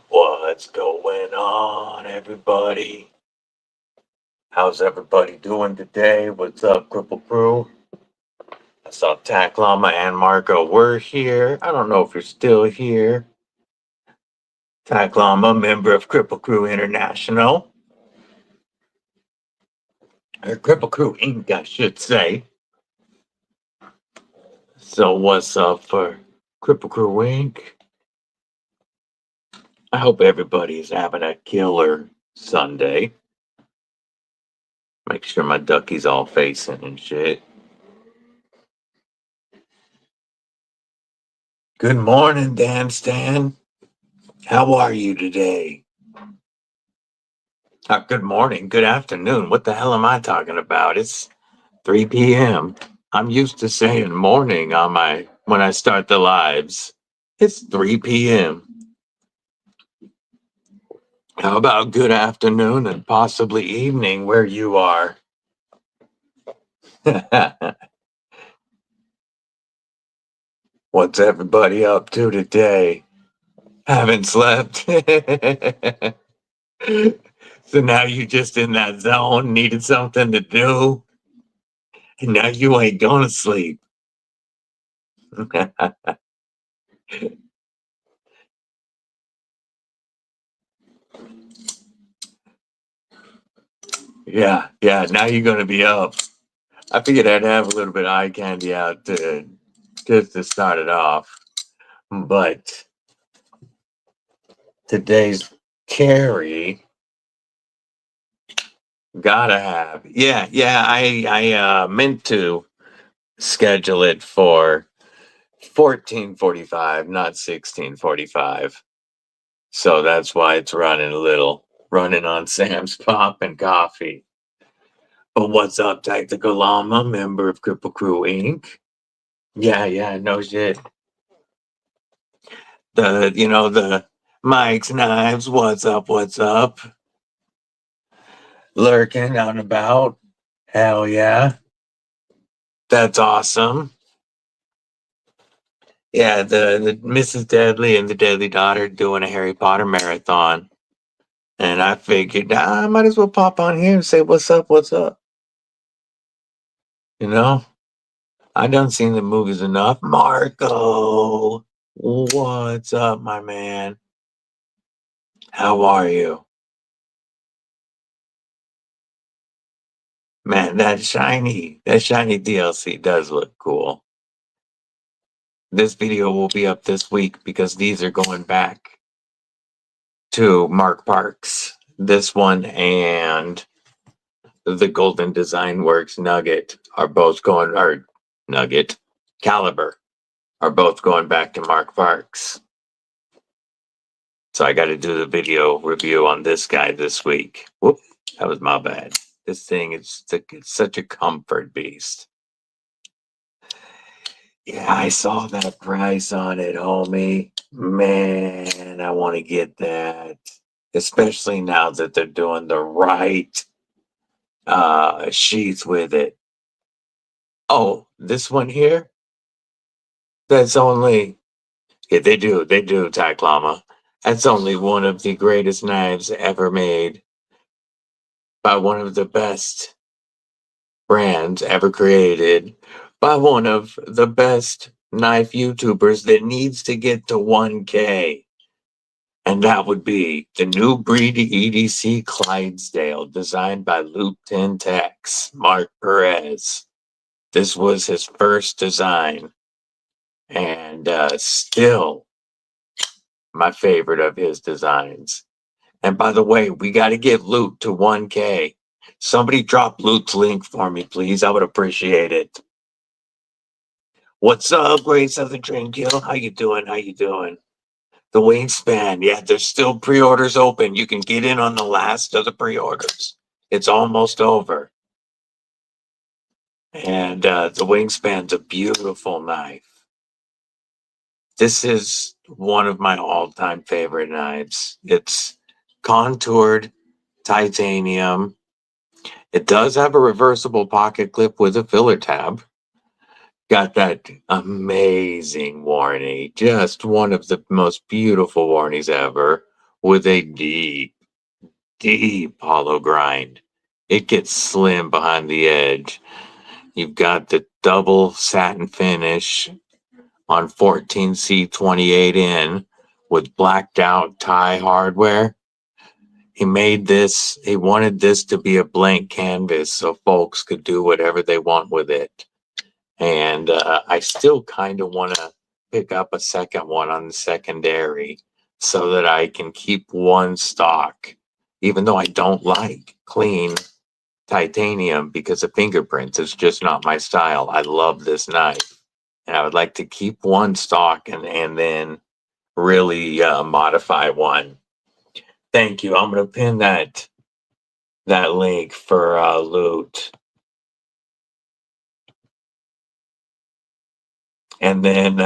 What's going on, everybody? How's everybody doing today? What's up, Kripple Krew? I saw Tack Llama and Marco were here. I don't know if you're still here. Tack Llama, member of Kripple Krew International. Or Kripple Krew Inc., I should say. So what's up for Kripple Krew Inc.? I hope everybody's having a killer Sunday. Make sure my ducky's all facing and shit. Good morning, Dan Stan. How are you today? Good morning, good afternoon. What the hell am I talking about? It's 3 p.m. I'm used to saying morning on when I start the lives. It's 3 p.m. How about good afternoon and possibly evening where you are? What's everybody up to today? Haven't slept. So now you just in that zone, needed something to do, and now you ain't gonna sleep. Yeah, now you're gonna be up. I figured I'd have a little bit of eye candy out just to start it off. But today's carry gotta have. Yeah, I meant to schedule it for 14:45, not 16:45. So that's why it's running on Sam's Pop and Coffee. But what's up, Tactical Llama, member of Kripple Krew Inc.? Yeah, no shit. The Mike's Knives, what's up? Lurking out and about. Hell yeah. That's awesome. Yeah, the Mrs. Deadly and the Deadly Daughter doing a Harry Potter marathon. And I figured I might as well pop on here and say what's up. You know? I done seen the movies enough. Marco, what's up, my man? How are you? Man, that shiny DLC does look cool. This video will be up this week because these are going back to Mark Parks. This one and the Golden Design Works Nugget are both going, or Nugget Caliber are both going back to Mark Parks. So I got to do the video review on this guy this week. Whoop, that was my bad. This thing is it's such a comfort beast. Yeah, I saw that price on it, homie. Man, I want to get that. Especially now that they're doing the right sheath with it. Oh, this one here? That's only they do, Tack Llama. That's only one of the greatest knives ever made by one of the best brands ever created by one of the best knife YouTubers that needs to get to 1K. And that would be the new breed EDC Clydesdale, designed by Loop 10 Techs, Mark Perez. This was his first design, and still my favorite of his designs. And by the way, we got to get Loot to 1K. Somebody drop Loot's link for me, please. I would appreciate it. What's up, Great Southern Train Kill? How you doing? The Wingspan. Yeah, there's still pre-orders open. You can get in on the last of the pre-orders. It's almost over. And the Wingspan's a beautiful knife. This is one of my all-time favorite knives. It's contoured titanium. It does have a reversible pocket clip with a filler tab. Got that amazing warranty. Just one of the most beautiful warranties ever. with a deep hollow grind. It gets slim behind the edge. You've got the double satin finish on 14C28N with blacked out tie hardware. He made this, he wanted this to be a blank canvas so folks could do whatever they want with it. And I still kind of want to pick up a second one on the secondary so that I can keep one stock, even though I don't like clean titanium because of fingerprints. It's just not my style. I love this knife, and I would like to keep one stock and then really modify one. Thank you. I'm gonna pin that link for loot, and then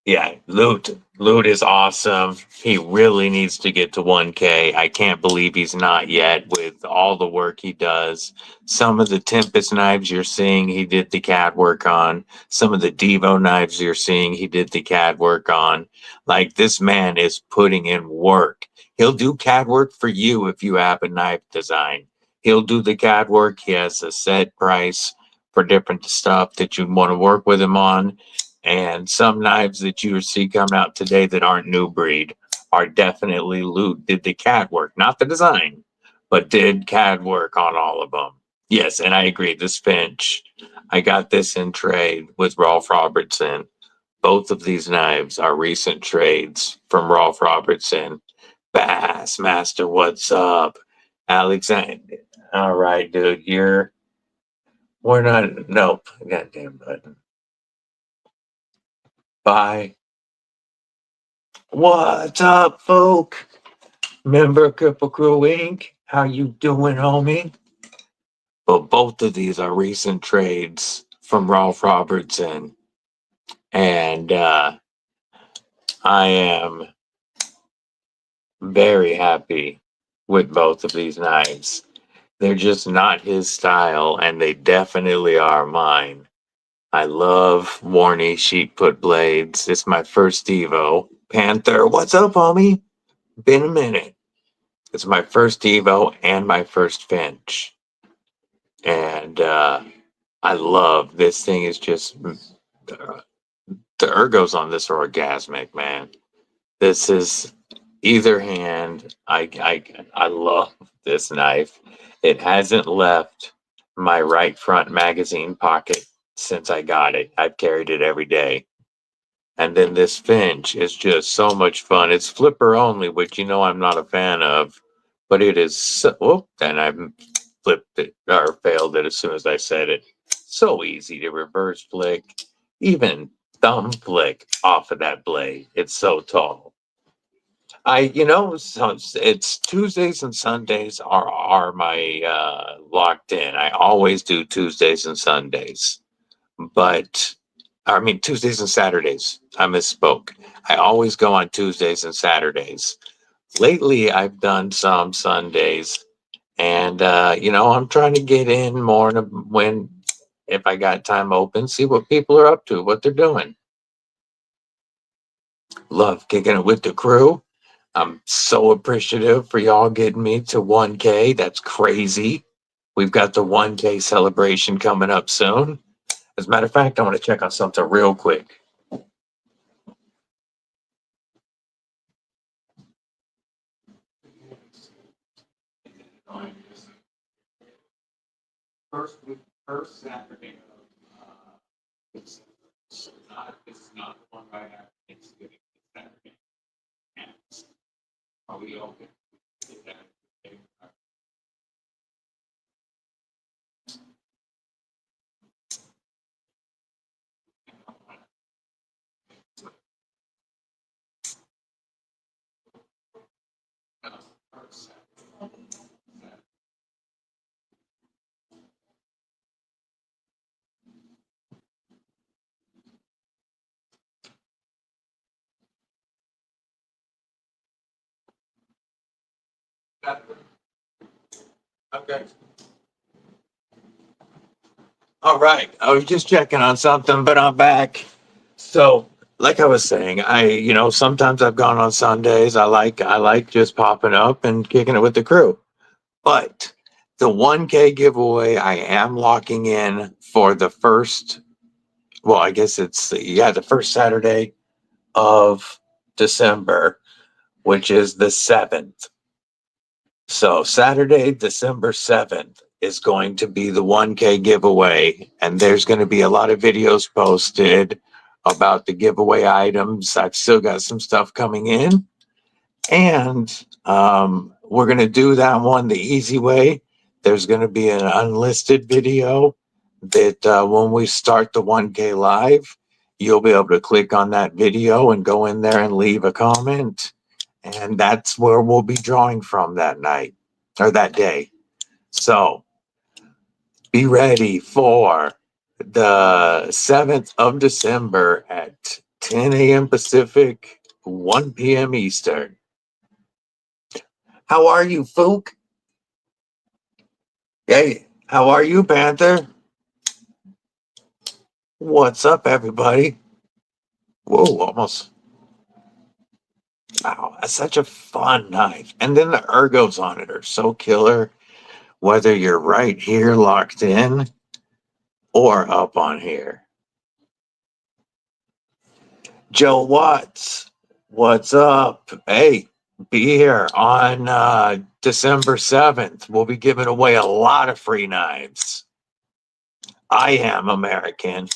yeah, Loot is awesome. He really needs to get to 1K. I can't believe he's not yet with all the work he does. Some of the Tempest knives you're seeing, he did the CAD work on. Some of the Devo knives you're seeing, he did the CAD work on. Like, this man is putting in work. He'll do CAD work for you if you have a knife design. He'll do the CAD work. He has a set price for different stuff that you want to work with him on. And some knives that you see coming out today that aren't new breed are definitely Loot did the CAD work, not the design, but did CAD work on all of them. Yes, and I agree. This Finch, I got this in trade with Rolf Robertson. Both of these knives are recent trades from Rolf Robertson. Bassmaster, what's up? Alexander. All right, dude. We're not, nope. Goddamn button. Bye. What's up, folk? Member Kripple Krew Inc. How you doing, homie? But both of these are recent trades from Rolf Robertson. And I am very happy with both of these knives. They're just not his style, and they definitely are mine. I love Warney sheet put blades. It's my first Evo. Panther, what's up, homie? Been a minute. It's my first Evo and my first Finch. And I love this thing. Is just the ergos on this are orgasmic, man. This is either hand. I love this knife. It hasn't left my right front magazine pocket since I got it. I've carried it every day. And then this Finch is just so much fun. It's flipper only, which you know I'm not a fan of, but it is so, oh, and I flipped it or failed it as soon as I said it. So easy to reverse flick, even thumb flick off of that blade. It's so tall. So it's Tuesdays and Sundays are my locked in. I always do Tuesdays and Sundays, but I mean Tuesdays and Saturdays. I misspoke. I always go on Tuesdays and Saturdays. Lately, I've done some Sundays, and I'm trying to get in more when if I got time open, see what people are up to, what they're doing. Love kicking it with the crew. I'm so appreciative for y'all getting me to 1K. That's crazy. We've got the 1K celebration coming up soon. As a matter of fact, I want to check on something real quick. First Saturday of it's not the one right after Thanksgiving. It's Saturday. And are we open? Okay. All right. I was just checking on something, but I'm back. So like I was saying, sometimes I've gone on Sundays. I like just popping up and kicking it with the crew. But the 1K giveaway I am locking in for the first, well, I guess the first Saturday of December, which is the 7th. So Saturday, December 7th is going to be the 1K giveaway, and there's going to be a lot of videos posted about the giveaway items. I've still got some stuff coming in, and we're going to do that one the easy way. There's going to be an unlisted video that when we start the 1K live, you'll be able to click on that video and go in there and leave a comment. And that's where we'll be drawing from that night or that day. So be ready for the 7th of December at 10 a.m. Pacific, 1 p.m. Eastern. How are you, Fook? Hey, how are you, Panther? What's up, everybody? Whoa, almost. Wow, that's such a fun knife. And then the ergos on it are so killer, whether you're right here locked in or up on here. Joe Watts, what's up? Hey, be here on December 7th. We'll be giving away a lot of free knives. I am American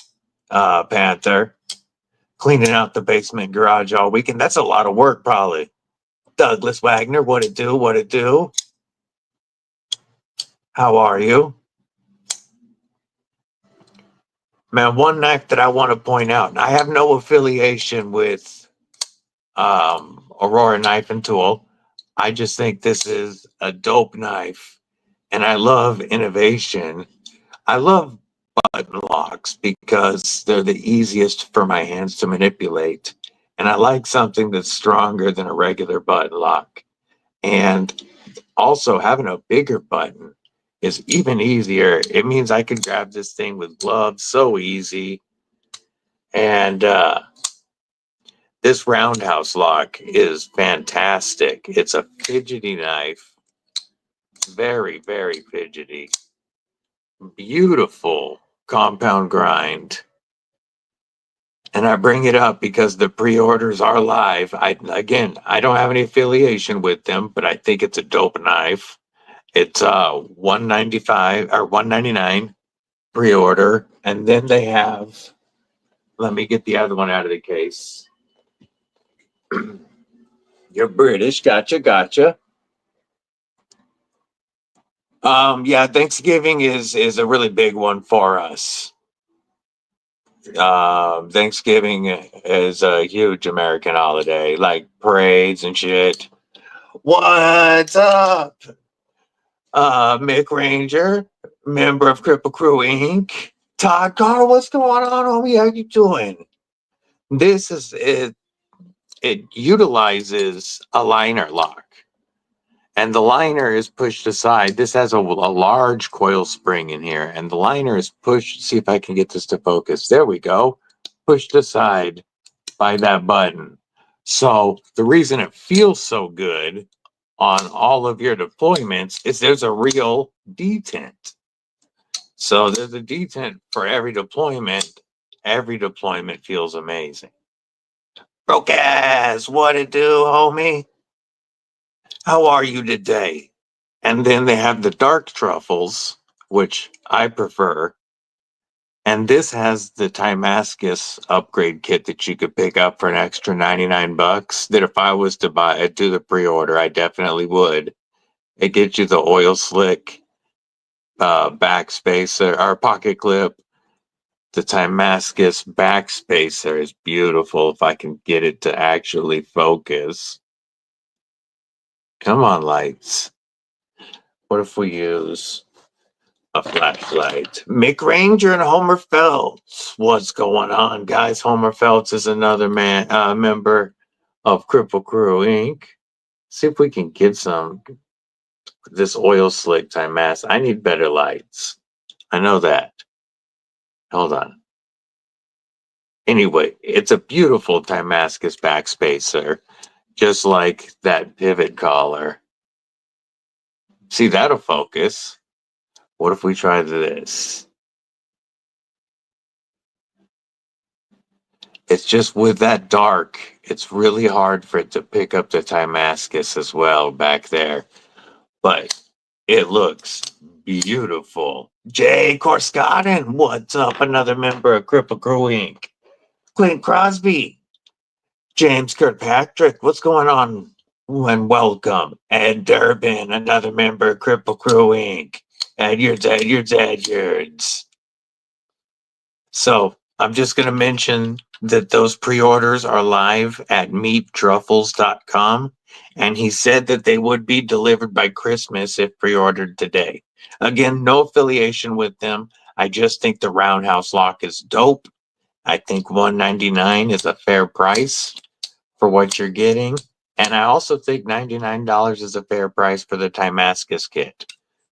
Panther, cleaning out the basement garage all weekend. That's a lot of work, probably. Douglas Wagner, what it do? What it do? How are you? Man, one knife that I want to point out, and I have no affiliation with Aurora Knife and Tool. I just think this is a dope knife, and I love innovation. I love button locks because they're the easiest for my hands to manipulate, and I like something that's stronger than a regular button lock. And also, having a bigger button is even easier. It means I can grab this thing with gloves so easy. And this roundhouse lock is fantastic. It's a fidgety knife. Very, very fidgety. Beautiful compound grind. And I bring it up because the pre-orders are live. I don't have any affiliation with them, but I think it's a dope knife. It's $195 or $199 pre-order, and then they have. Let me get the other one out of the case. You're British, gotcha. Yeah, Thanksgiving is a really big one for us. Thanksgiving is a huge American holiday, like parades and shit. What's up? Mick Ranger, member of Kripple Krew Inc. Todd Carr, what's going on, homie? How you doing? This is it. It utilizes a liner lock, and the liner is pushed aside. This has a large coil spring in here, and the liner is pushed. See if I can get this to focus. There we go. Pushed aside by that button. So the reason it feels so good on all of your deployments is there's a real detent. So there's a detent for every deployment. Every deployment feels amazing. Broke ass, what it do, homie? How are you today? And then they have the dark truffles, which I prefer. And this has the Timascus upgrade kit that you could pick up for an extra 99 bucks. That if I was to buy it, do the pre-order, I definitely would. It gets you the oil slick backspacer or pocket clip. The Timascus backspacer is beautiful if I can get it to actually focus. Come on, lights. What if we use a flashlight? Mick Ranger and Homer Feltz. What's going on, guys? Homer Feltz is another member of Kripple Krew Inc. See if we can get some this oil slick Timascus. I need better lights. I know that. Hold on. Anyway, it's a beautiful Damascus backspacer, just like that pivot collar. See, that'll focus. What if we try this? It's just with that dark, it's really hard for it to pick up the Damascus as well back there. But it looks beautiful. Jay Corscotton, what's up? Another member of Kripple Krew Inc. Clint Crosby, James Kirkpatrick, what's going on? And welcome. Ed Durbin, another member of Kripple Krew Inc. Edwards. So I'm just going to mention that those pre-orders are live at meettruffles.com. And he said that they would be delivered by Christmas if pre-ordered today. Again, no affiliation with them. I just think the roundhouse lock is dope. I think $199 is a fair price for what you're getting. And I also think $99 is a fair price for the Damascus kit.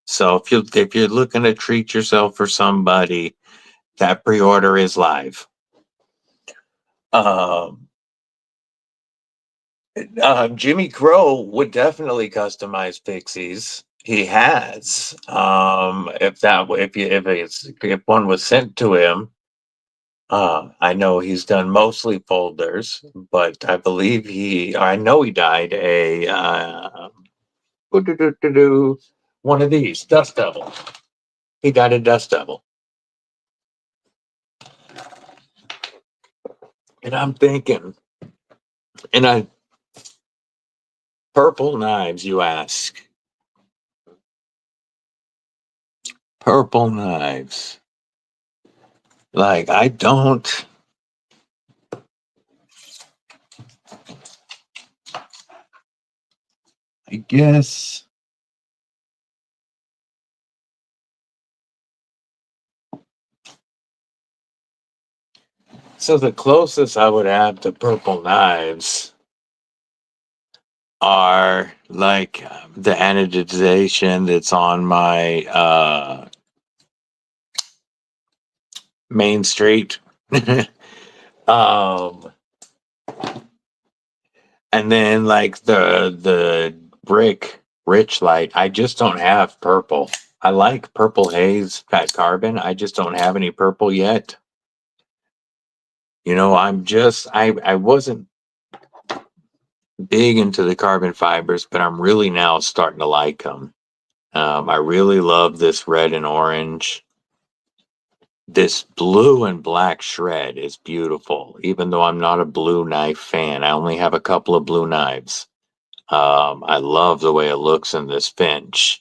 So if you're looking to treat yourself for somebody, that pre-order is live. Jimmy Crow would definitely customize pixies. He has. If one was sent to him, I know he's done mostly folders, but I know he died one of these Dust Devil. He died a Dust Devil, and I'm thinking, purple knives, you ask. Purple knives. Like, I guess. So the closest I would have to purple knives are like the anodization that's on my Main Street. And then like the brick rich light. I just don't have purple. I like purple haze fat carbon. I just don't have any purple yet. You know, I wasn't big into the carbon fibers, but I'm really now starting to like them. I really love this red and orange. This blue and black shred is beautiful, even though I'm not a blue knife fan. I only have a couple of blue knives. I love the way it looks in this Finch.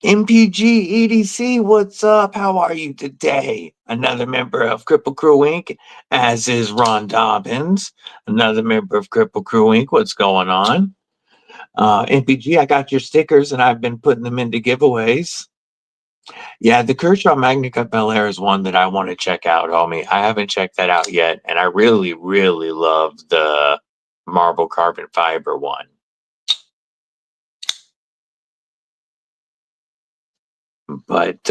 MPG EDC, what's up? How are you today? Another member of Kripple Krew Inc., as is Ron Dobbins, another member of Kripple Krew Inc. What's going on? MPG, I got your stickers and I've been putting them into giveaways. Yeah, the Kershaw Magnica Bel Air is one that I want to check out, homie. I haven't checked that out yet, and I really, really love the marble carbon fiber one. But,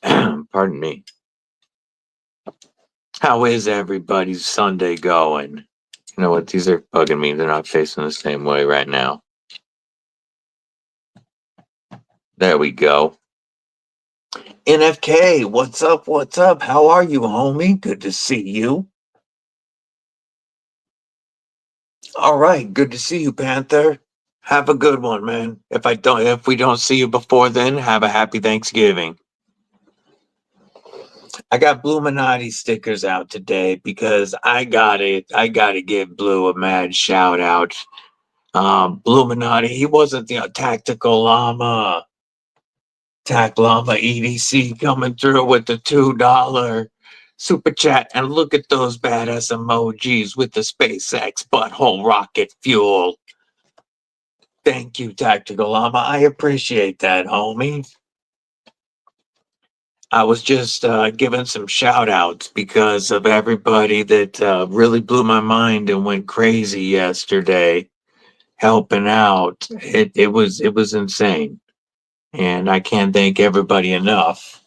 pardon me. How is everybody's Sunday going? You know what? These are bugging me. They're not facing the same way right now. There we go. NFK, what's up? What's up? How are you, homie? Good to see you. All right, good to see you, Panther. Have a good one, man. If we don't see you before then, have a happy Thanksgiving. I got Bluminati stickers out today because I gotta give Blue a mad shout out. Bluminati, he wasn't the tactical llama. Tac Llama EDC coming through with the $2 super chat. And look at those badass emojis with the SpaceX butthole rocket fuel. Thank you, Tactical Llama. I appreciate that, homie. I was just giving some shout outs because of everybody that really blew my mind and went crazy yesterday helping out. It was insane. And I can't thank everybody enough.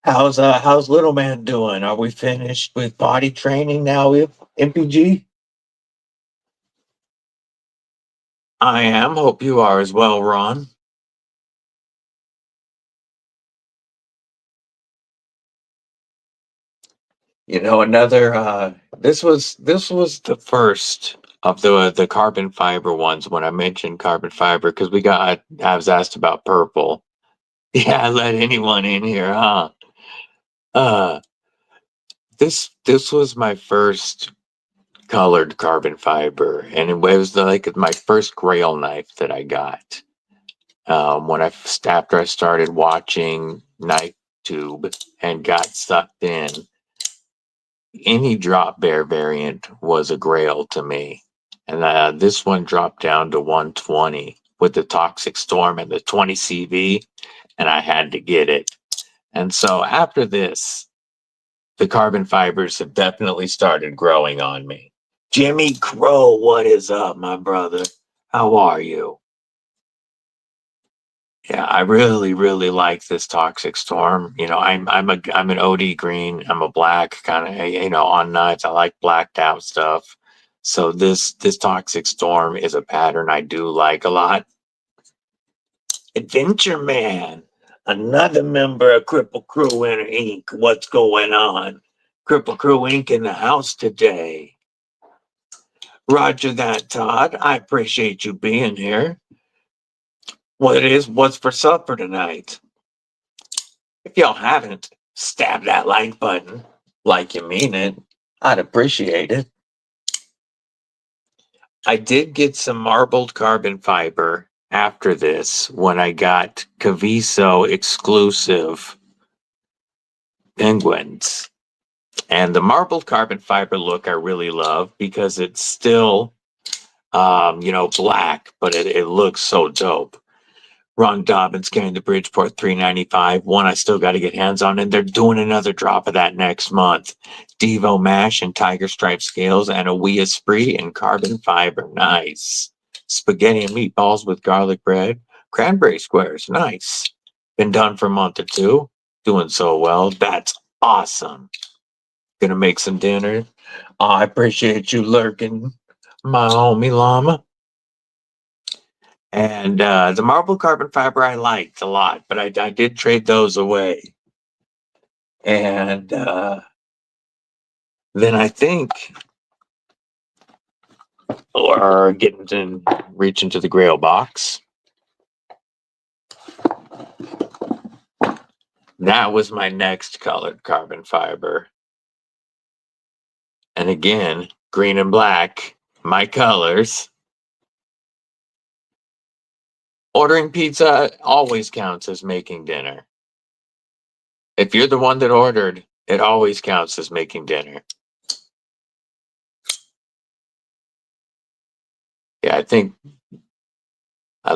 How's little man doing? Are we finished with body training now with MPG? I am. Hope you are as well, Ron. You know, another this was the first of the carbon fiber ones when I mentioned carbon fiber because I was asked about purple. Yeah, let anyone in here, huh? Uh this was my first colored carbon fiber, and it was like my first grail knife that I got. After I started watching Knife Tube and got sucked in, any drop bear variant was a grail to me. And this one dropped down to 120 with the Toxic Storm and the 20 CV, and I had to get it. And so after this, the carbon fibers have definitely started growing on me. Jimmy Crow, what is up, my brother? How are you? Yeah, I really, really like this Toxic Storm. You know, I'm an OD green. I'm a black kind of, on nights. I like blacked out stuff. So this Toxic Storm is a pattern I do like a lot. Adventure Man, another member of Kripple Krew Inc. What's going on? Kripple Krew Inc. in the house today. Roger that, Todd. I appreciate you being here. What's for supper tonight? If y'all haven't, stab that like button like you mean it. I'd appreciate it. I did get some marbled carbon fiber after this when I got Caviso exclusive penguins. And the marbled carbon fiber look I really love because it's still, black, but it looks so dope. Ron Dobbins carrying the Bridgeport 395. One I still got to get hands on, and they're doing another drop of that next month. Devo Mash and Tiger Stripe scales, and a Wee Esprit and carbon fiber. Nice. Spaghetti and meatballs with garlic bread. Cranberry squares. Nice. Been done for a month or two. Doing so well. That's awesome. Gonna make some dinner. I appreciate you lurking, my homie llama. And the marble carbon fiber I liked a lot, but I did trade those away. And then I think, or reach into the grail box. That was my next colored carbon fiber. And again, green and black, my colors. Ordering pizza always counts as making dinner. If you're the one that ordered, it always counts as making dinner. Yeah, I think I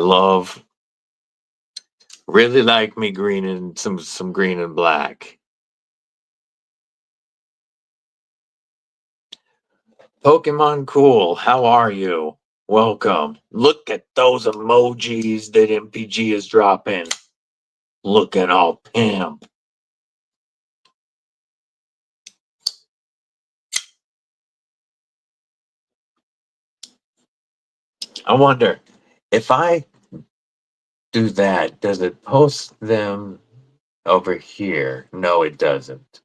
really like me green and some green and black. Pokemon Cool, how are you? Welcome. Look at those emojis that MPG is dropping. Looking all pimp. I wonder if I do that, does it post them over here? No, it doesn't.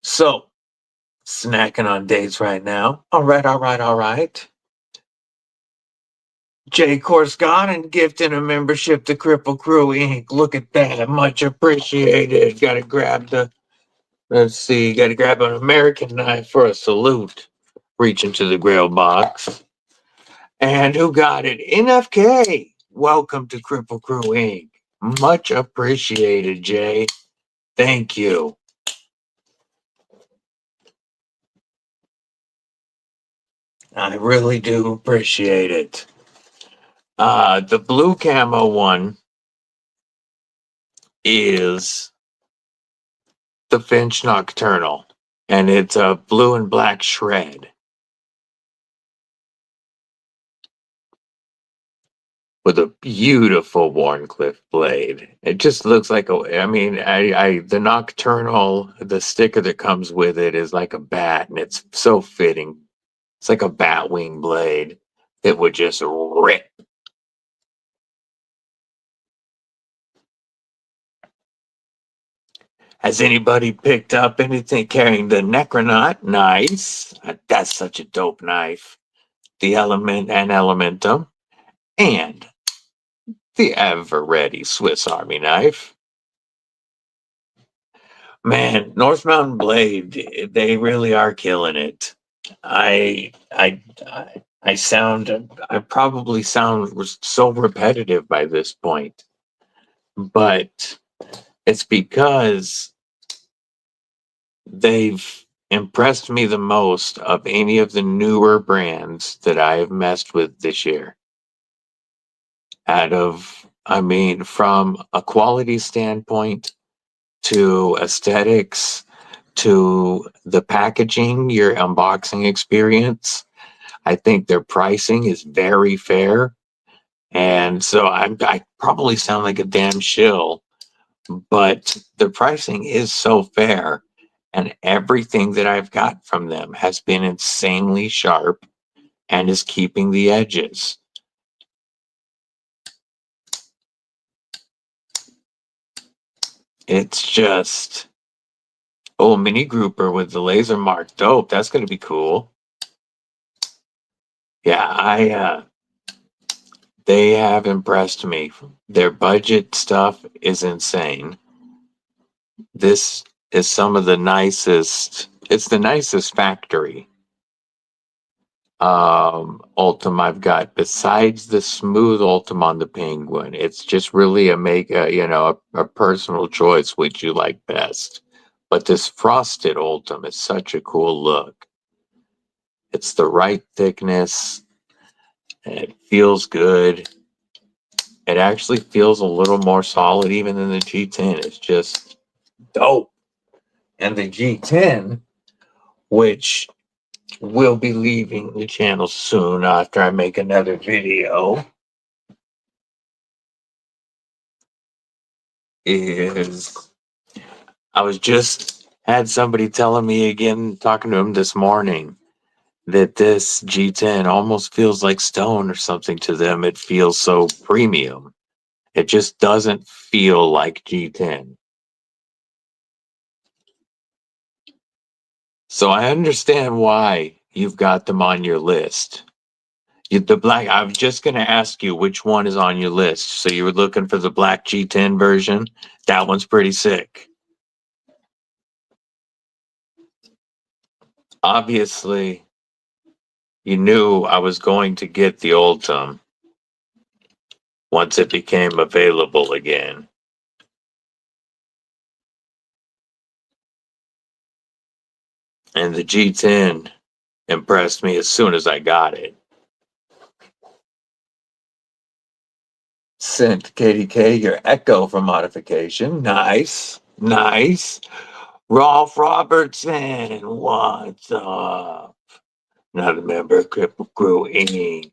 So, snacking on dates right now. All right. Jay Corscott and gifting a membership to Kripple Krew Inc. Look at that. Much appreciated. Gotta grab let's see, gotta grab an American knife for a salute. Reach into the grail box. And who got it? NFK. Welcome to Kripple Krew Inc. Much appreciated, Jay. Thank you. I really do appreciate it. The blue camo one is the Finch Nocturnal, and it's a blue and black shred. with a beautiful Warncliffe blade. It just looks like a, I mean, the nocturnal, the sticker that comes with it is like a bat, and it's so fitting. It's like a bat wing blade that would just rip. Has anybody picked up anything carrying the Necronaut? Nice. That's such a dope knife. The Element and Elementum. And the ever ready Swiss Army knife. Man, North Mountain Blade, they really are killing it. I probably sound so repetitive by this point, but it's because they've impressed me the most of any of the newer brands that I have messed with this year. From a quality standpoint to aesthetics to the packaging, your unboxing experience, I think their pricing is very fair. And so I probably sound like a damn shill, but the pricing is so fair. And everything that I've got from them has been insanely sharp and is keeping the edges. It's just, oh, mini grouper with the laser mark. Dope. That's going to be cool. Yeah, they have impressed me. Their budget stuff is insane. This is some of the nicest, it's the nicest factory Ultim I've got besides the smooth Ultim on the Penguin. It's just really a personal choice which you like best. But this frosted Ultim is such a cool look. It's the right thickness. And it feels good. It actually feels a little more solid even than the G10. It's just dope. And the G10, which will be leaving the channel soon after I make another video, I was just had somebody telling me again, talking to him this morning, that this G10 almost feels like stone or something to them. It feels so premium. It just doesn't feel like G10. So I understand why you've got them on your list. I was just going to ask you which one is on your list. So you were looking for the black G10 version? That one's pretty sick. Obviously, you knew I was going to get the Ultim once it became available again. And the G10 impressed me as soon as I got it. Sent KDK your Echo for modification. Nice. Nice. Rolf Robertson, what's up? Not a member of Kripple Krew Inc.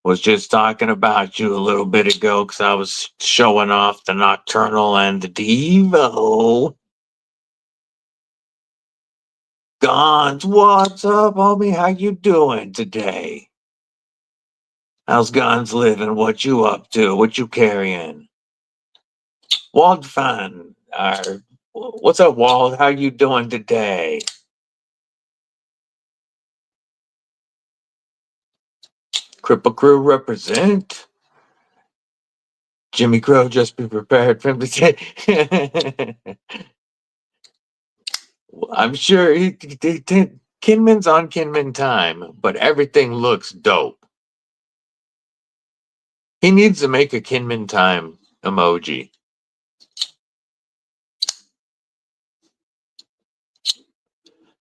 Was just talking about you a little bit ago because I was showing off the Nocturnal and the Devo. Gons, what's up, homie? How you doing today? How's Gons living? What you up to? What you carrying? Wald fine. What's up, Wald? How you doing today? Kripple Krew represent. Jimmy Crow, just be prepared for him to say. I'm sure Kinman's on Kinman time, but everything looks dope. He needs to make a Kinman time emoji.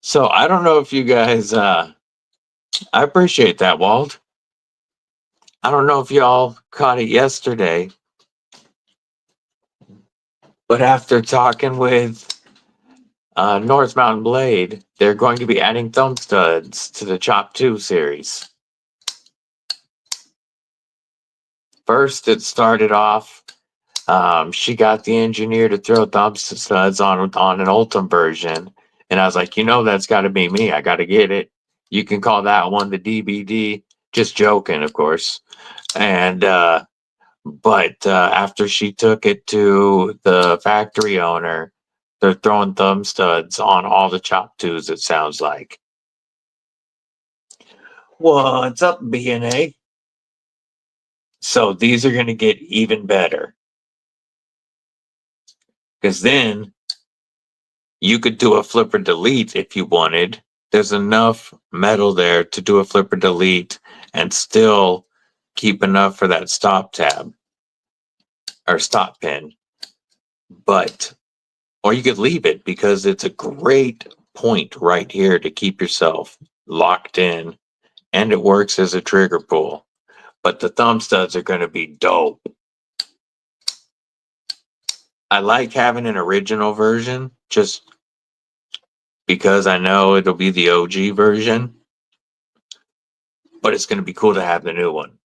So I don't know if you guys, I appreciate that, Walt. I don't know if y'all caught it yesterday, but after talking with North Mountain Blade, they're going to be adding thumb studs to the Chop 2 series. First, it started off. She got the engineer to throw thumb studs on an Ultim version, and I was like, that's got to be me. I got to get it. You can call that one the DBD. Just joking, of course. And but after she took it to the factory owner, they're throwing thumb studs on all the chop tools. It sounds like. What's up, BNA? So these are going to get even better. Because then you could do a flipper delete if you wanted. There's enough metal there to do a flipper delete and still keep enough for that stop tab or stop pin. But, or you could leave it because it's a great point right here to keep yourself locked in, and it works as a trigger pull. But the thumb studs are going to be dope. I like having an original version just because I know it'll be the OG version, but it's going to be cool to have the new one.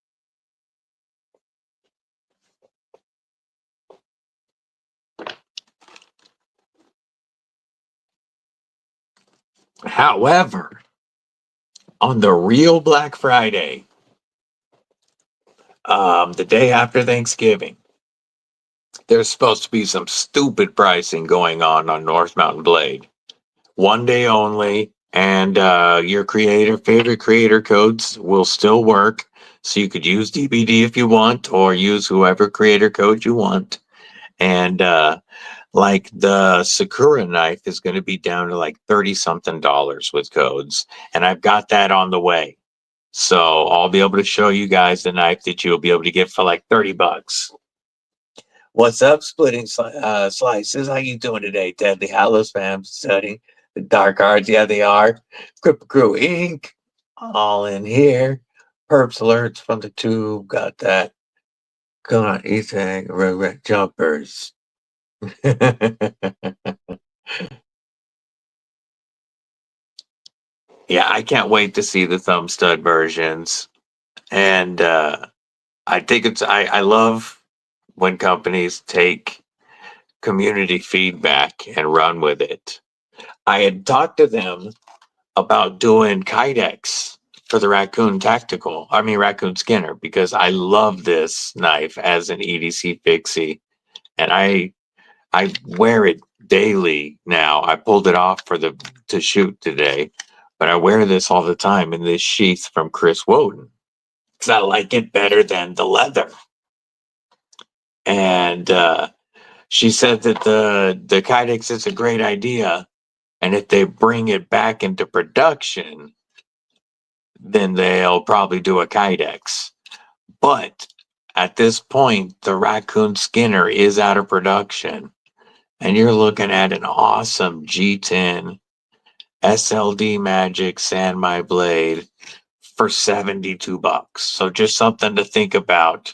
However, on the real Black Friday, the day after Thanksgiving, there's supposed to be some stupid pricing going on North Mountain Blade. One day only, and your favorite creator codes will still work. So you could use DBD if you want, or use whoever creator code you want. And like the Sakura knife is going to be down to like $30-something with codes. And I've got that on the way. So I'll be able to show you guys the knife that you'll be able to get for like $30. What's up, Splitting Slices? How you doing today, Deadly Hallows fam? Studying the dark arts. Yeah, they are. Kripple Krew Inc. All in here. Perps alerts from the tube. Got that. Come on, Ethan. Red jumpers. Yeah, I can't wait to see the thumb stud versions. And I think I love when companies take community feedback and run with it. I had talked to them about doing Kydex for the Raccoon Skinner, because I love this knife as an EDC fixie, and I wear it daily now. I pulled it off to shoot today, but I wear this all the time in this sheath from Chris Woden because I like it better than the leather. And she said that the Kydex is a great idea, and if they bring it back into production, then they'll probably do a Kydex. But at this point, the Raccoon Skinner is out of production, and you're looking at an awesome G10 SLD Magic Sand My Blade for $72. So just something to think about,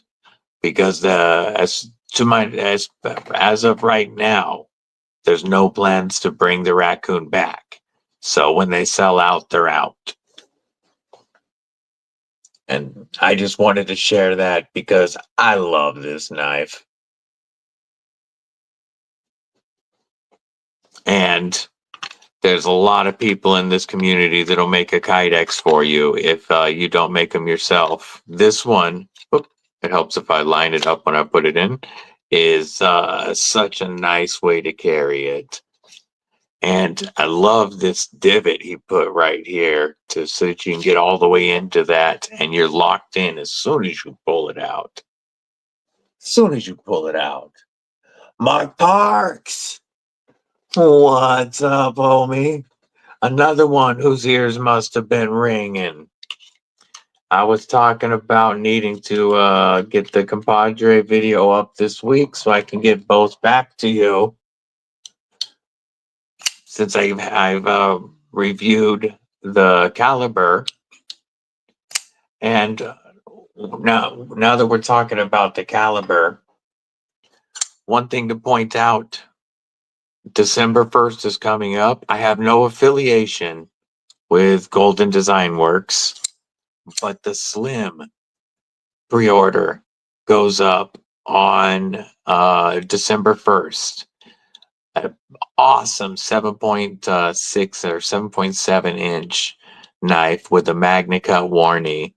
because as of right now, there's no plans to bring the Raccoon back. So when they sell out, they're out. And I just wanted to share that because I love this knife. And there's a lot of people in this community that'll make a Kydex for you if you don't make them yourself. This one, it helps if I line it up when I put it in, is such a nice way to carry it. And I love this divot he put right here so that you can get all the way into that, and you're locked in as soon as you pull it out. Mark Parks! What's up, homie? Another one whose ears must have been ringing. I was talking about needing to get the compadre video up this week so I can get both back to you. Since I've reviewed the caliber, and now that we're talking about the caliber, one thing to point out: December 1st is coming up. I have no affiliation with Golden Design Works, but the Slim pre-order goes up on December 1st. An awesome 7.6 or 7.7 inch knife with a MagnaCut warning.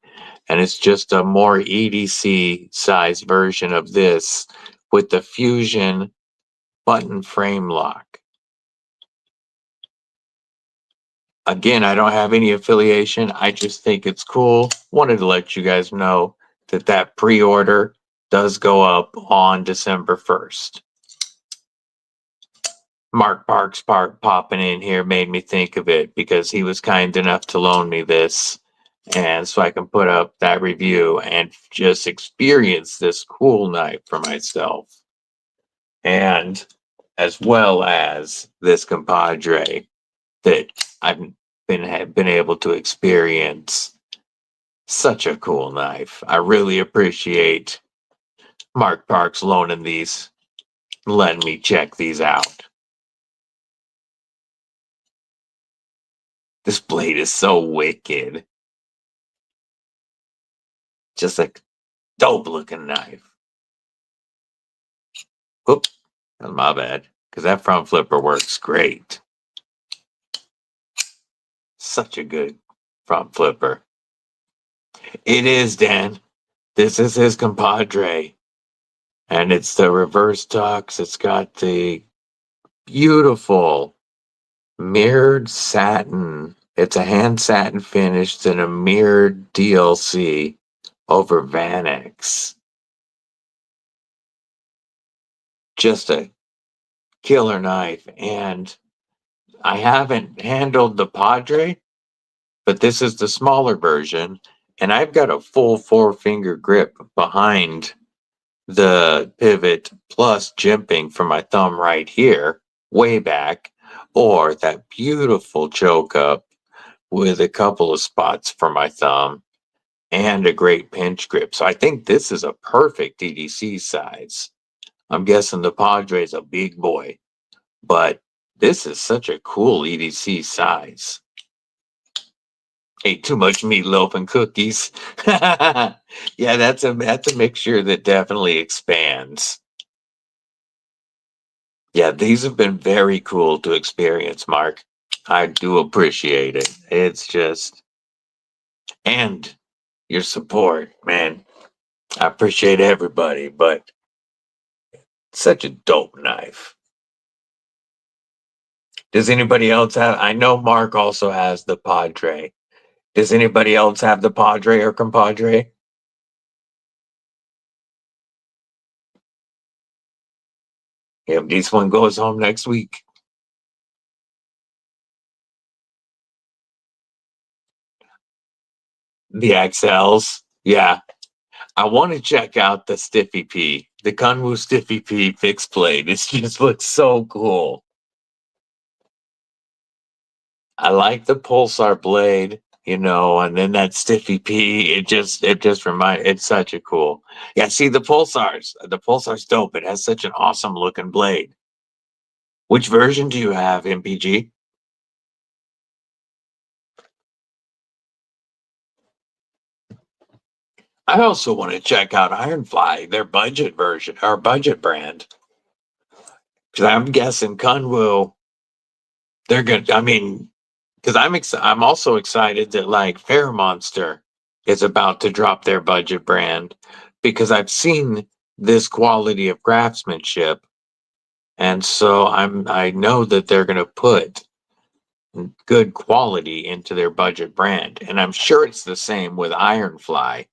And it's just a more EDC size version of this with the Fusion button frame lock. Again, I don't have any affiliation. I just think it's cool. Wanted to let you guys know that that pre-order does go up on December 1st. Mark Parks Park popping in here made me think of it because he was kind enough to loan me this. And so I can put up that review and just experience this cool knife for myself. And as well as this compadre that I've been able to experience. Such a cool knife. I really appreciate Mark Parks loaning these, letting me check these out. This blade is so wicked. Just a dope looking knife. Oops, that's my bad. Because that front flipper works great. Such a good front flipper. It is, Dan. This is his compadre. And it's the reverse tux. It's got the beautiful mirrored satin. It's a hand satin finished in a mirrored DLC over Vanex. Just a killer knife. And I haven't handled the Padre, but this is the smaller version. And I've got a full 4-finger grip behind the pivot plus jimping for my thumb right here, way back, or that beautiful choke up with a couple of spots for my thumb and a great pinch grip. So I think this is a perfect EDC size. I'm guessing the Padre is a big boy, but this is such a cool EDC size. Ate too much meatloaf and cookies. Yeah, that's a mixture that definitely expands. Yeah, these have been very cool to experience, Mark. I do appreciate it. It's just, and your support, man. I appreciate everybody, but such a dope knife. Does anybody else have? I know Mark also has the Padre. Does anybody else have the Padre or compadre? Yeah, this one goes home next week. The XLs. Yeah. I want to check out the Stiffy P, the Kunwu Stiffy P fixed blade. It just looks so cool. I like the Pulsar blade, you know, and then that Stiffy P. It just reminds. It's such a cool. Yeah, see the Pulsars. The Pulsar's dope. It has such an awesome looking blade. Which version do you have, MPG? I also want to check out Ironfly, their budget version or budget brand. Because I'm guessing Kunwu, they're good. I mean, because I'm also excited that like FerraMonster is about to drop their budget brand because I've seen this quality of craftsmanship, and so I know that they're going to put good quality into their budget brand, and I'm sure it's the same with Ironfly.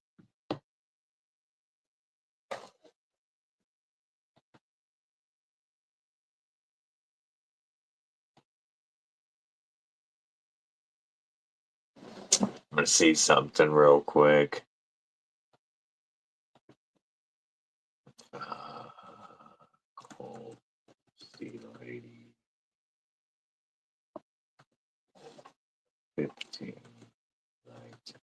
I'm going to see something real quick. Cold Steel lady. 15. Right.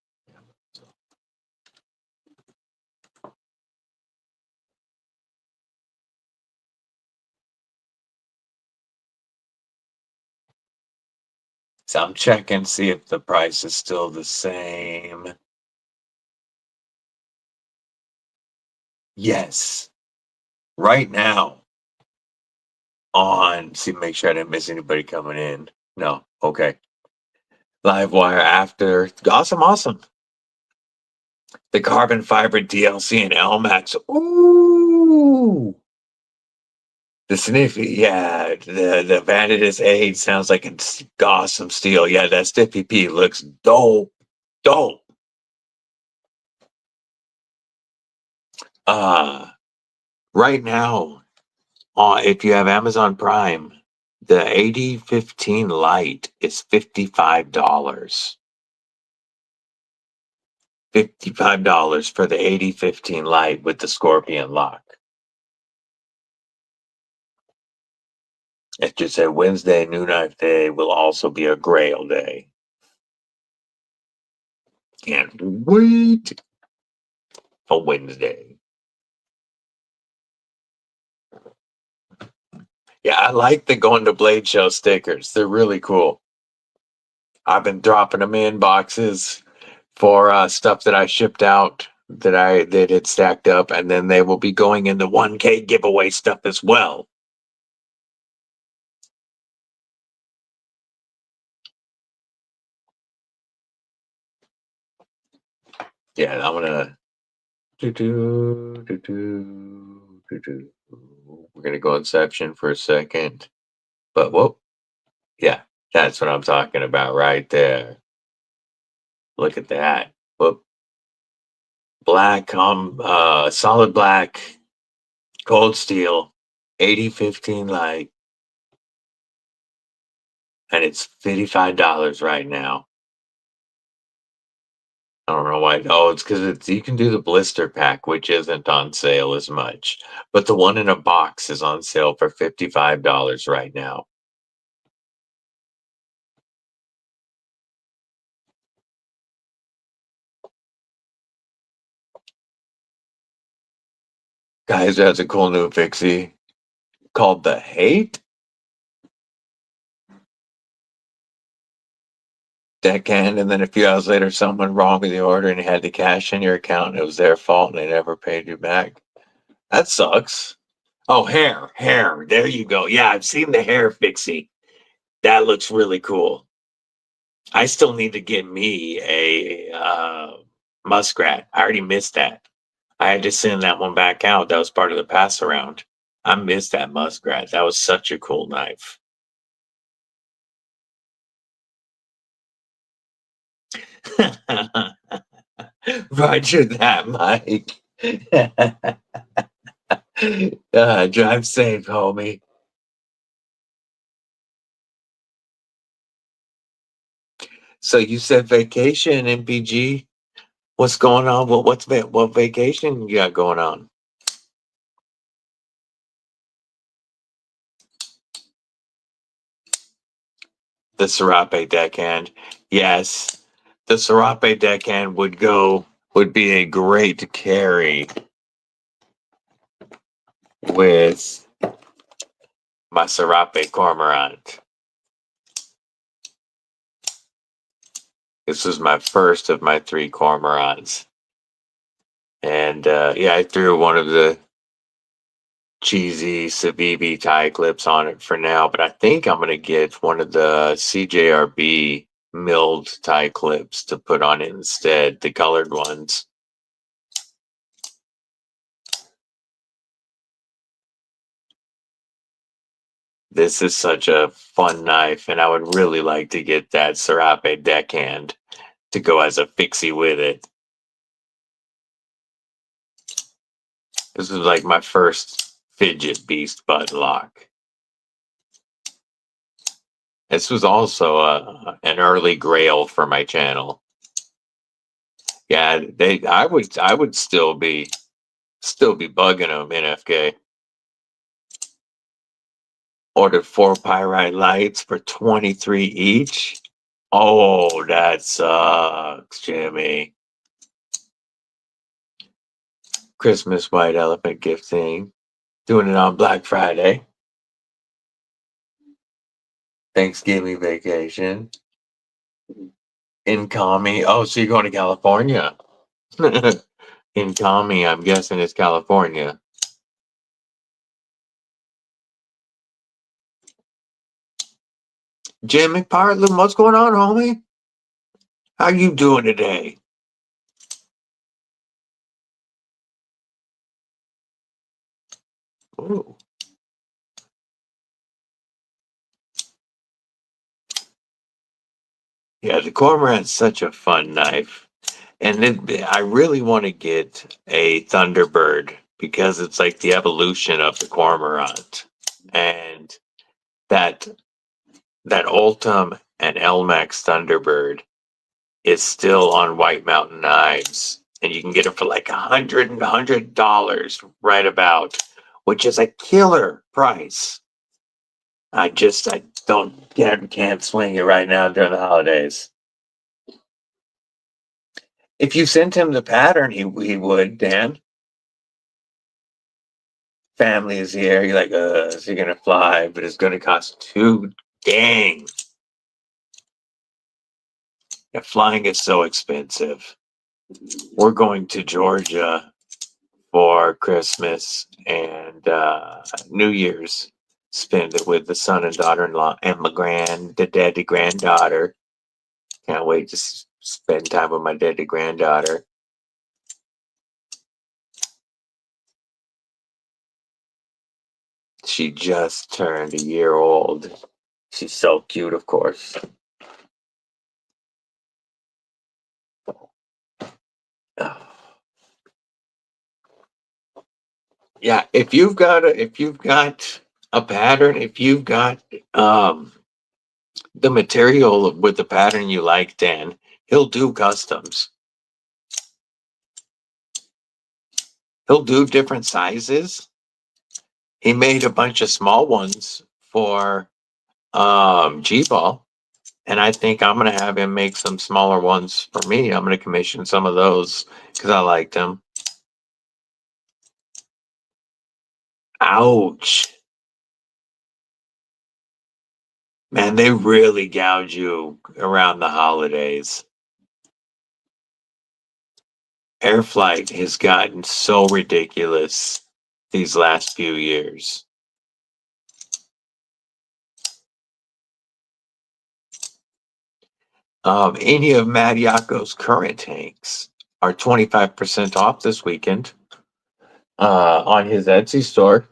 So I'm checking, see if the price is still the same. Yes. Right now on, see, make sure I didn't miss anybody coming in. No. Okay. Livewire after. Awesome. The carbon fiber DLC and LMAX. Ooh. The Sniffy, yeah. The Vanadis 8 sounds like it's awesome steel. Yeah, that Stiffy P looks dope. Right now, if you have Amazon Prime, the 8015 Lite is $55. $55 for the 8015 Lite with the Scorpion lock. It just said Wednesday, New Knife Day will also be a Grail Day. Can't wait for Wednesday. Yeah, I like the Going to Blade Show stickers. They're really cool. I've been dropping them in boxes for stuff that I shipped out that had stacked up, and then they will be going in the 1K giveaway stuff as well. Yeah, I'm gonna we're gonna go Inception for a second. But whoop, yeah, that's what I'm talking about right there. Look at that. Whoop. Black, solid black, cold steel, 8015 Light, and it's $55 right now. I don't know why. Oh, it's because you can do the blister pack, which isn't on sale as much. But the one in a box is on sale for $55 right now. Guys, that's a cool new fixie called the Hate Deckhand. And then a few hours later, something went wrong with the order and you had the cash in your account and it was their fault and they never paid you back. That sucks. Oh, hair. There you go. Yeah, I've seen the hair fixie. That looks really cool. I still need to get me a muskrat. I already missed that. I had to send that one back out. That was part of the pass around. I missed that muskrat. That was such a cool knife. Roger that, Mike. Drive safe, homie. So you said vacation, MPG. What's going on? What vacation you got going on? The Serape deckhand. Yes, the Serape deckhand would be a great carry with my Serape Cormorant. This was my first of my 3 Cormorants. And yeah, I threw one of the cheesy Civivi tie clips on it for now, but I think I'm going to get one of the CJRB milled tie clips to put on it instead, the colored ones. This is such a fun knife, and I would really like to get that Serape deckhand to go as a fixie with it. This is like my first fidget beast button lock. This was also an early grail for my channel. Yeah, I would still be bugging them, NFK. Ordered 4 pyrite lights for 23 each. Oh, that sucks, Jimmy. Christmas white elephant gifting. Doing it on Black Friday. Thanksgiving vacation. Incoming. Oh, so you're going to California. In Tommy, I'm guessing it's California. Jim McPartland, what's going on, homie? How you doing today? Ooh. Yeah, the Cormorant's such a fun knife. And I really want to get a Thunderbird because it's like the evolution of the Cormorant. And that Ultim and Elmex Thunderbird is still on White Mountain Knives. And you can get it for like $100 right about, which is a killer price. I can't swing it right now during the holidays. If you sent him the pattern, he would, Dan. Family is here. You're like, is he gonna fly? But it's gonna cost too dang. Yeah, flying is so expensive. We're going to Georgia for Christmas and New Year's. Spend it with the son and daughter-in-law and the daddy granddaughter. Can't wait to spend time with my daddy granddaughter. She just turned a year old. She's so cute, of course. Yeah, if you've got a pattern, if you've got the material with the pattern you like, Dan, he'll do customs. He'll do different sizes. He made a bunch of small ones for G-Ball, and I think I'm gonna have him make some smaller ones for me. I'm gonna commission some of those because I liked them. Ouch. Man, they really gouge you around the holidays. Air flight has gotten so ridiculous these last few years. Any of Matt Yako's current tanks are 25% off this weekend on his Etsy store.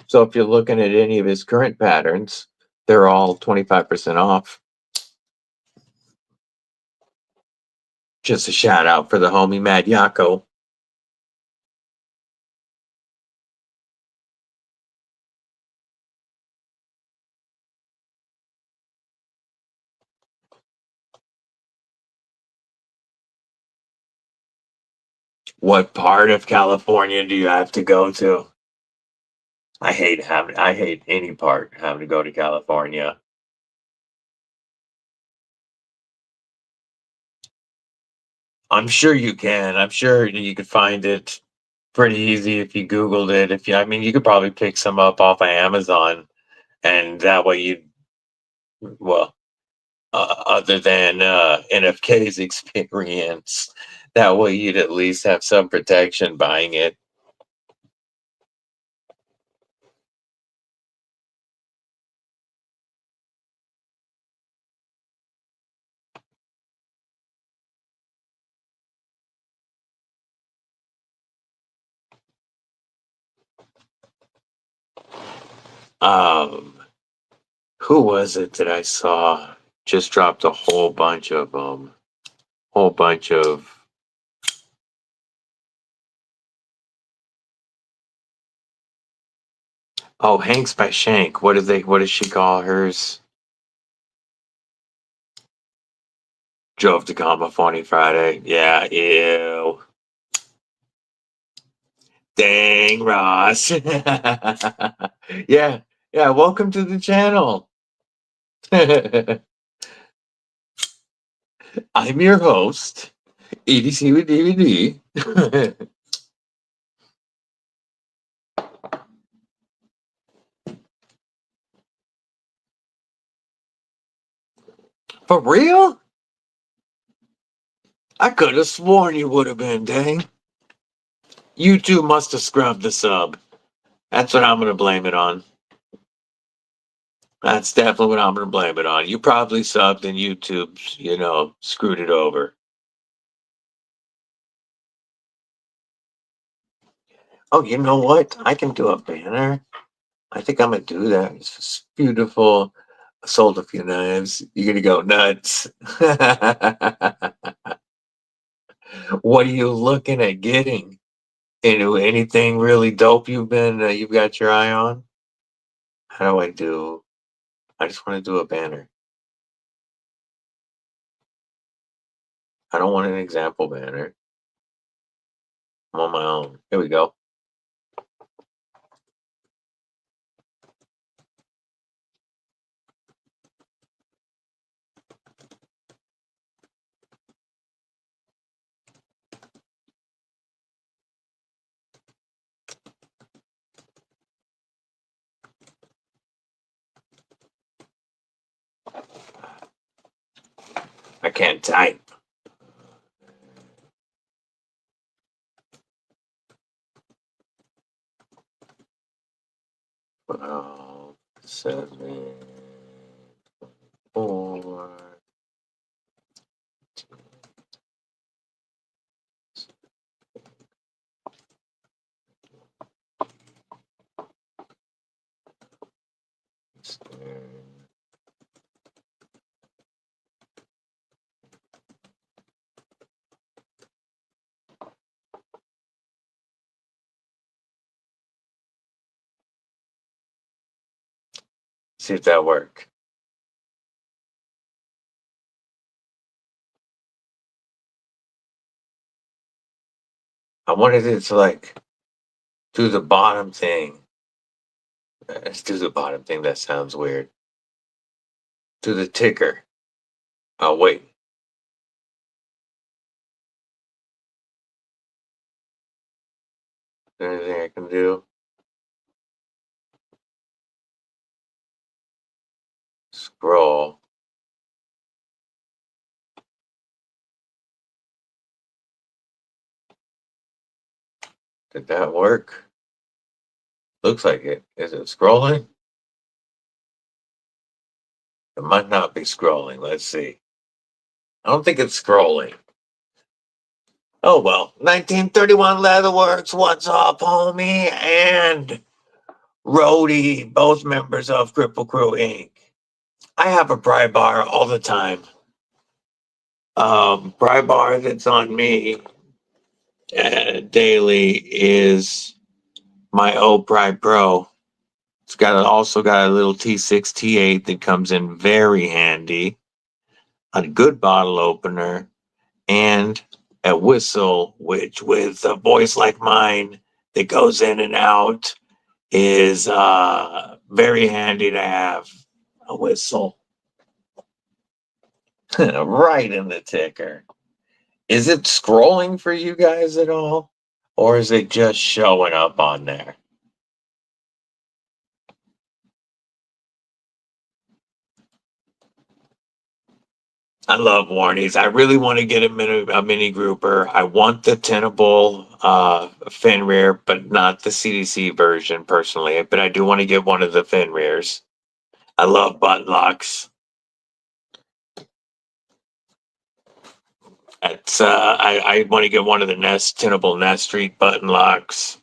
So if you're looking at any of his current patterns, they're all 25% off. Just a shout out for the homie Matt Yako. What part of California do you have to go to? I hate any part having to go to California. I'm sure you can. I'm sure you could find it pretty easy if you Googled it. You could probably pick some up off of Amazon, and that way other than NFK's experience, that way you'd at least have some protection buying it. Um, who was it that I saw just dropped a whole bunch of whole bunch of oh, Hanks by Shank. What does she call hers? Drove to California Friday. Yeah, ew. Dang, Ross. Yeah, yeah. Welcome to the channel. I'm your host, EDC with DVD. For real? I could have sworn you would have been, dang. YouTube must have scrubbed the sub. That's what I'm going to blame it on. That's definitely what I'm going to blame it on. You probably subbed and YouTube, screwed it over. Oh, you know what? I can do a banner. I think I'm going to do that. It's just beautiful. I sold a few knives. You're going to go nuts. What are you looking at getting? Anything really dope you've got your eye on? How do I do? I just want to do a banner. I don't want an example banner. I'm on my own. Here we go. I can't type. Well, 7, 4. See if that worked. I wanted it to like do the bottom thing. Let's do the bottom thing. That sounds weird. Do the ticker. Oh, wait. Is there anything I can do? Scroll. Did that work? Looks like it. Is it scrolling? It might not be scrolling. Let's see. I don't think it's scrolling. Oh well. 1931 Leatherworks, what's up, homie? And Rhodey, both members of Kripple Krew Inc. I have a pry bar all the time. Pry bar that's on me daily is my O Pry Pro. It's also got a little T6 T8 that comes in very handy, a good bottle opener, and a whistle, which with a voice like mine that goes in and out is very handy to have a whistle. Right in the ticker. Is it scrolling for you guys at all? Or is it just showing up on there? I love warnies. I really want to get a mini grouper. I want the Tenable fin rear, but not the CDC version personally. But I do want to get one of the fin rears. I love button locks. I want to get one of the Tenable Nest Street button locks.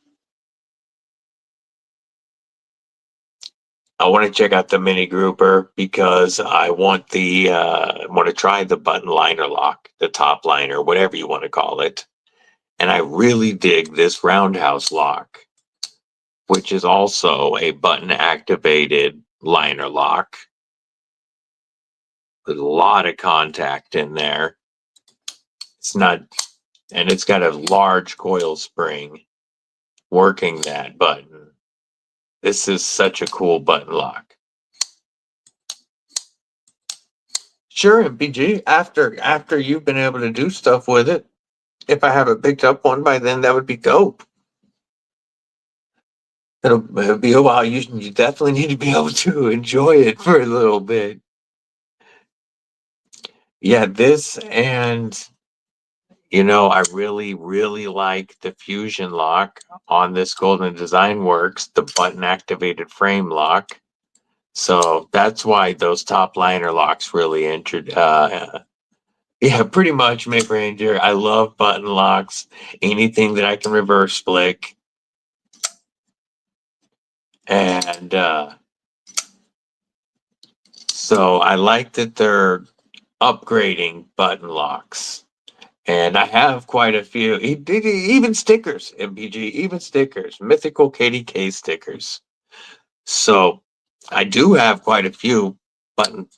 I want to check out the mini grouper because I want to try the button liner lock, the top liner, whatever you want to call it. And I really dig this roundhouse lock, which is also a button activated liner lock with a lot of contact in there. And it's got a large coil spring working that button. This is such a cool button lock. Sure, MPG, after you've been able to do stuff with it, if I haven't picked up one by then, that would be dope. It'll be a while. You definitely need to be able to enjoy it for a little bit. Yeah, this and You know, I really, really like the fusion lock on this Golden Design Works, the button activated frame lock. So that's why those top liner locks really entered. Yeah, pretty much, Make Ranger. I love button locks. Anything that I can reverse flick. And so I like that they're upgrading button locks. And I have quite a few, even stickers, MPG, even stickers, mythical KDK stickers. So I do have quite a few button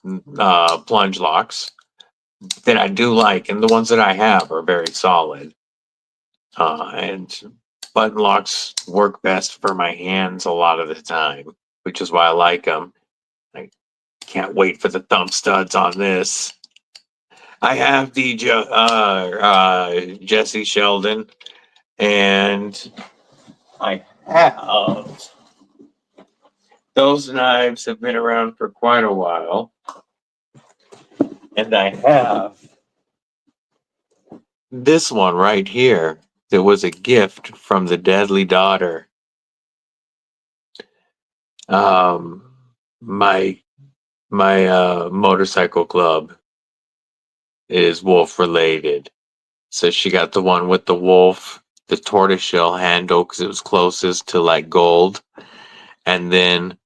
plunge locks that I do like, and the ones that I have are very solid. And button locks work best for my hands a lot of the time, which is why I like them. I can't wait for the thumb studs on this. I have the Jesse Sheldon, and I have those knives have been around for quite a while, and I have this one right here that was a gift from the Deadly Daughter. My motorcycle club is wolf related. So she got the one with the wolf, the tortoiseshell handle because it was closest to like gold. And then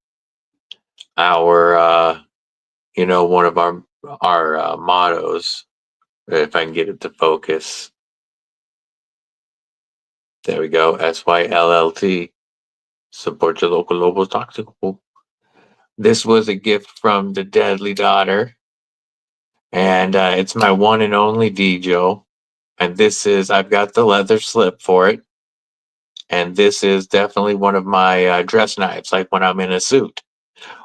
our one of our mottos, if I can get it to focus. There we go. SYLLT. Support your local Lobos Toxical. This was a gift from the Deadly Daughter. And it's my one and only Dijo. And I've got the leather slip for it. And this is definitely one of my dress knives, like when I'm in a suit.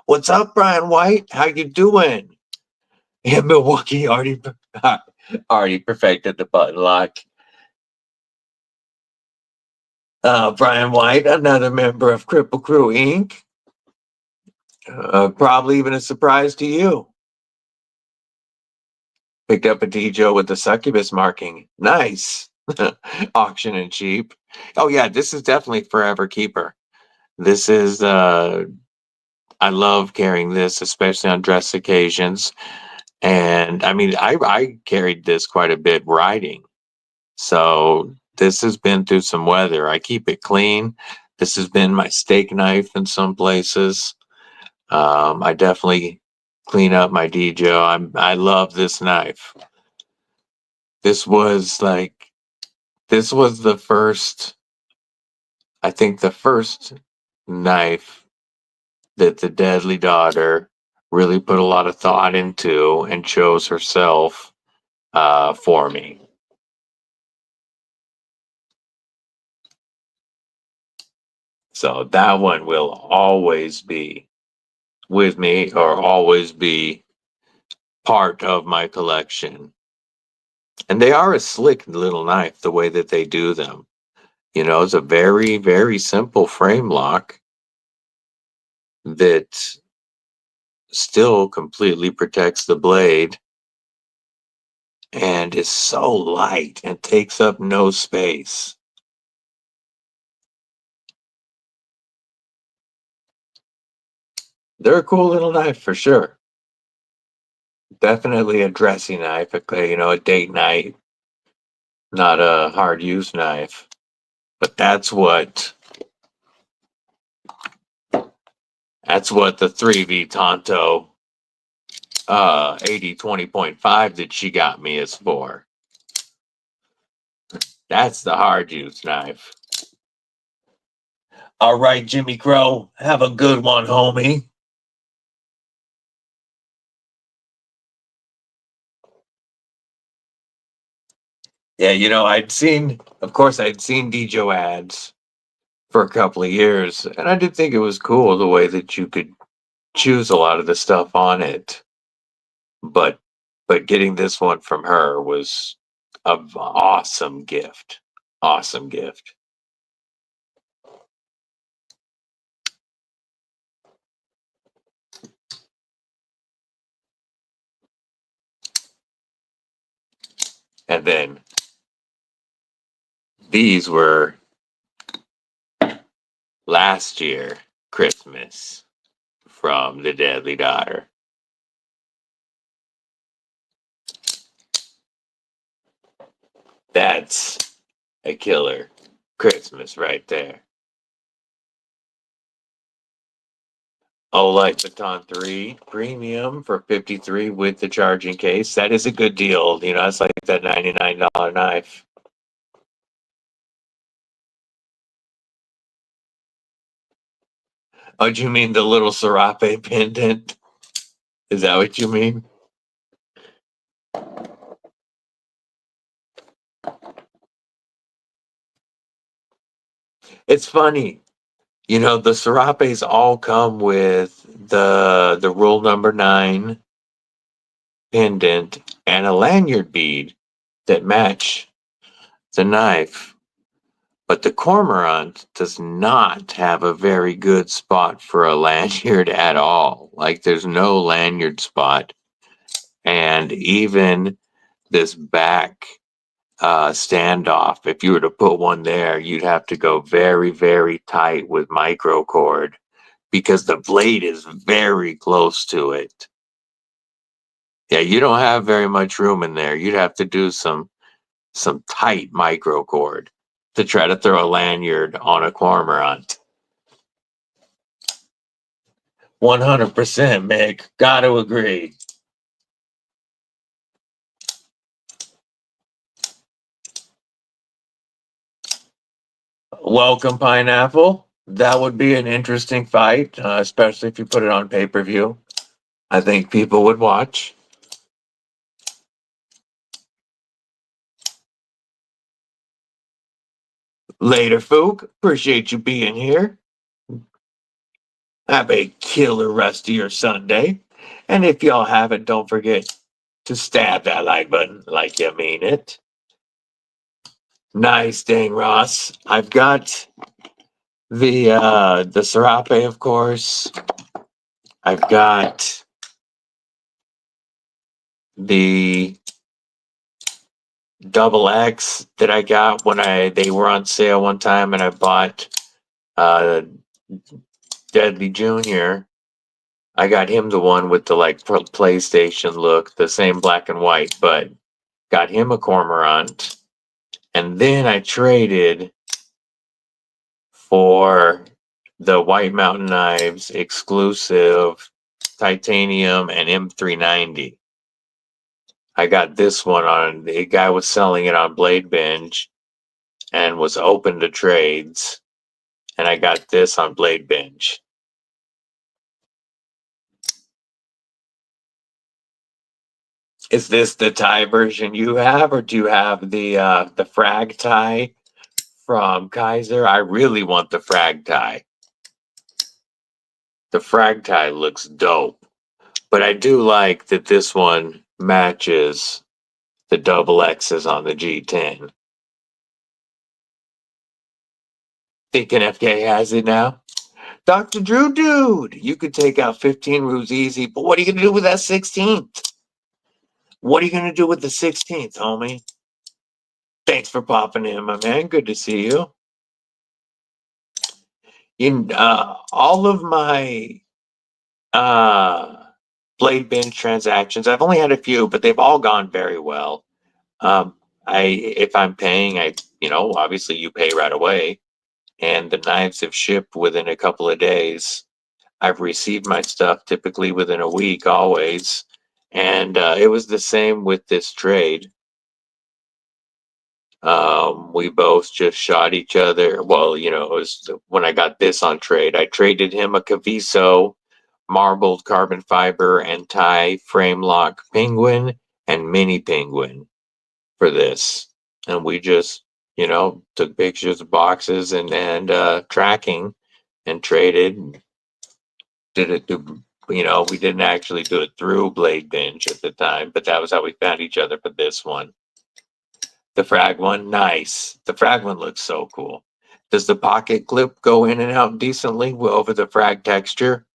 What's up, Brian White? How you doing? Yeah, Milwaukee already perfected the button lock. Brian White, another member of Kripple Krew Inc. Probably even a surprise to you. Picked up a Dijo with the succubus marking. Nice. Auction and cheap. Oh yeah, this is definitely forever keeper. This is I love carrying this, especially on dress occasions. And I mean, I carried this quite a bit riding. So this has been through some weather. I keep it clean. This has been my steak knife in some places. I definitely clean up my Dijo. I love this knife. This was the first, I think the first knife that the Deadly Daughter really put a lot of thought into and chose herself for me. So that one will always be with me or always be part of my collection. And they are a slick little knife the way that they do them. You know, it's a very, very simple frame lock that still completely protects the blade and is so light and takes up no space. They're a cool little knife for sure. Definitely a dressy knife, a date night, not a hard use knife. But that's what the 3V Tonto 8020.5 that she got me is for. That's the hard use knife. All right, Jimmy Crow, have a good one, homie. Yeah, I'd seen Dijo ads for a couple of years, and I did think it was cool the way that you could choose a lot of the stuff on it. But getting this one from her was an awesome gift. Awesome gift. And then These were last year Christmas from the Deadly Daughter. That's a killer Christmas right there. Olight Baton 3 Premium for $53 with the charging case. That is a good deal. You know, it's like that $99 knife. Oh, do you mean the little serape pendant? Is that what you mean? It's funny. You know, the serapes all come with the rule number 9 pendant and a lanyard bead that match the knife. But the Cormorant does not have a very good spot for a lanyard at all. Like, there's no lanyard spot. And even this back standoff, if you were to put one there, you'd have to go very, very tight with micro cord because the blade is very close to it. Yeah, you don't have very much room in there. You'd have to do some tight micro cord to try to throw a lanyard on a Cormorant. 100%, Mick. Gotta agree. Welcome, Pineapple. That would be an interesting fight, especially if you put it on pay-per-view. I think people would watch. Later, Fook. Appreciate you being here. Have a killer rest of your Sunday. And if y'all haven't, don't forget to stab that like button like you mean it. Nice, dang, Ross. I've got the serape, of course. I've got the double X that I got when they were on sale one time, and I bought Deadly Junior. I got him the one with the like PlayStation look, the same black and white, but got him a Cormorant. And then I traded for the White Mountain Knives exclusive titanium and M390. I got this one on, the guy was selling it on Blade Binge and was open to trades. And I got this on Blade Binge. Is this the tie version you have, or do you have the frag tie from Kaiser? I really want the frag tie. The frag tie looks dope, but I do like that this one matches the double X's on the G10. Thinking FK has it now? Dr. Drew, dude, you could take out 15 roos easy, but what are you going to do with that 16th? What are you going to do with the 16th, homie? Thanks for popping in, my man. Good to see you. In all of my Blade Binge transactions, I've only had a few, but they've all gone very well. If I'm paying, obviously you pay right away, and the knives have shipped within a couple of days. I've received my stuff typically within a week, always, and it was the same with this trade. We both just shot each other. Well, it was when I got this on trade. I traded him a Caviso marbled carbon fiber and tie frame lock penguin and mini penguin for this. And we just, took pictures of boxes and tracking and traded. Did it through, we didn't actually do it through Blade Binge at the time, but that was how we found each other for this one. The frag one, nice. The frag one looks so cool. Does the pocket clip go in and out decently over the frag texture?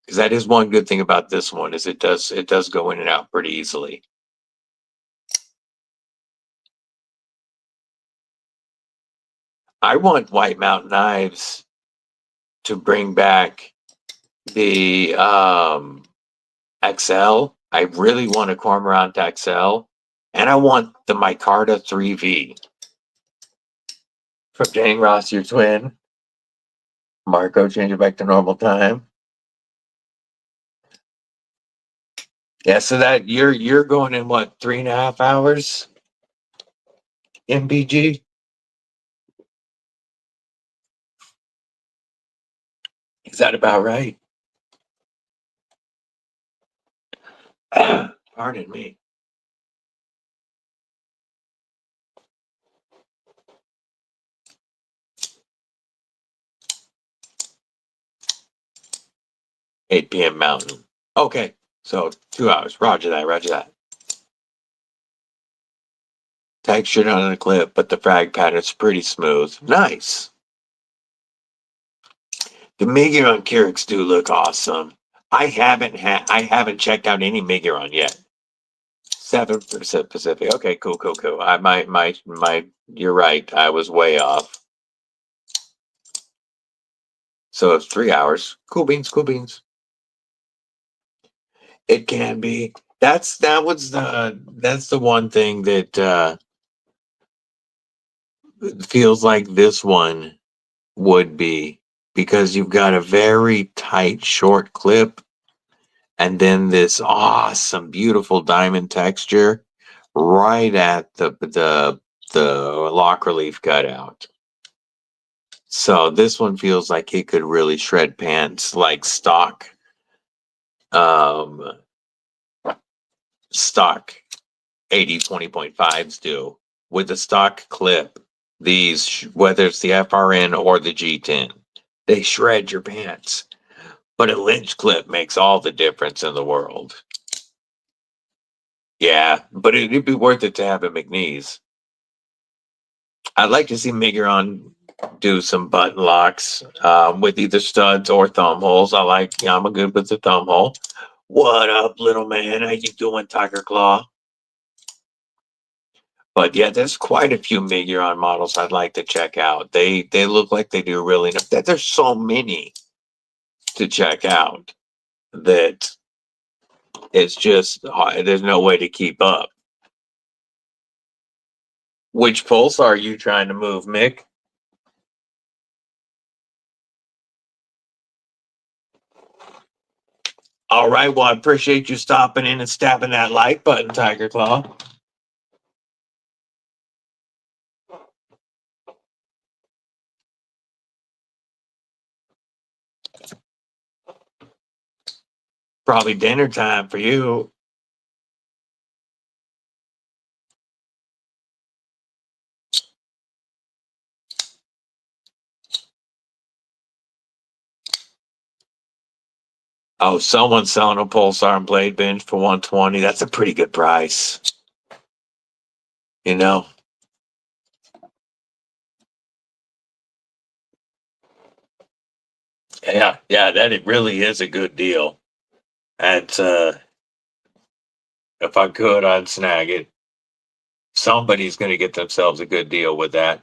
Because that is one good thing about this one, is it does go in and out pretty easily. I want White Mountain Knives to bring back the XL. I really want a Cormorant XL. And I want the Micarta 3V. From Jane Ross, your twin. Marco, change it back to normal time. Yeah, so that you're going in what, 3.5 hours? MBG? Is that about right? Pardon me. Eight PM Mountain. Okay, so 2 hours. Roger that, roger that. Textured on the clip, but the frag pattern's pretty smooth. Nice. The Miguron Keurigs do look awesome. I haven't checked out any Miguron yet. 7% Pacific. Okay, cool. You're right. I was way off. So it's 3 hours. Cool beans. It can be. That's the one thing that feels like this one would be, because you've got a very tight short clip and then this awesome beautiful diamond texture right at the lock relief cutout. So this one feels like it could really shred pants like stock 80/20.5s do with the stock clip. These, whether it's the FRN or the G10, they shred your pants. But a Lynch clip makes all the difference in the world. Yeah, but it'd be worth it to have a McNeese. I'd like to see Miguron do some button locks with either studs or thumb holes. I'm a good with the thumb hole. What up, little man? How you doing, Tiger Claw? But yeah, there's quite a few Miguron models I'd like to check out. They look like they do really enough. There's so many to check out that it's just there's no way to keep up. Which pulse are you trying to move, Mick? All right, well, I appreciate you stopping in and stabbing that like button, Tiger Claw. Probably dinner time for you. Oh, someone's selling a Pulsar and Blade Bench for 120. That's a pretty good price. You know? Yeah, that it really is a good deal. At if I could, I'd snag it. Somebody's gonna get themselves a good deal with that.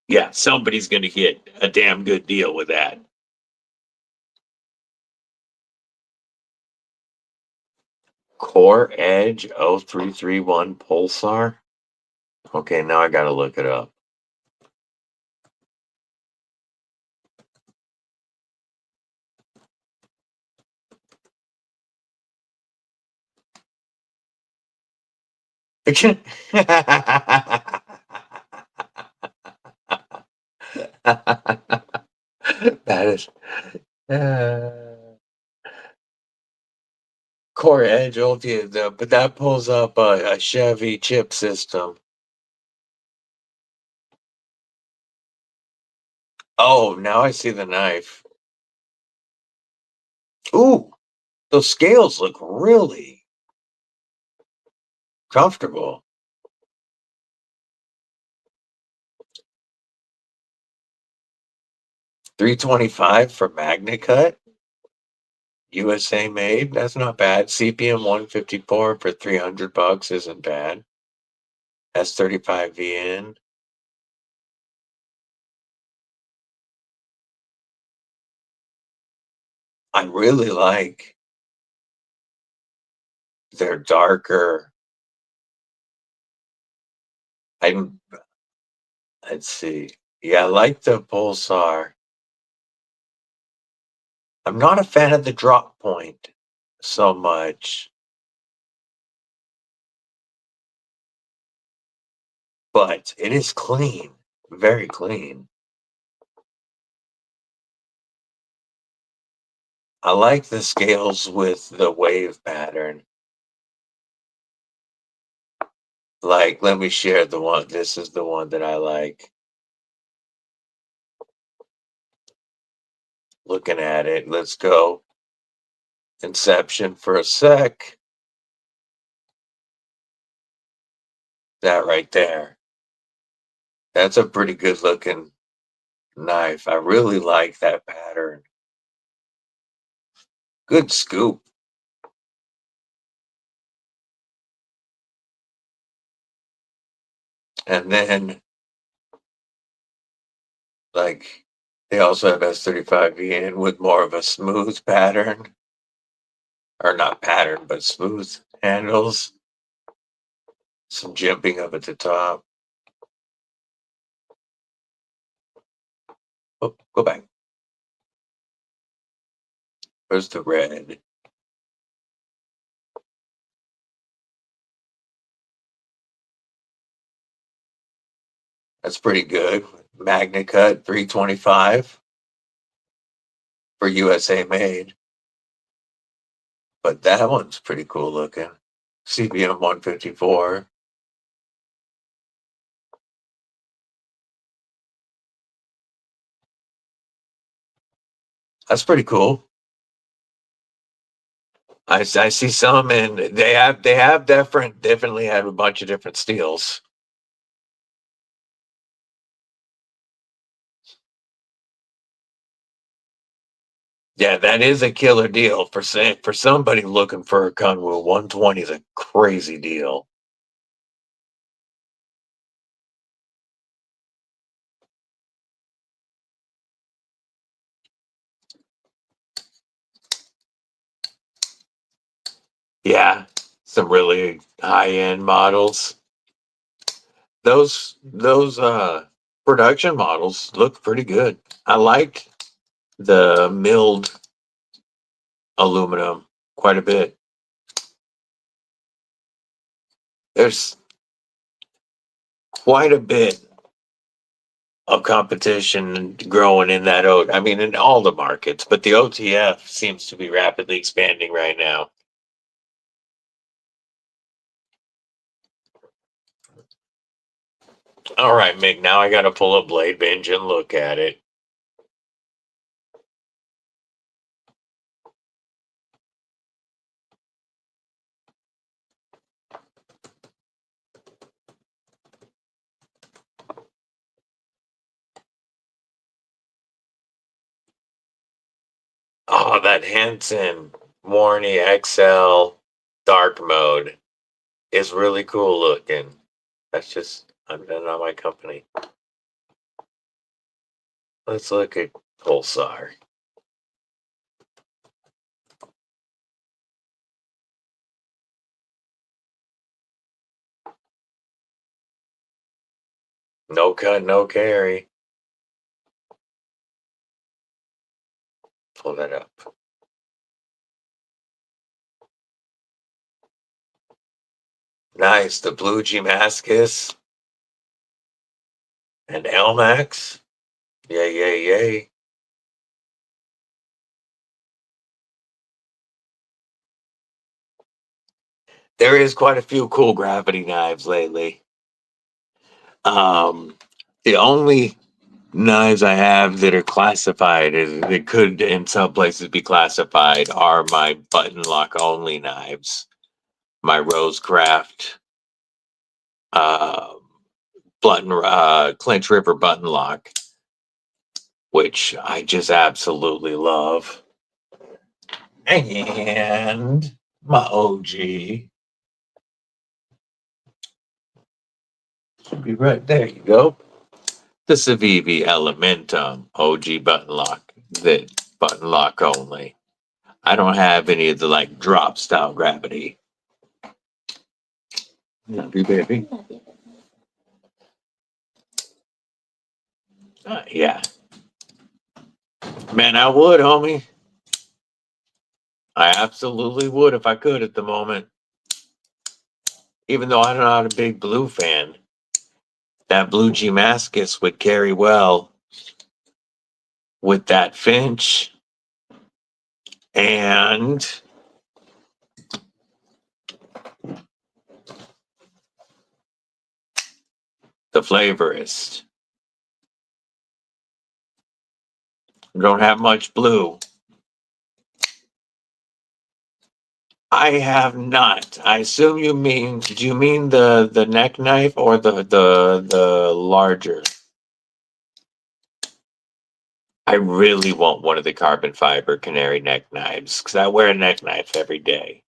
Yeah, somebody's gonna get a damn good deal with that. Core Edge 0331 Pulsar. Okay, now I gotta look it up. That is Core Edge Ulti, but that pulls up a Chevy chip system. Oh, now I see the knife. Ooh, those scales look really comfortable. 325 for Magna Cut. USA made. That's not bad. CPM 154 for $300 isn't bad. S35VN. I really like their darker. Let's see. Yeah, I like the Pulsar. I'm not a fan of the drop point so much, but it is clean, very clean. I like the scales with the wave pattern. Like, let me share the one. This is the one that I like. Looking at it, let's go Inception for a sec. That right there. That's a pretty good looking knife. I really like that pattern. Good scoop. And then, like, they also have S35VN with more of a smooth pattern. Or not pattern, but smooth handles. Some jimping up at the top. Oh, go back. Where's the red? That's pretty good. Magna Cut 325 for USA made. But that one's pretty cool looking. CPM 154. That's pretty cool. I see some, and they have definitely have a bunch of different steels. Yeah, that is a killer deal for somebody looking for a Kunwu. 120 is a crazy deal. Yeah, some really high end models. Those production models look pretty good. I like the milled aluminum quite a bit. There's quite a bit of competition growing in that I mean, in all the markets, but the OTF seems to be rapidly expanding right now. All right, Mick, now I got to pull up Blade Binge and look at it. Oh, that Hanson Warney XL dark mode is really cool looking. That's just, I'm not my company. Let's look at Pulsar. No cut, no carry. Pull that up. Nice. The Blue Damascus and Elmax. Yay, yay, yay. There is quite a few cool gravity knives lately. The only knives I have that are classified as they could in some places be classified are my button lock only knives. My Rosecraft Clinch River button lock, which I just absolutely love. And my OG. Should be right there. You go. The Civivi Elementum OG button lock. The button lock only. I don't have any of the like drop style gravity. Love you, baby. Yeah. Man, I would, homie. I absolutely would if I could at the moment. Even though I'm not a big blue fan. That blue Damascus would carry well with that Finch and the Flavorist. Don't have much blue. I have not. I assume you mean, do you mean the neck knife or the larger? I really want one of the carbon fiber canary neck knives because I wear a neck knife every day.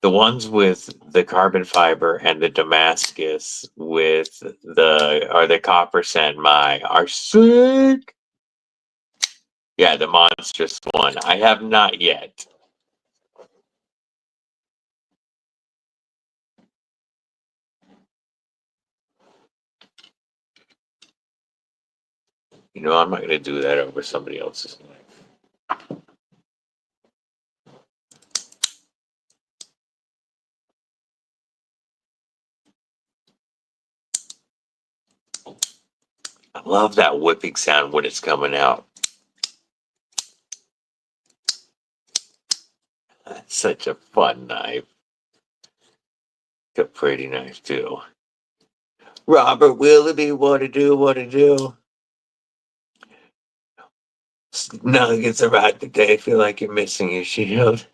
The ones with the carbon fiber and the Damascus with the copper sanmai are sick. Yeah, the monstrous one. I have not yet. You know, I'm not going to do that over somebody else's knife. I love that whipping sound when it's coming out. That's such a fun knife. A pretty knife, too. Robert Willoughby, what to do, what to do. Nuggets arrived today. I feel like you're missing your shield.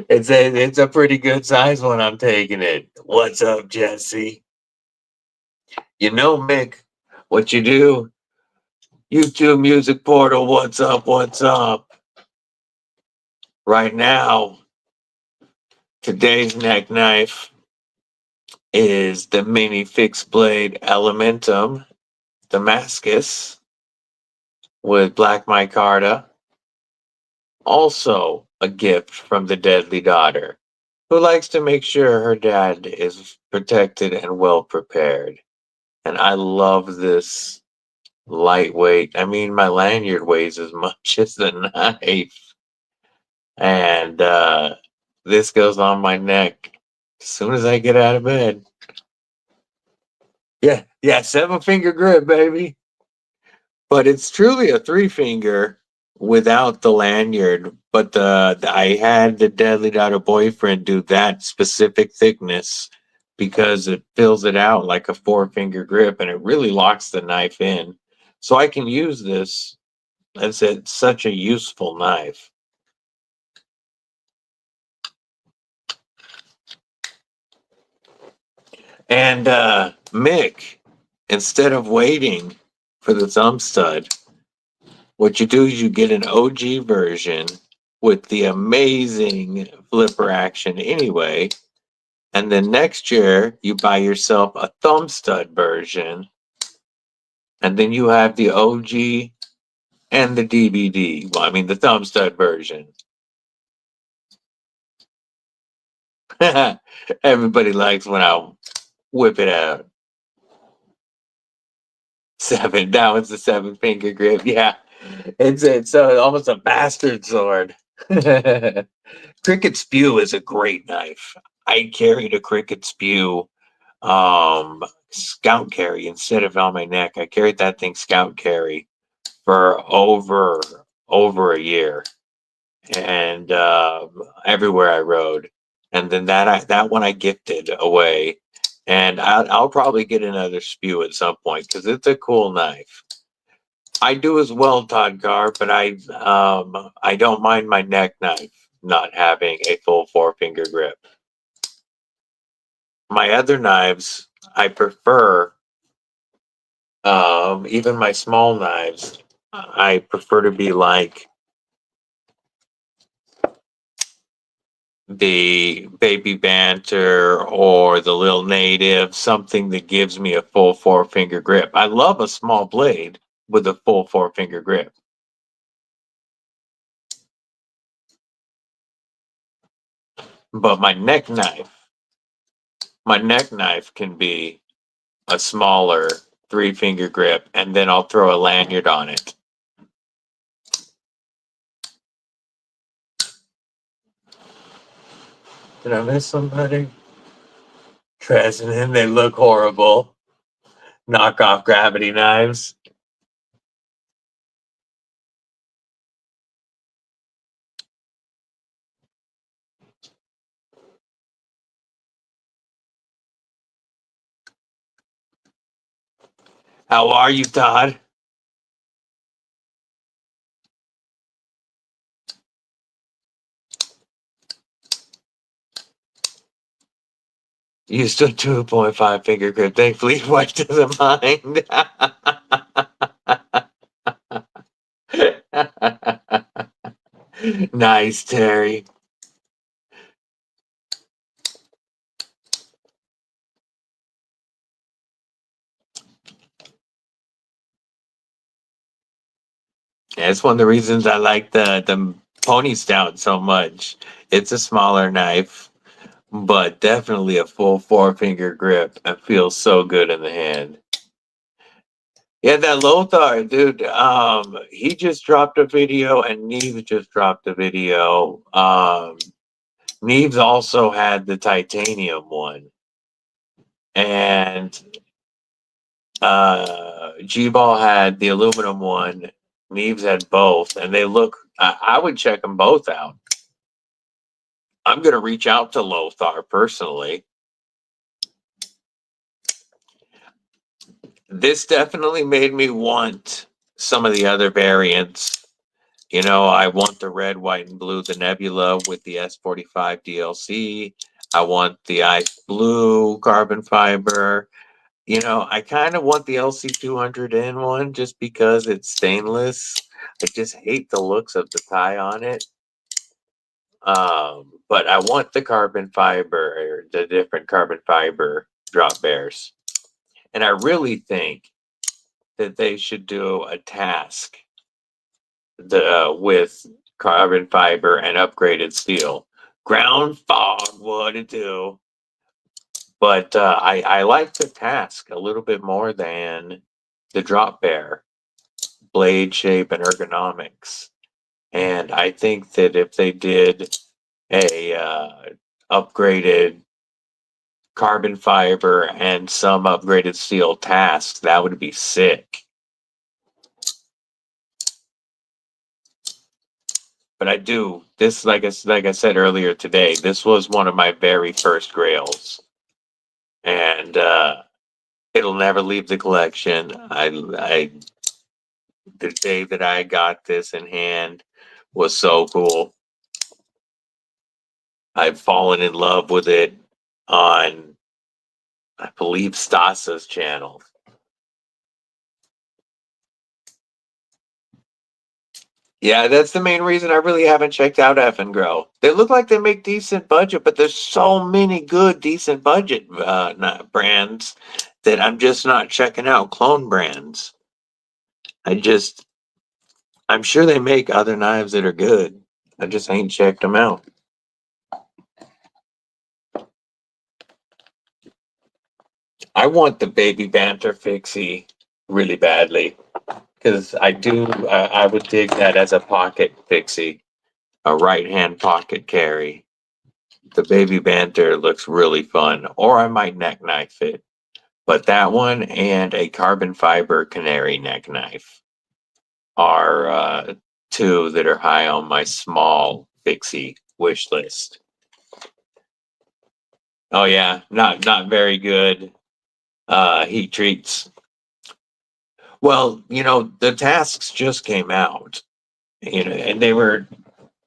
It's a pretty good size one. I'm taking it. What's up, Jesse? You know, Mick, what you do? YouTube Music Portal. What's up? What's up? Right now, today's neck knife is the mini fixed blade Elementum Damascus with black micarta. Also, a gift from the deadly daughter, who likes to make sure her dad is protected and well prepared. And I love this lightweight. I mean, my lanyard weighs as much as the knife. And this goes on my neck as soon as I get out of bed. Yeah, 7-finger grip, baby. But it's truly a 3-finger without the lanyard. But I had the Deadly Daughter boyfriend do that specific thickness because it fills it out like a 4-finger grip and it really locks the knife in. So I can use this. It's such a useful knife. And Mick, instead of waiting for the thumb stud, what you do is you get an OG version with the amazing flipper action anyway. And then next year, you buy yourself a thumb stud version. And then you have the OG and the DBD. Well, I mean, the thumb stud version. Everybody likes when I whip it out. 7. That one's the 7-finger grip. Yeah. It's almost a bastard sword. Cricket Spew is a great knife. I carried a Cricket Spew scout carry instead of on my neck. I carried that thing scout carry for over a year, and everywhere I rode. And then that one I gifted away, and I'll probably get another Spew at some point because it's a cool knife. I do as well, Todd Carr, but I don't mind my neck knife not having a full 4-finger grip. My other knives, I prefer, even my small knives, I prefer to be like the Baby Banter or the Lil Native, something that gives me a full 4-finger grip. I love a small blade with a full 4-finger grip. But my neck knife can be a smaller 3-finger grip, and then I'll throw a lanyard on it. Did I miss somebody? Trez and him, they look horrible. Knockoff gravity knives. How are you, Todd? Used a 2.5-finger grip. Thankfully, White doesn't mind. Nice, Terry. Yeah, it's one of the reasons I like the Pony Stout so much. It's a smaller knife, but definitely a full 4-finger grip and feels so good in the hand. Yeah, that Lothar, dude, he just dropped a video and Neve just dropped a video. Neve's also had the titanium one. And G-Ball had the aluminum one. Neves had both, and they look, I would check them both out. I'm going to reach out to Lothar personally. This definitely made me want some of the other variants. You know, I want the red, white, and blue, the Nebula with the S45 DLC. I want the ice blue carbon fiber. You know, I kind of want the LC200N one just because it's stainless. I just hate the looks of the tie on it. But I want the carbon fiber, or the different carbon fiber drop bears. And I really think that they should do a task with carbon fiber and upgraded steel. Ground fog, what it do? But I like the task a little bit more than the drop bear, blade shape and ergonomics. And I think that if they did a upgraded carbon fiber and some upgraded steel task, that would be sick. But I do this, like I said earlier today, this was one of my very first grails, and it'll never leave the collection. I the day that I got this in hand was so cool. I've fallen in love with it on, I believe, Stasa's channel. Yeah, that's the main reason I really haven't checked out F and Grow. They look like they make decent budget, but there's so many good, decent budget brands that I'm just not checking out. Clone brands. I'm sure they make other knives that are good. I just ain't checked them out. I want the Baby Banter Fixie really badly because I would dig that as a pocket fixie, a right-hand pocket carry. The Baby Banter looks really fun, or I might neck knife it. But that one and a carbon fiber canary neck knife are two that are high on my small fixie wish list. Oh yeah, not very good heat treats. Well, you know, the tasks just came out, you know, and they were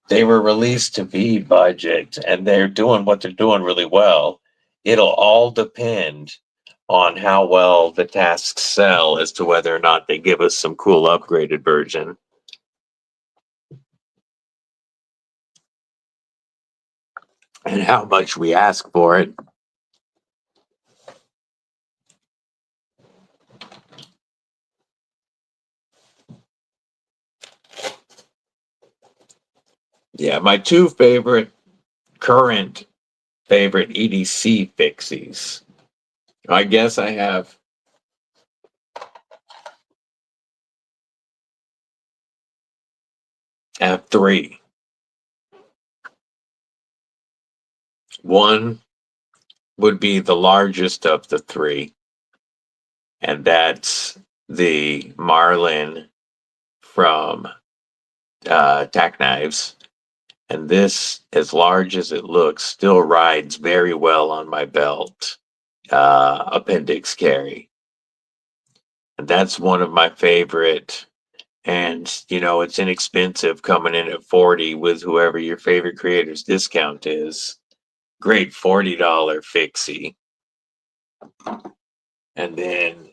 released to be budget, and they're doing what they're doing really well. It'll all depend on how well the tasks sell as to whether or not they give us some cool upgraded version. and how much we ask for it. Yeah, my two current favorite EDC fixies. I guess I have three. One would be the largest of the three, and that's the Marlin from TacKnives. And this, as large as it looks, still rides very well on my belt appendix carry. And that's one of my favorite. And, you know, it's inexpensive coming in at 40 with whoever your favorite creator's discount is. Great $40 fixie. And then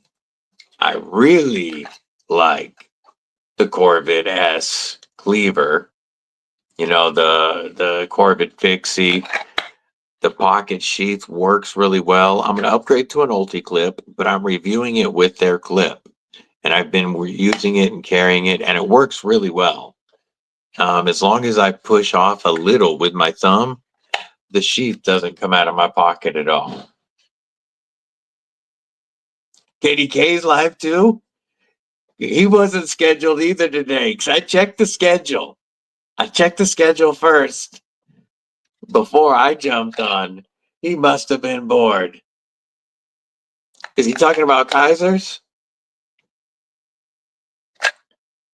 I really like the Corvid S cleaver. You know, the Corvid fixie. The pocket sheath works really well. I'm going to upgrade to an Ulti clip, but I'm reviewing it with their clip. And I've been using it and carrying it, and it works really well. As long as I push off a little with my thumb, the sheath doesn't come out of my pocket at all. KDK's live too? He wasn't scheduled either today, because I checked the schedule. I checked the schedule first before I jumped on. He must have been bored. Is he talking about Kaisers?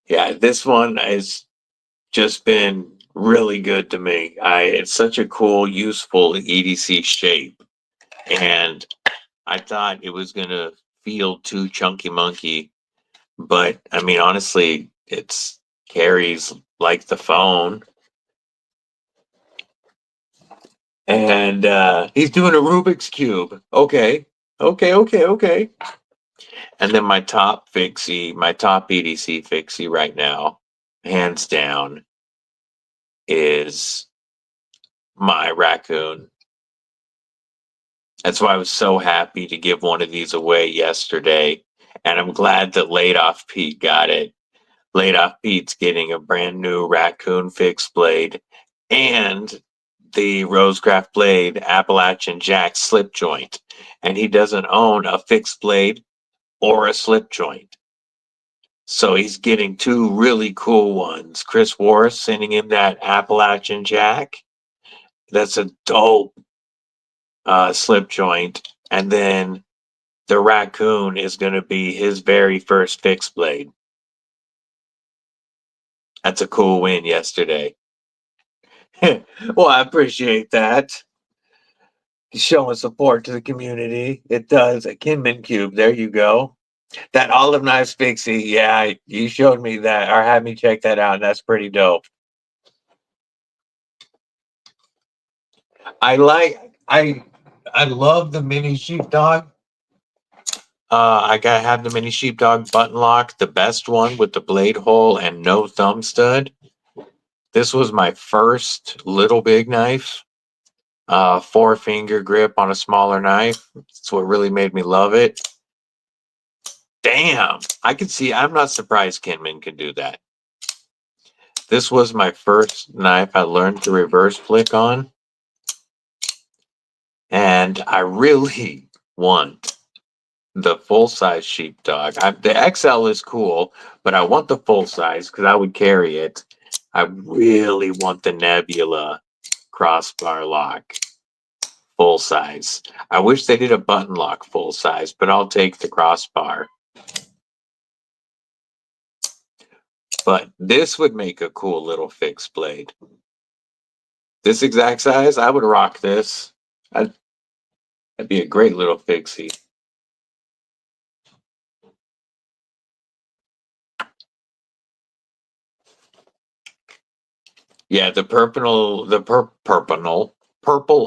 Yeah, this one has just been really good to me. It's such a cool, useful EDC shape. And I thought it was gonna feel too chunky monkey, but I mean honestly, it's carries like the phone. And he's doing a Rubik's Cube. Okay. Okay. And then my top EDC fixie right now, hands down, is my raccoon. That's why I was so happy to give one of these away yesterday. And I'm glad that Laid Off Pete got it. Laid Off Pete's getting a brand new raccoon fixed blade and the Rosecraft blade Appalachian Jack slip joint. And he doesn't own a fixed blade or a slip joint. So he's getting two really cool ones. Chris Warris sending him that Appalachian Jack. That's a dope slip joint. And then the raccoon is going to be his very first fixed blade. That's a cool win yesterday. Well, I appreciate that. Showing support to the community. It does. A Kinman Cube. There you go. That Olive Knives fixie. Yeah, you showed me that or had me check that out. And that's pretty dope. I love the mini sheepdog. I gotta have the mini sheepdog button lock, the best one with the blade hole and no thumb stud. This was my first little big knife. 4-finger grip on a smaller knife. That's what really made me love it. Damn, I can see. I'm not surprised Kinman can do that. This was my first knife I learned to reverse flick on. And I really want the full-size sheepdog. The XL is cool, but I want the full size because I would carry it. I really want the Nebula crossbar lock full size. I wish they did a button lock full size, but I'll take the crossbar. But this would make a cool little fixed blade. This exact size, I would rock this. That'd be a great little fixie. Yeah, the purple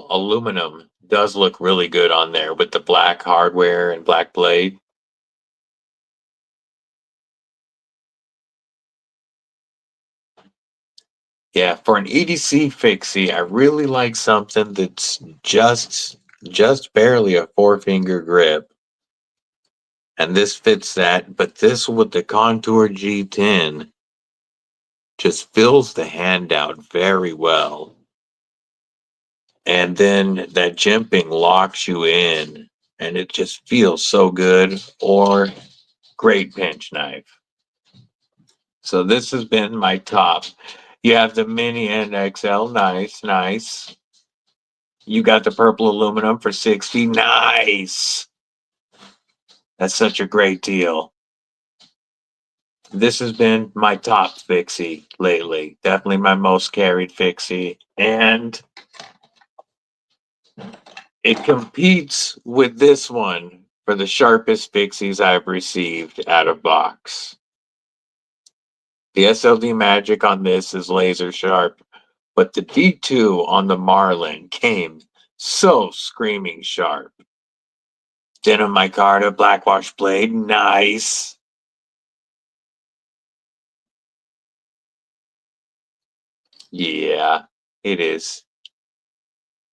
aluminum does look really good on there with the black hardware and black blade. Yeah, for an EDC fixie, I really like something that's just barely a 4-finger grip. And this fits that, but this with the Contour G10 just fills the hand out very well. And then that jimping locks you in, and it just feels so good. Or great pinch knife. So this has been my top. You have the mini and XL, nice. You got the purple aluminum for 60, nice. That's such a great deal. This has been my top fixie lately. Definitely my most carried fixie. And it competes with this one for the sharpest fixies I've received out of box. The SLD Magic on this is laser sharp, but the D2 on the Marlin came so screaming sharp. Denim micarta, blackwash blade, nice. Yeah, it is.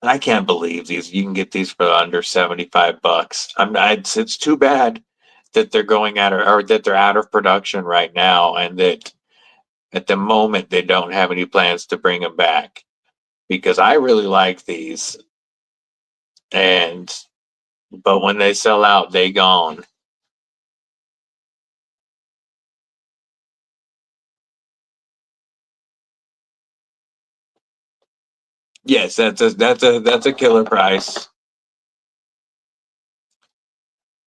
I can't believe these. You can get these for under $75. It's too bad that they're going out of, or that they're out of production right now, and that at the moment they don't have any plans to bring them back. Because I really like these, but when they sell out, they gone. Yes, that's a killer price.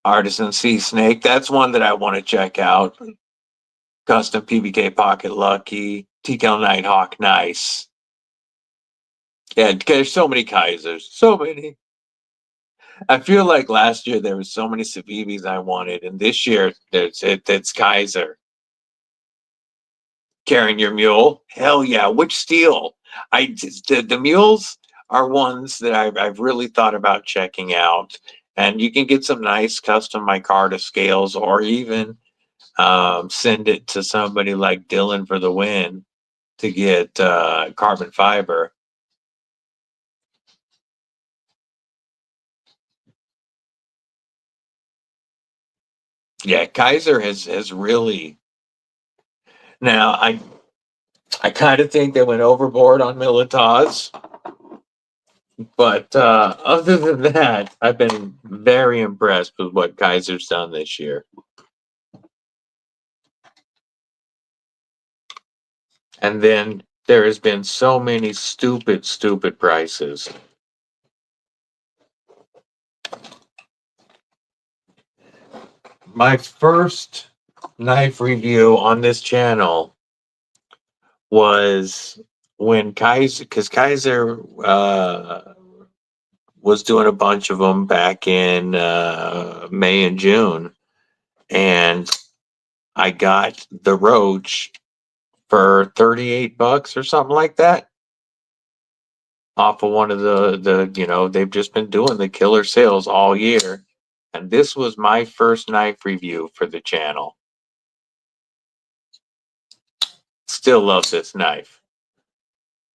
Artisan Sea Snake, that's one that I want to check out. Custom PBK Pocket Lucky, TKL Nighthawk, nice. Yeah, there's so many Kaisers, so many. I feel like last year there was so many Civivis I wanted, and this year it's Kaiser. Carrying your mule, hell yeah! Which steel? The mules are ones that I've really thought about checking out, and you can get some nice custom micarta scales, or even send it to somebody like Dylan for the win to get carbon fiber. Yeah, Kaiser has really. Now I kind of think they went overboard on Militas, but other than that, I've been very impressed with what Kaiser's done this year. And then there has been so many stupid prices. My first knife review on this channel was when Kaiser was doing a bunch of them back in May and June, and I got the Roach for $38 or something like that off of one of they've just been doing the killer sales all year, and this was my first knife review for the channel. Still love this knife.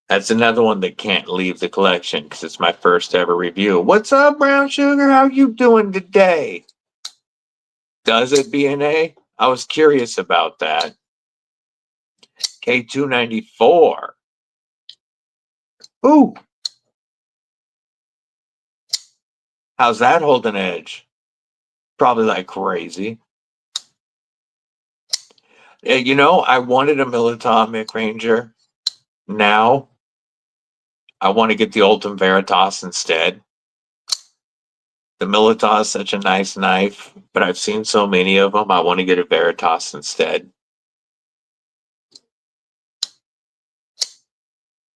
That's another one that can't leave the collection because it's my first ever review. What's up, Brown Sugar? How you doing today? Does it BNA? I was curious about that. K294. Ooh. How's that holding edge? Probably like crazy. I wanted a Militomic Ranger. Now, I want to get the Ultim Veritas instead. The Militas is such a nice knife, but I've seen so many of them. I want to get a Veritas instead.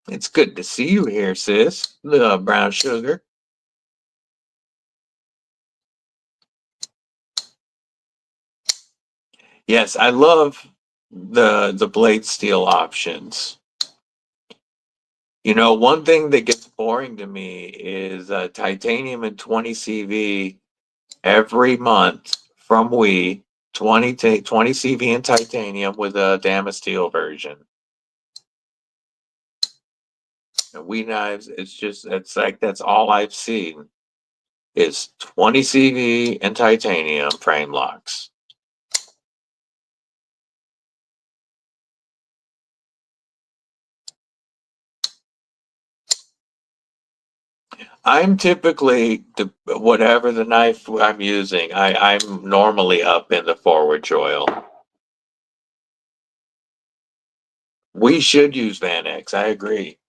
It's good to see you here, sis. Brown Sugar. Yes, I love the blade steel options. One thing that gets boring to me is titanium and 20 CV every month from We. 20 CV and titanium with a Damasteel version. We Knives, it's like that's all I've seen is 20 CV and titanium frame locks. I'm typically whatever the knife I'm using. I'm normally up in the forward choil. We should use Van X. I agree.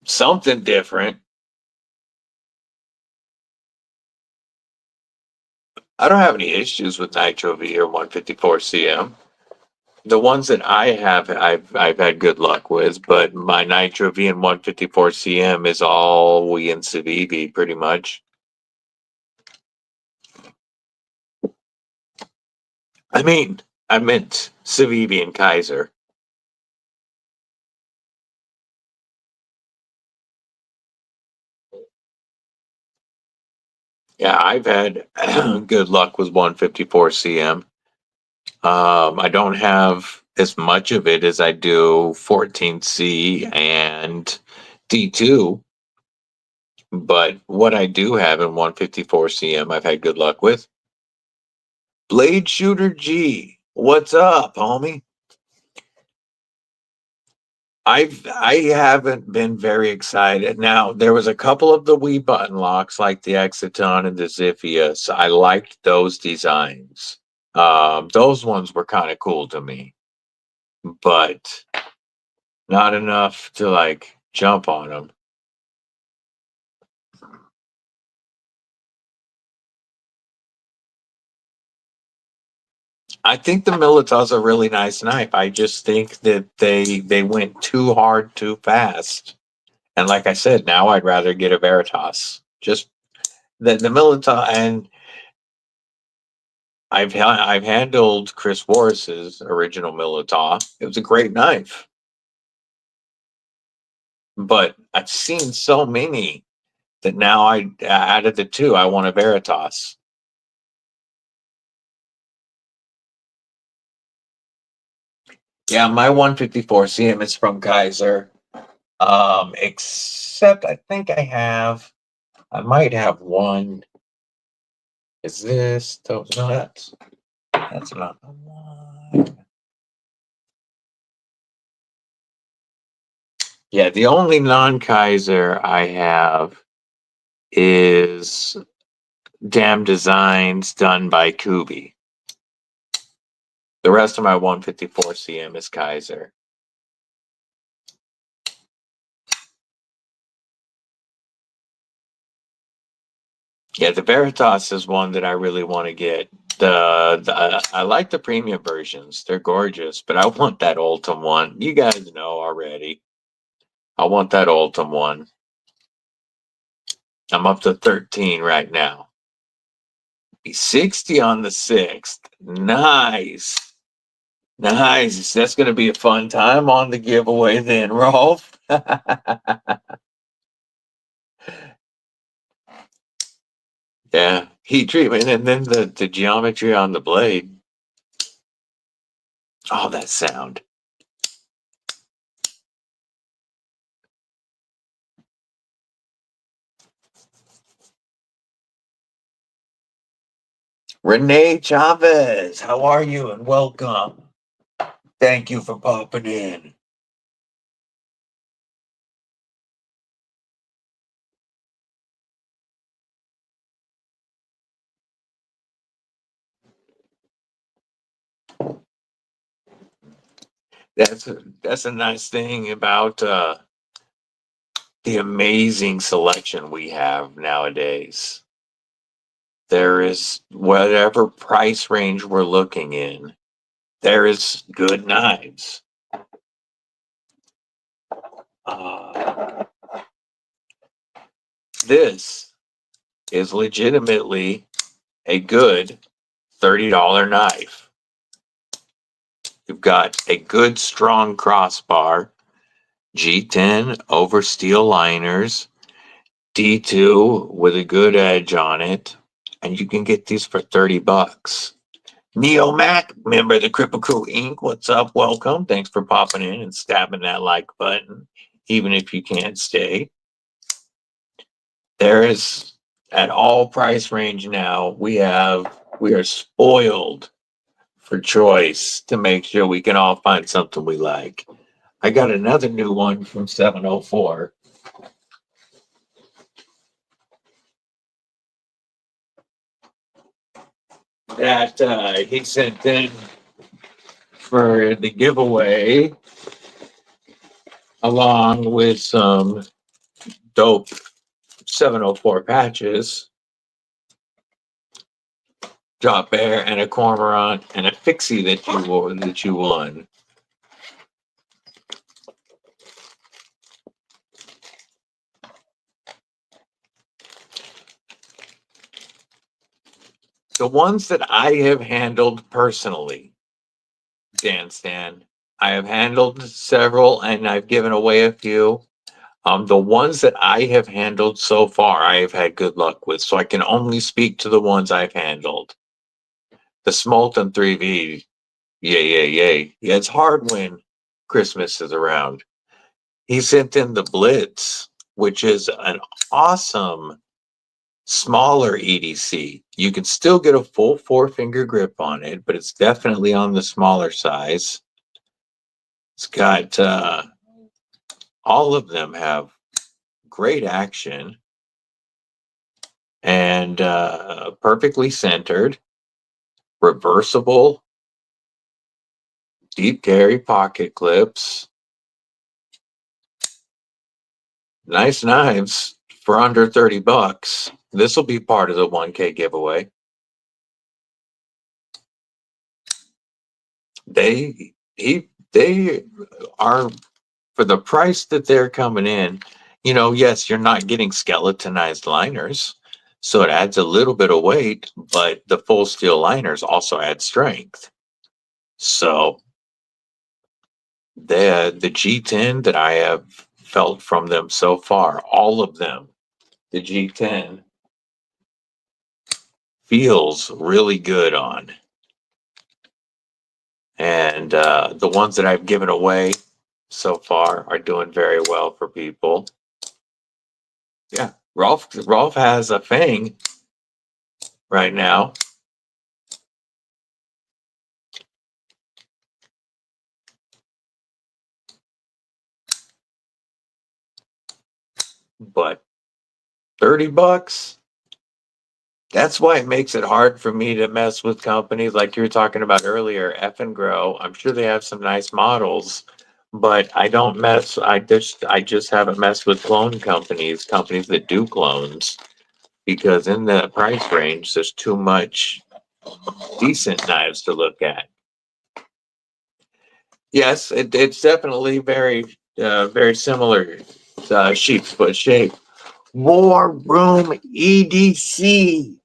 Something different. I don't have any issues with Nitro V or 154 CM. The ones that I have, I've had good luck with, but my Nitro V and 154 CM is all we in Civivi pretty much. I meant Civivi and Kaiser. Yeah, I've had good luck with 154 CM. I don't have as much of it as I do 14C and D2, but what I do have in 154 CM, I've had good luck with. Blade Shooter G, what's up, homie? I haven't been very excited. Now there was a couple of the Wii button locks, like the Exiton and the Ziphius. I liked those designs. Those ones were kind of cool to me, but not enough to like jump on them. I think the Milita's a really nice knife. I just think that they went too hard too fast. And like I said, now I'd rather get a Veritas. Just the Milita, and I've handled Chris Warris's original Milita. It was a great knife, but I've seen so many that now I out of the two, I want a Veritas. Yeah, my 154 CM is from Kaiser. Except I think I might have one. Is this? No, that's not the one. Yeah, the only non-Kaiser I have is Damn Designs done by Kubi. The rest of my 154 CM is Kaiser. Yeah, the Veritas is one that I really want to get. I like the premium versions. They're gorgeous, but I want that Ultim one. You guys know already. I want that Ultim one. I'm up to 13 right now. Be 60 on the 6th. Nice. Nice. That's going to be a fun time on the giveaway then, Rolf. Yeah, heat treatment and then the geometry on the blade. Oh, that sound. Renee Chavez, how are you and welcome. Thank you for popping in. That's a nice thing about the amazing selection we have nowadays. There is whatever price range we're looking in, there is good knives. This is legitimately a good $30 knife. You've got a good strong crossbar, G10 over steel liners, D2 with a good edge on it, and you can get these for $30. Neo Mac, member of the Kripple Krew Inc. What's up? Welcome. Thanks for popping in and stabbing that like button, even if you can't stay. There is at all price range now. We are spoiled for choice to make sure we can all find something we like. I got another new one from 704. That he sent in for the giveaway, along with some dope 704 patches, drop bear, and a cormorant, and a fixie that you won. The ones that I have handled personally, Dan Stan, I have handled several and I've given away a few. The ones that I have handled so far, I have had good luck with. So I can only speak to the ones I've handled. The Smolten 3V, yay. Yeah, it's hard when Christmas is around. He sent in the Blitz, which is an awesome smaller EDC. You can still get a full 4-finger grip on it, but it's definitely on the smaller size. It's got all of them have great action and perfectly centered, reversible, deep carry pocket clips. Nice knives for under 30 bucks. This will be part of the 1K giveaway. They are, for the price that they're coming in, you know, yes, you're not getting skeletonized liners, so it adds a little bit of weight, but the full steel liners also add strength. So the G10 that I have felt from them so far, all of them, the G10 feels really good on. And the ones that I've given away so far are doing very well for people. Yeah, Rolf has a Fang right now. But 30 bucks, that's why it makes it hard for me to mess with companies like you were talking about earlier, F and Grow. I'm sure they have some nice models, but I don't mess. I just haven't messed with clone companies that do clones, because in the price range, there's too much decent knives to look at. Yes, it's definitely very similar sheep's foot shape. War Room EDC.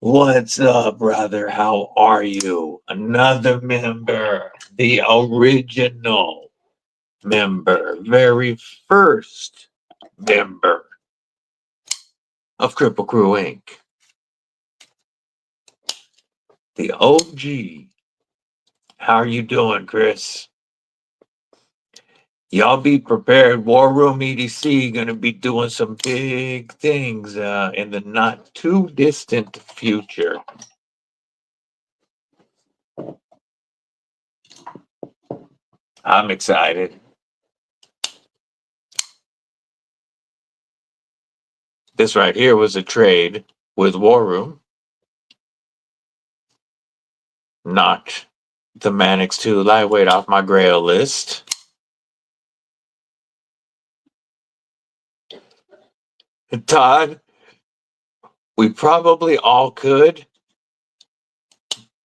What's up, brother? How are you? Another member, the original member, very first member of Kripple Krew Inc. The OG. How are you doing, Chris? Y'all be prepared. War Room EDC gonna be doing some big things in the not too distant future. I'm excited. This right here was a trade with War Room. Knocked the Manix 2 lightweight off my grail list. Todd, we probably all could,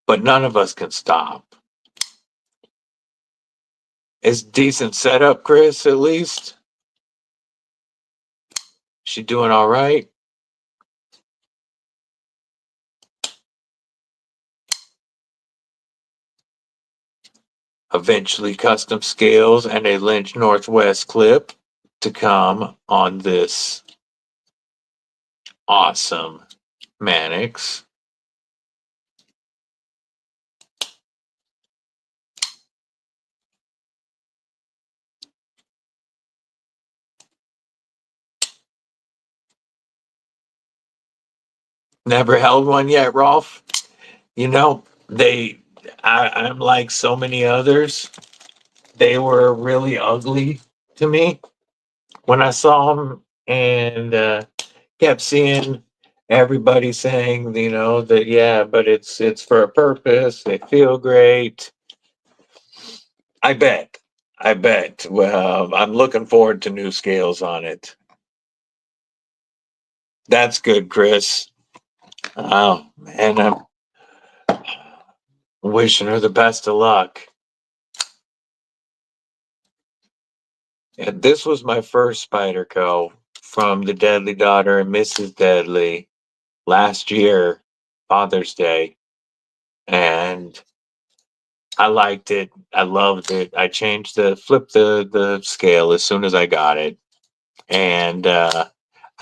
but none of us can stop. It's decent setup, Chris, at least. She doing all right? Eventually custom scales and a Lynch Northwest clip to come on this awesome Manix. Never held one yet, Rolf. You know, I'm like so many others. They were really ugly to me when I saw them, and kept seeing everybody saying, that yeah, but it's for a purpose. They feel great. I bet. I bet. Well, I'm looking forward to new scales on it. That's good, Chris. Oh man, I'm wishing her the best of luck. And this was my first Spyderco from the Deadly Daughter and Mrs. Deadly last year, Father's Day. And I liked it. I loved it. I flipped the scale as soon as I got it. And I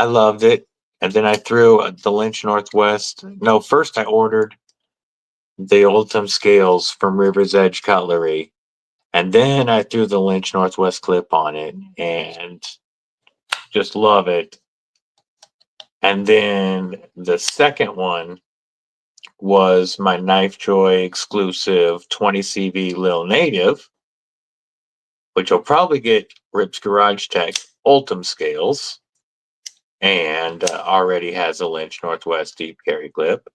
loved it. And then I threw the Lynch Northwest. No, first I ordered the Ultim scales from River's Edge Cutlery. And then I threw the Lynch Northwest clip on it and just love it. And then the second one was my Knife Joy exclusive 20 CV Lil Native, which will probably get Rip's Garage Tech Ultim scales, and already has a Lynch Northwest deep carry clip.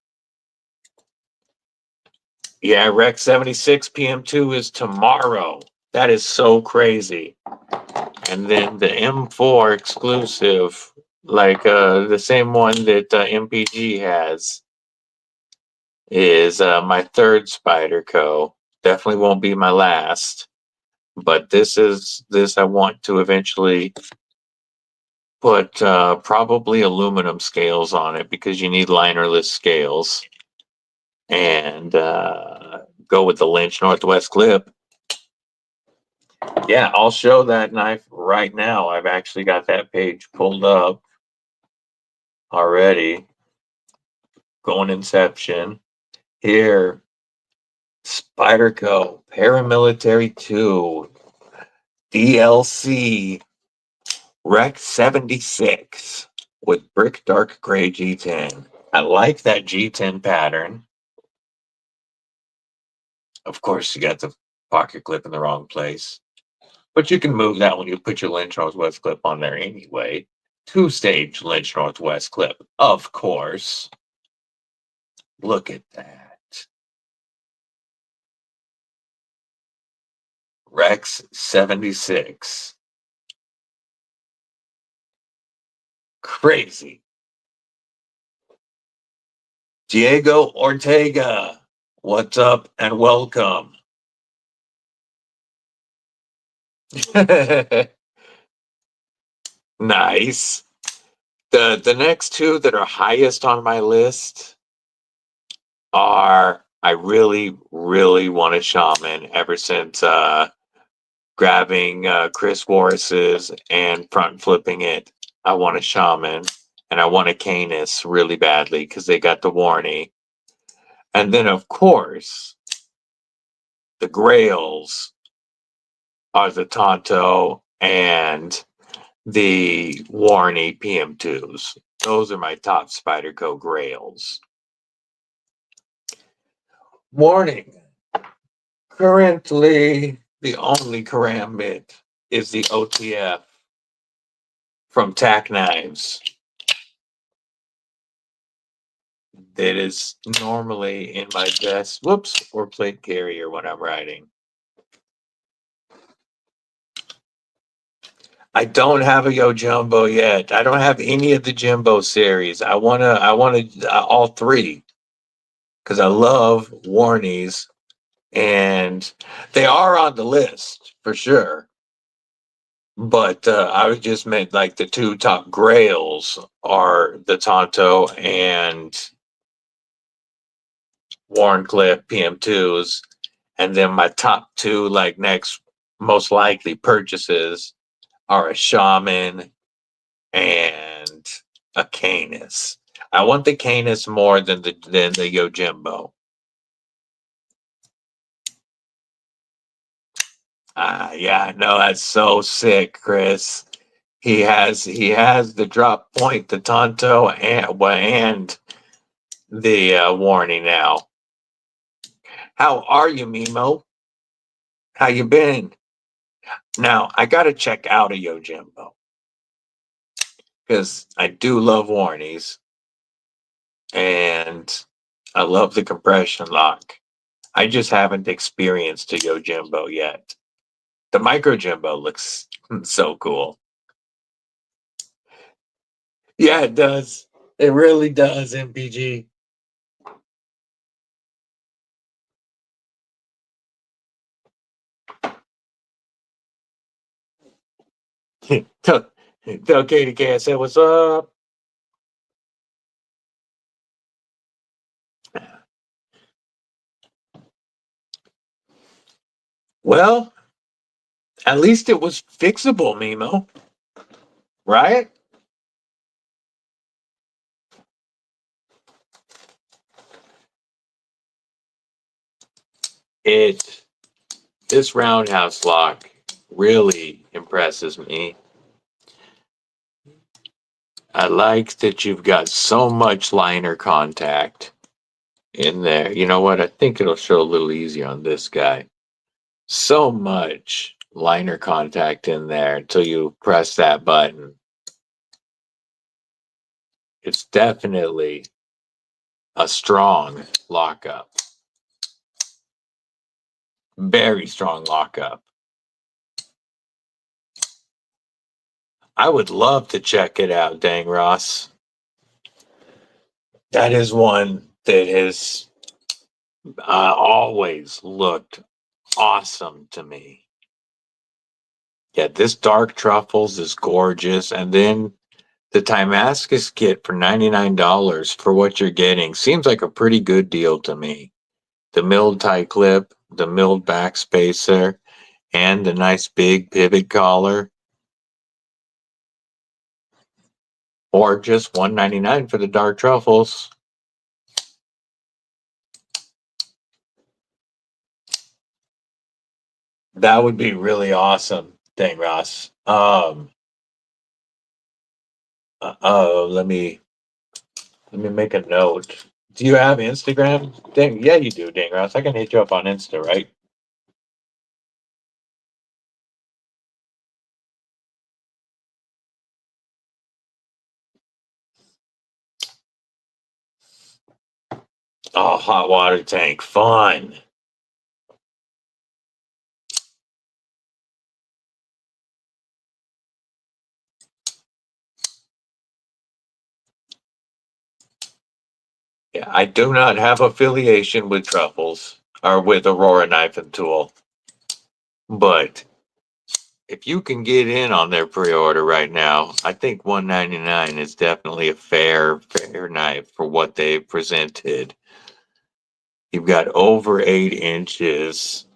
Yeah, Rec 76 PM2 is tomorrow. That is so crazy. And then the M4 exclusive, like the same one that MPG has, is my third Spyderco. Definitely won't be my last, but this I want to eventually put probably aluminum scales on it because you need linerless scales, and go with the Lynch Northwest clip. Yeah, I'll show that knife right now. I've actually got that page pulled up already. Going Inception. Here, Spyderco Paramilitary 2 DLC Rec 76 with brick dark gray G10. I like that G10 pattern. Of course, you got the pocket clip in the wrong place, but you can move that when you put your Lynch Northwest clip on there anyway. Two-stage Lynch Northwest clip, of course. Look at that. Rex 76. Crazy. Diego Ortega, what's up and welcome. Nice. The next two that are highest on my list are, I really, really want a shaman ever since grabbing Chris Warris's and front flipping it. I want a shaman, and I want a Canis really badly because they got the warning. And then, of course, the grails are the Tonto and the Warney PM2s. Those are my top Spyderco grails. Warning. Currently, the only karambit is the OTF from TacKnives. That is normally in my vest, or plate carrier when I'm riding. I don't have a Yo Jumbo yet. I don't have any of the Jimbo series. I wanna all three because I love Warnies, and they are on the list for sure. But I just meant like the two top grails are the Tonto and Warncliffe PM2s, and then my top two, like next most likely purchases, are a Shaman and a Canis. I want the Canis more than the Yojimbo. Yeah, no, that's so sick, Chris. He has the drop point, the Tonto, and the warning now. How are you, Mimo? How you been? Now, I got to check out of Yojimbo because I do love warnies and I love the compression lock. I just haven't experienced a Yojimbo yet. The Micro Jimbo looks so cool. Yeah, it does. It really does, MPG. Tell Katie K I said, what's up? Well, at least it was fixable, Mimo. Right? This roundhouse lock really impresses me. I like that you've got so much liner contact in there. You know what? I think it'll show a little easier on this guy. So much liner contact in there until you press that button. It's definitely a strong lockup. Very strong lockup. I would love to check it out, Dang Ross. That is one that has always looked awesome to me. Yeah, this dark truffles is gorgeous. And then the Timascus kit for $99 for what you're getting seems like a pretty good deal to me. The milled tie clip, the milled back spacer, and the nice big pivot collar. Or just $199 for the dark truffles. That would be really awesome, Dang Ross. Let me make a note. Do you have Instagram? Dang, yeah, you do, Dang Ross. I can hit you up on Insta, right? Oh, hot water tank, fun. Yeah, I do not have affiliation with Truffles or with Aurora Knife and Tool, but if you can get in on their pre-order right now, I think $199 is definitely a fair knife for what they presented. You've got over 8 inches.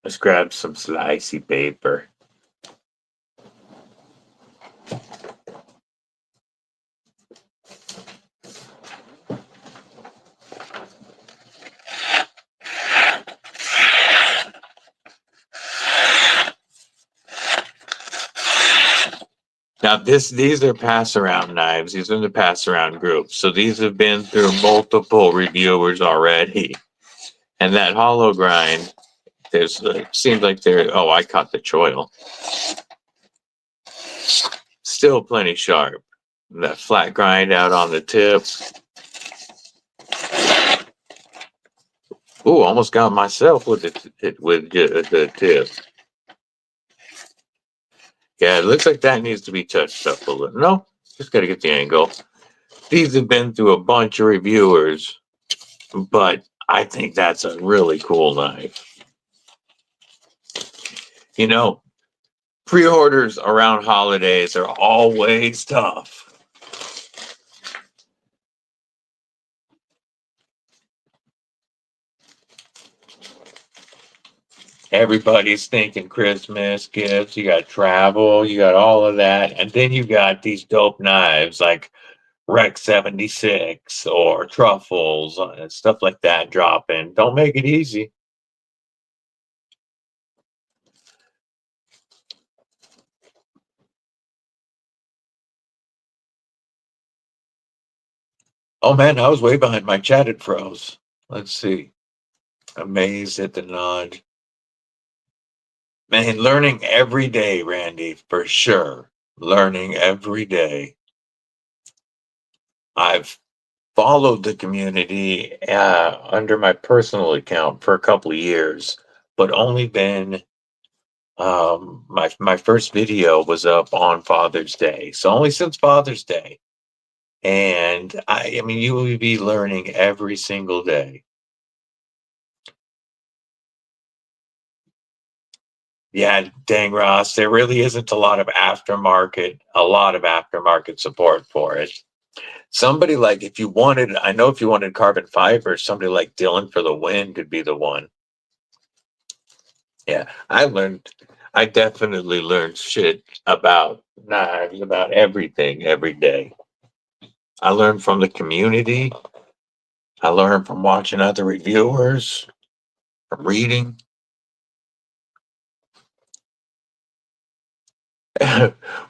Let's grab some slicey paper. Now these are pass around knives. These are the pass around group. So these have been through multiple reviewers already. And that hollow grind, seems like there. Oh, I caught the choil. Still plenty sharp. That flat grind out on the tip. Ooh, almost got myself with the tip. Yeah, it looks like that needs to be touched up a little. No, just got to get the angle. These have been through a bunch of reviewers, but I think that's a really cool knife. You know, pre-orders around holidays are always tough. Everybody's thinking Christmas gifts, you got travel, you got all of that, and then you got these dope knives like Rec 76 or Truffles and stuff like that dropping. Don't make it easy. Oh man, I was way behind. My chat had froze. Let's see. Amazed at the nod. Man, learning every day, Randy, for sure. Learning every day. I've followed the community under my personal account for a couple of years, but only been my first video was up on Father's Day, so only since Father's Day. And I mean, you will be learning every single day. Yeah, dang Ross, there really isn't a lot of aftermarket support for it. Somebody like if you wanted, I know if you wanted carbon fiber, somebody like Dylan for the Win could be the one. Yeah, I definitely learned shit about knives, about everything every day. I learned from the community. I learned from watching other reviewers, from reading.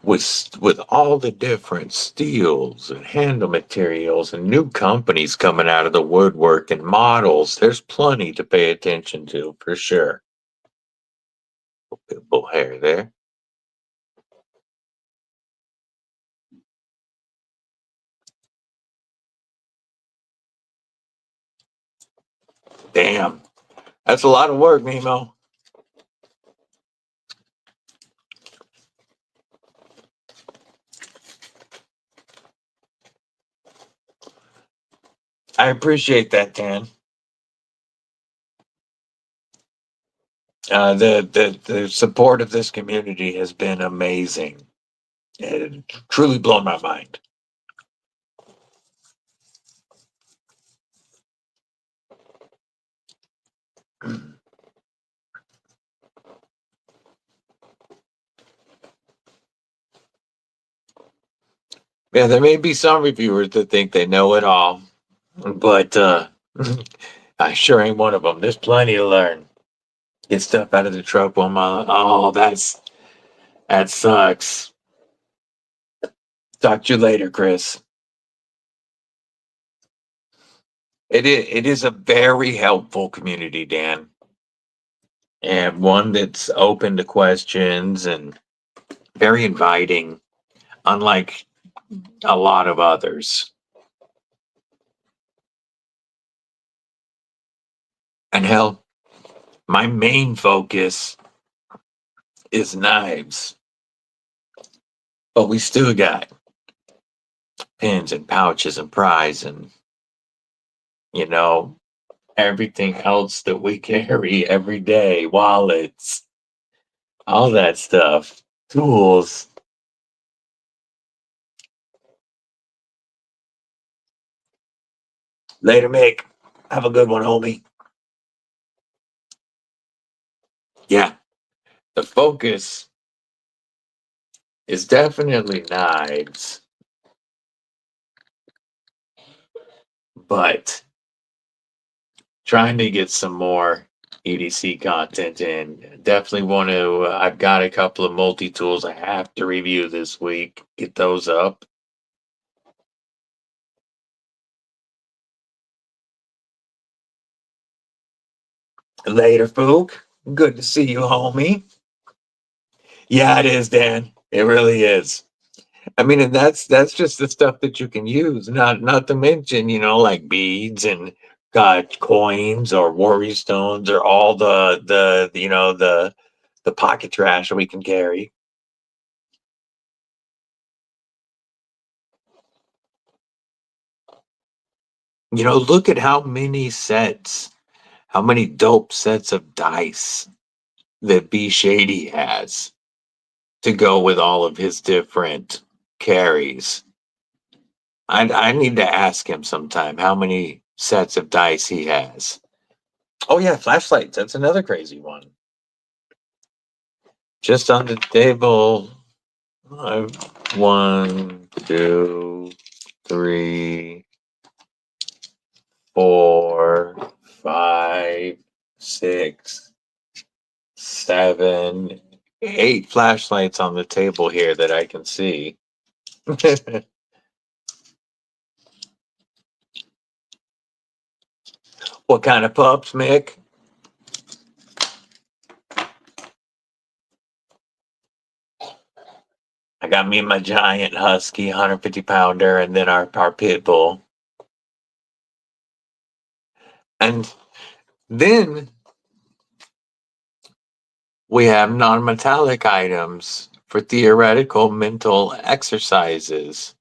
with all the different steels and handle materials and new companies coming out of the woodwork and models, there's plenty to pay attention to for sure. Pitbull hair there. Damn, that's a lot of work, Nemo. I appreciate that, Dan. The support of this community has been amazing. It truly blown my mind. Yeah, there may be some reviewers that think they know it all, but I sure ain't one of them. There's plenty to learn. Get stuff out of the truck while my that sucks. Talk to you later, Chris. It is a very helpful community, Dan, and one that's open to questions and very inviting, unlike a lot of others. And hell, my main focus is knives, but we still got pins and pouches and pries and you know everything else that we carry every day, wallets, all that stuff, tools. Later, Mick. Have a good one, homie. Yeah, the focus is definitely knives, but trying to get some more EDC content in. Definitely want to. I've got a couple of multi tools I have to review this week. Get those up. Later, Fook. Good to see you, homie. Yeah, it is, Dan. It really is. I mean, and that's just the stuff that you can use. Not to mention, like beads and coins or worry stones or all the pocket trash we can carry. Look at how many dope sets of dice that B Shady has to go with all of his different carries. I need to ask him sometime how many sets of dice he has. Oh yeah, flashlights. That's another crazy one. Just on the table. 1, 2, 3, 4, 5, 6, 7, 8 flashlights on the table here that I can see. What kind of pups, Mick? I got me my giant husky 150 pounder and then our pit bull. And then we have non-metallic items for theoretical mental exercises.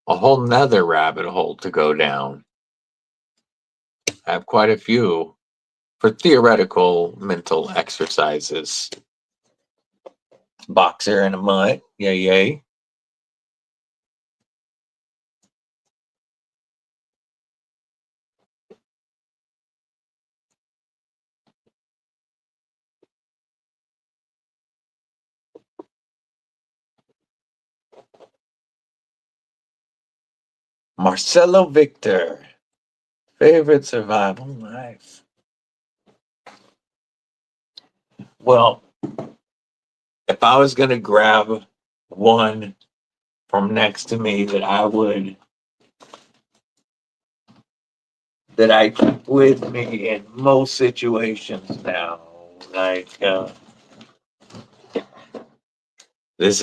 A whole nother rabbit hole to go down. I have quite a few for theoretical mental exercises. Boxer and a mutt. Yay, yay. Marcelo Victor. Favorite survival knife. Well, if I was going to grab one from next to me that I keep with me in most situations now, like this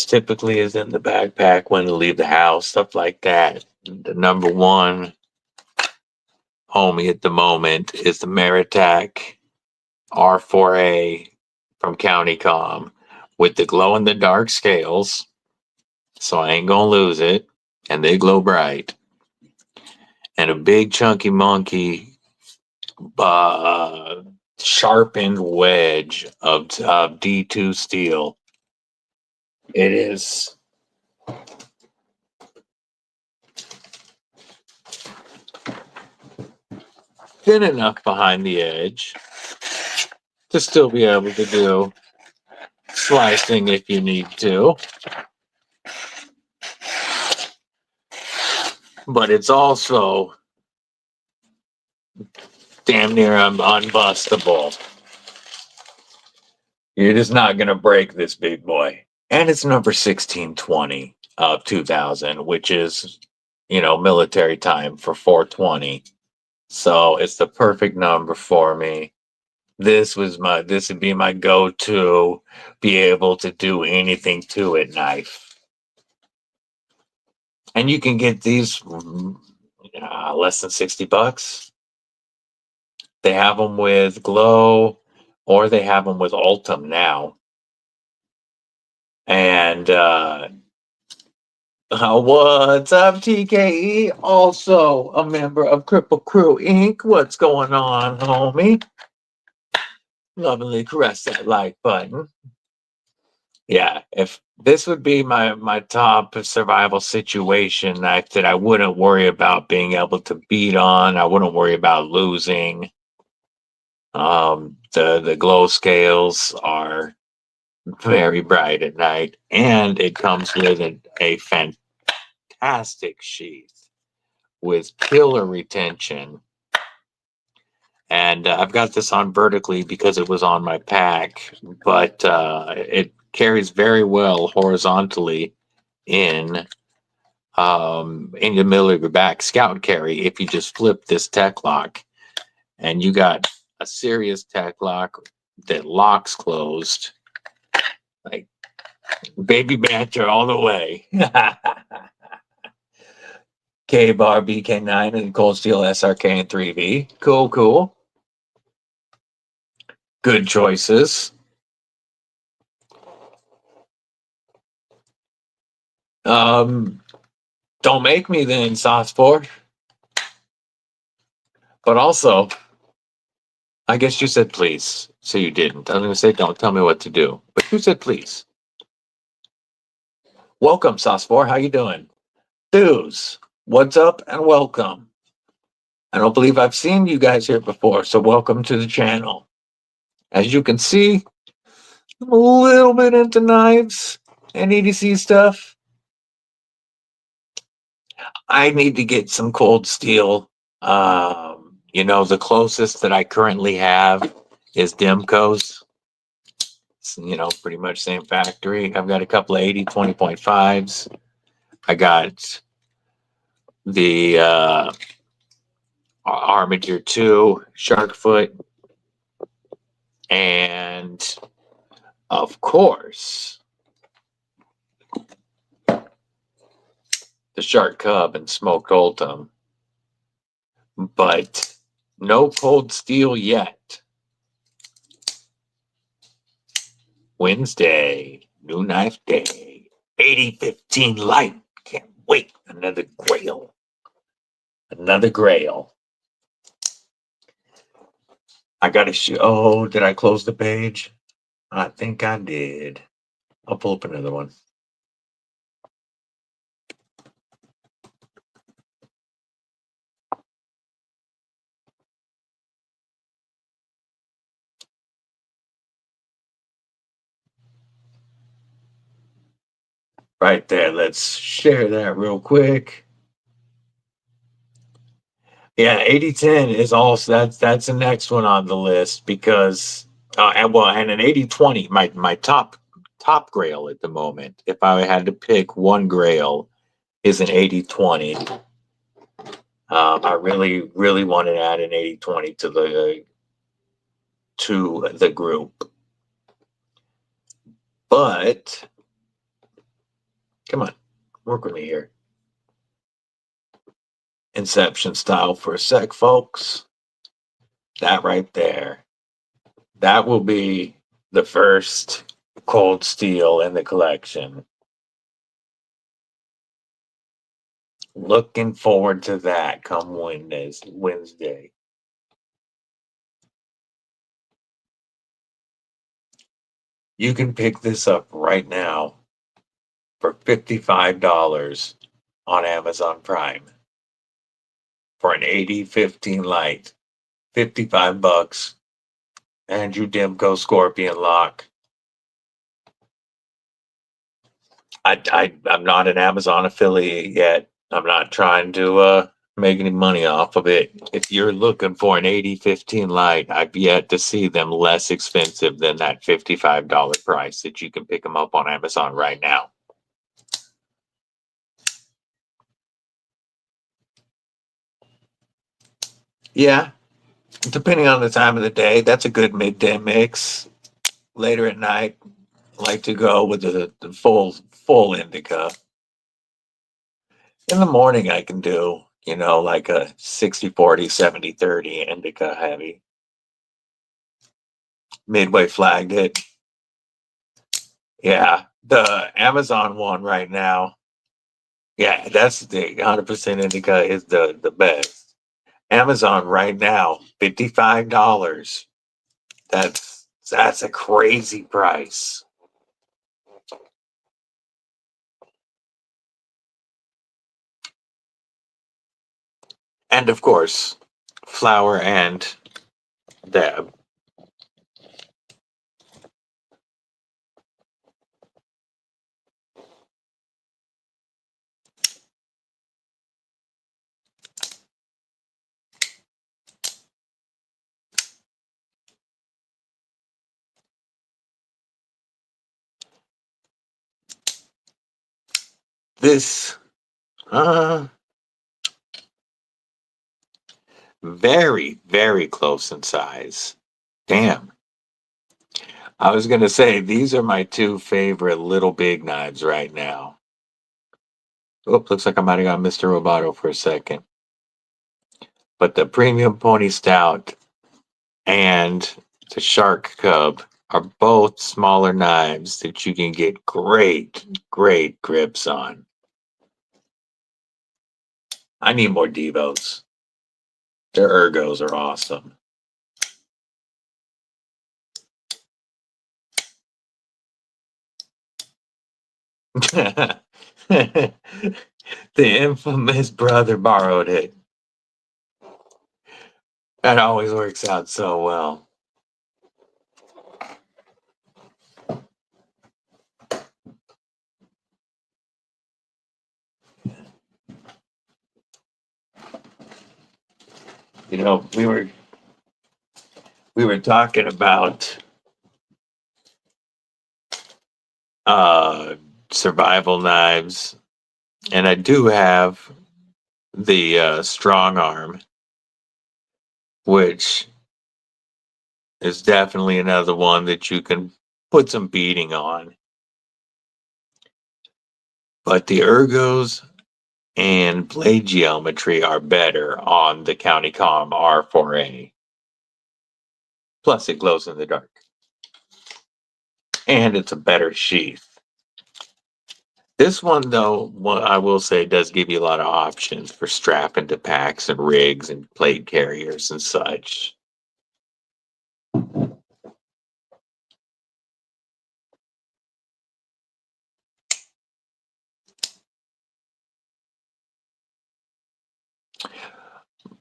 typically is in the backpack when I leave the house, stuff like that. The number one homie at the moment is the Meritac R4A from Comm with the glow in the dark scales, so I ain't gonna lose it, and they glow bright. And a big chunky monkey sharpened wedge of D2 steel. It is thin enough behind the edge to still be able to do slicing if you need to. But it's also damn near unbustable. You're just not going to break this big boy. And it's number 1620 of 2000, which is, military time for 420. So it's the perfect number for me. This would be my go-to, be able to do anything to it knife. And you can get these less than $60. They have them with Glow, or they have them with Ultim now. And what's up, TKE? Also a member of Kripple Krew Inc. What's going on, homie? Lovingly caress that like button. Yeah, if this would be my top survival situation that I wouldn't worry about being able to beat on. I wouldn't worry about losing. The glow scales are very bright at night, and it comes with a fantastic sheath with killer retention. And I've got this on vertically because it was on my pack, but it carries very well horizontally in the middle of your back. Scout carry if you just flip this tech lock, and you got a serious tech lock that locks closed, like baby banter all the way. K-Bar BK9 and Cold Steel SRK and 3V. Cool. Good choices. Don't make me then, Sauceport. But also, I guess you said please, so you didn't. I was going to say don't tell me what to do, but you said please. Welcome, Sauceport. How you doing? Dudes, what's up and welcome. I don't believe I've seen you guys here before, so welcome to the channel. As you can see, I'm a little bit into knives and EDC stuff. I need to get some cold steel. The closest that I currently have is Demco's. It's, pretty much same factory. I've got a couple of 80 20.5s. I got the Armature 2 shark foot, and of course the shark cub and smoked oldham, but no cold steel yet. Wednesday, new knife day, 8015 light. Can't wait. Another grail. Another grail. I gotta show. Oh, did I close the page? I think I did. I'll pull up another one. Right there. Let's share that real quick. Yeah, 8010 is also that's the next one on the list because and an 8020, my top grail at the moment. If I had to pick one grail, is an 8020. I really want to add an 8020 to the group, but come on, work with me here. Inception style for a sec, folks. That right there. That will be the first cold steel in the collection. Looking forward to that come Wednesday. You can pick this up right now for $55 on Amazon Prime for an 8015 light. 55 bucks. Andrew Demko Scorpion lock. I'm not an Amazon affiliate yet. I'm not trying to make any money off of it. If you're looking for an 8015 light, I've yet to see them less expensive than that $55 price that you can pick them up on Amazon right now. Yeah, depending on the time of the day, that's a good midday mix. Later at night, I like to go with the full indica. In the morning, I can do, like a 60-40, 70-30 indica heavy. Midway flagged it. Yeah, the Amazon one right now. Yeah, that's the 100% indica is the best. Amazon right now, $55. That's a crazy price. And of course, flour and dab. This very, very close in size. Damn. I was gonna say these are my two favorite little big knives right now. Oh, looks like I might have got Mr. Roboto for a second. But the Premium Pony Stout and the Shark Cub are both smaller knives that you can get great grips on. I need more Devos. Their ergos are awesome. The infamous brother borrowed it. That always works out so well. You know, we were talking about survival knives, and I do have the strong arm which is definitely another one that you can put some beading on. But the ergos and blade geometry are better on the TakCom R4A. Plus, it glows in the dark. And it's a better sheath. This one, though, I will say, does give you a lot of options for strapping to packs and rigs and plate carriers and such.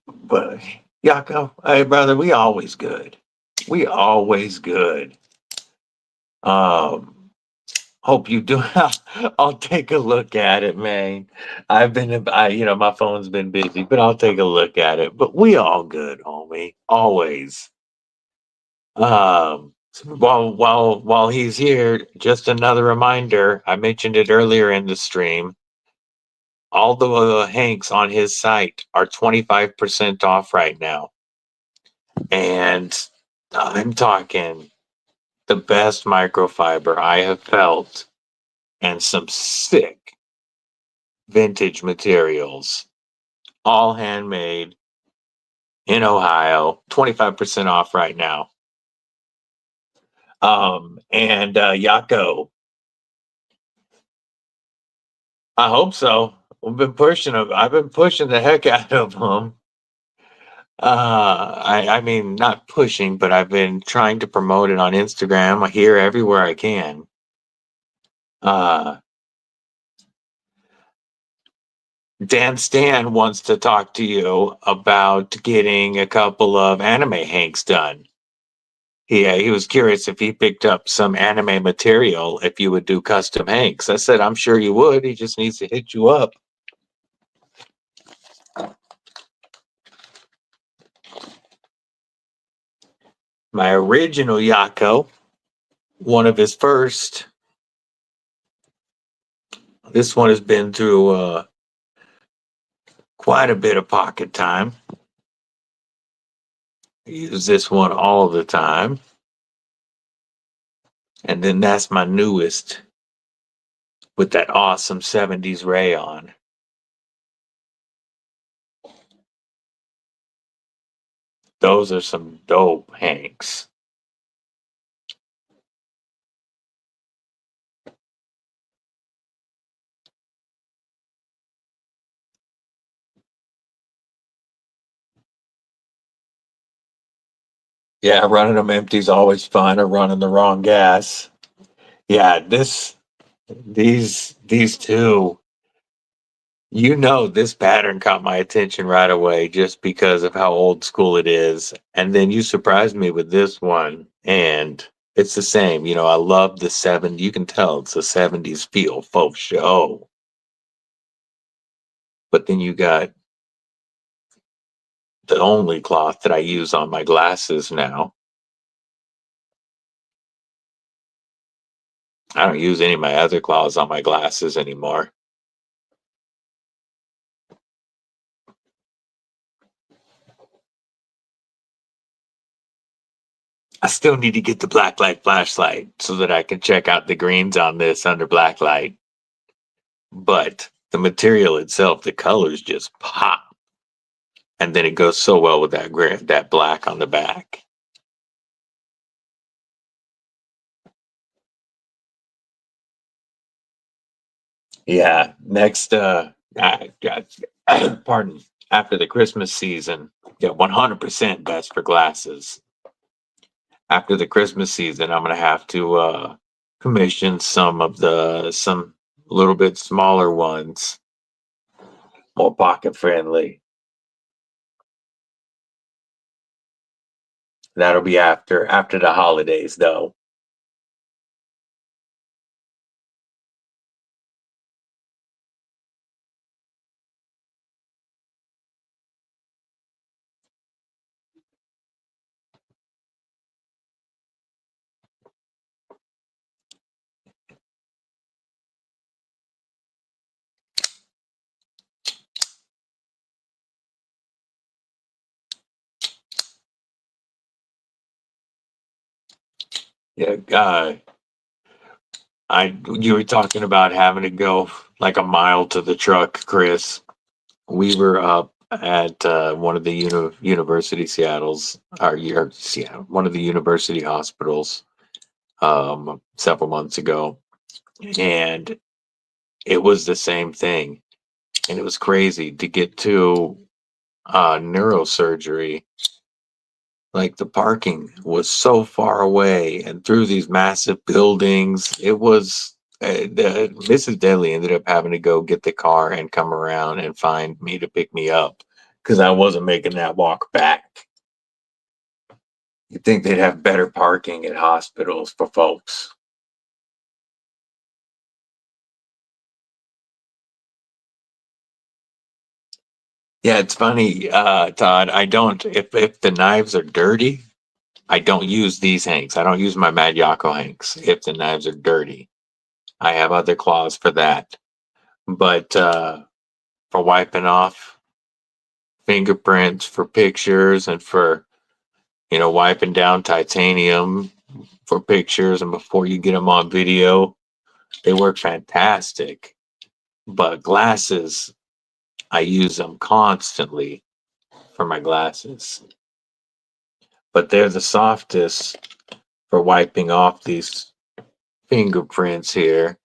But, Yako, hey, brother, we always good. We always good. Hope you do. I'll take a look at it, man. My phone's been busy, but I'll take a look at it. But we all good, homie. Always. While he's here, just another reminder. I mentioned it earlier in the stream. All the Hanks on his site are 25% off right now, and I'm talking the best microfiber I have felt, and some sick vintage materials, all handmade in Ohio, 25% off right now. Yako, I hope so. I've been pushing them. I've been pushing the heck out of them. I mean, not pushing, but I've been trying to promote it on Instagram, here, everywhere I can. Dan Stan wants to talk to you about getting a couple of anime Hanks done. He was curious if he picked up some anime material, if you would do custom Hanks. I said, I'm sure you would. He just needs to hit you up. My original Yako, one of his first. This one has been through quite a bit of pocket time. I use this one all the time. And then that's my newest with that awesome 70s rayon. Those are some dope Hanks. Yeah, running them empty is always fun, or running the wrong gas. Yeah, these two, this pattern caught my attention right away just because of how old school it is. And then you surprised me with this one, and it's the same. I love the 70s. You can tell it's a 70s feel, faux show. But then you got the only cloth that I use on my glasses now. I don't use any of my other cloths on my glasses anymore. I still need to get the blacklight flashlight so that I can check out the greens on this under blacklight. But the material itself, the colors just pop. And then it goes so well with that black on the back. Yeah, next, pardon, after the Christmas season, 100% best for glasses. After the Christmas season, I'm going to have to commission some little bit smaller ones, more pocket friendly. That'll be after the holidays, though. Yeah, you were talking about having to go like a mile to the truck, Chris. We were up at one of the University Seattle's, or Seattle, one of the university hospitals, several months ago, and it was the same thing, and it was crazy to get to neurosurgery. Like the parking was so far away and through these massive buildings. It was Mrs. Deli ended up having to go get the car and come around and find me to pick me up because I wasn't making that walk back. You'd think they'd have better parking at hospitals for folks. Yeah, it's funny, Todd. I don't if the knives are dirty, I don't use these hanks. I don't use my Mad Yako hanks if the knives are dirty. I have other claws for that. But for wiping off fingerprints, for pictures, and for wiping down titanium for pictures, and before you get them on video, they work fantastic. But glasses, I use them constantly for my glasses. But they're the softest for wiping off these fingerprints here.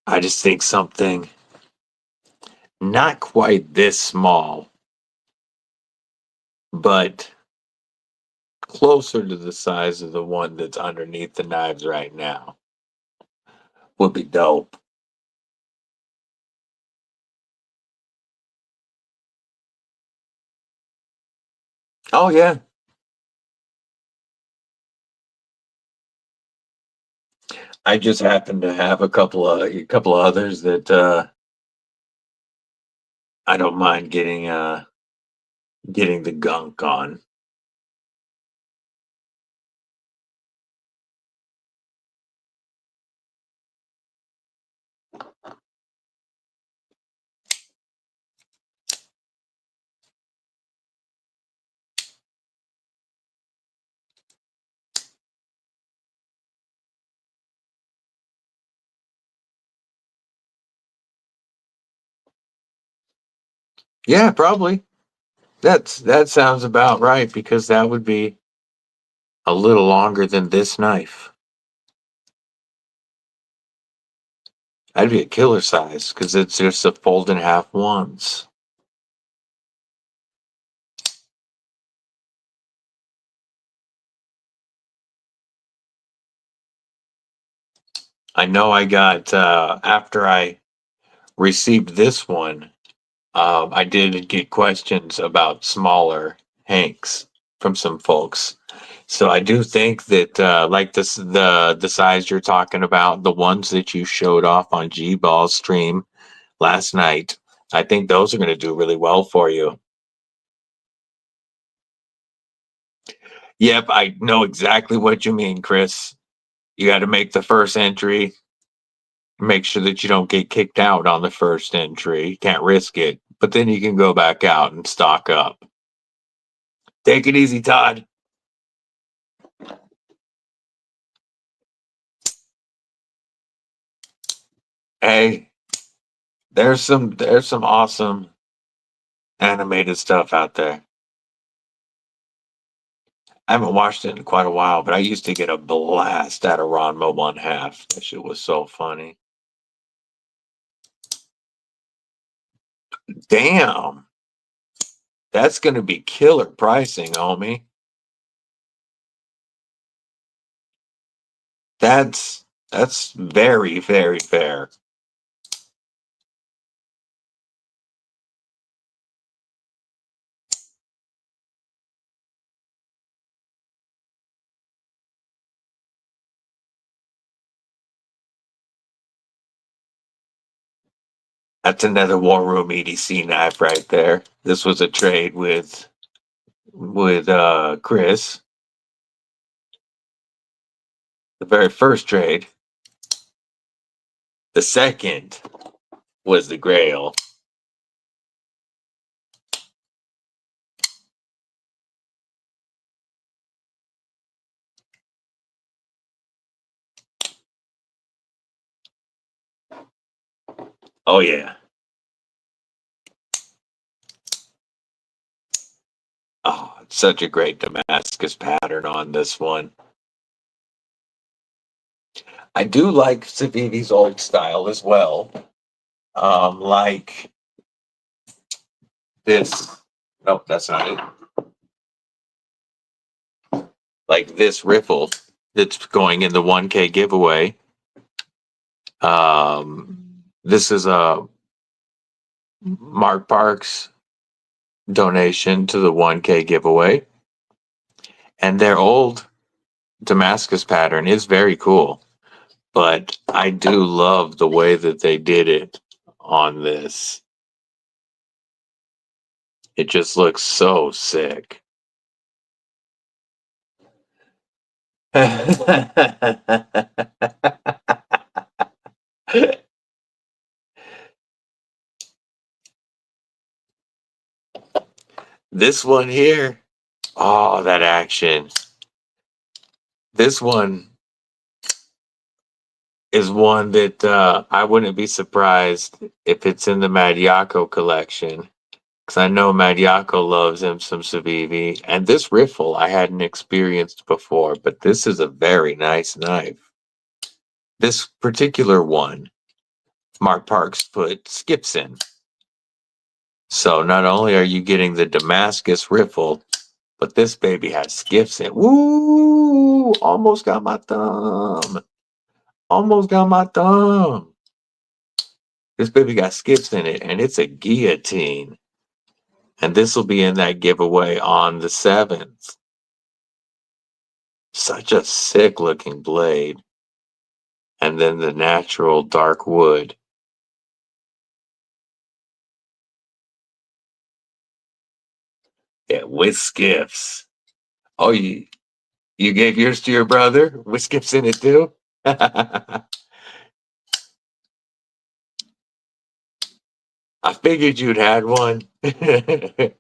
I just think something not quite this small, but closer to the size of the one that's underneath the knives right now would be dope. Oh yeah, I just happen to have a couple of others that I don't mind getting the gunk on. Yeah, probably. That sounds about right because that would be a little longer than this knife. That'd be a killer size because it's just a fold in half once. I know I got after I received this one. I did get questions about smaller hanks from some folks. So I do think that like the size you're talking about, the ones that you showed off on G Ball's stream last night, I think those are going to do really well for you. Yep, I know exactly what you mean, Chris. You got to make the first entry. Make sure that you don't get kicked out on the first entry. Can't risk it. But then you can go back out and stock up. Take it easy, Todd. Hey, there's some awesome animated stuff out there. I haven't watched it in quite a while, but I used to get a blast out of Ranma One Half. That shit was so funny. Damn, that's gonna be killer pricing, homie. That's very, very fair. That's another War Room EDC knife right there. This was a trade with Chris. The very first trade. The second was the Grail. Oh yeah. Oh, it's such a great Damascus pattern on this one. I do like Civivi's old style as well. Like this. Nope, that's not it. Like this riffle that's going in the 1K giveaway. This is a Mark Parks donation to the 1K giveaway. And their old Damascus pattern is very cool. But I do love the way that they did it on this. It just looks so sick. This one here, oh, that action. This one is one that I wouldn't be surprised if it's in the Madiaco collection. Because I know Madiaco loves him some Civivi. And this riffle I hadn't experienced before, but this is a very nice knife. This particular one, Mark Parks put skips in. So not only are you getting the Damascus riffle, but this baby has skips in. Woo! Almost got my thumb. Almost got my thumb. This baby got skips in it, and it's a guillotine. And this will be in that giveaway on the 7th. Such a sick looking blade. And then the natural dark wood. Yeah, with skips. Oh, you gave yours to your brother with skips in it too? I figured you'd had one. Nigga,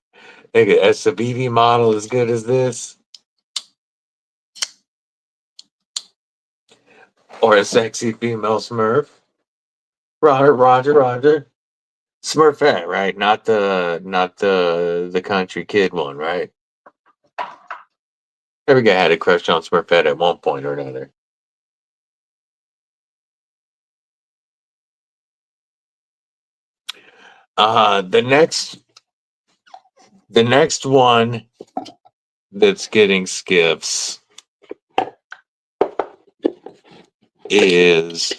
a Civivi model as good as this. Or a sexy female Smurf. Roger. Smurfette, right? Not the country kid one, right? Every guy had a crush on Smurfette at one point or another. The next one that's getting skips is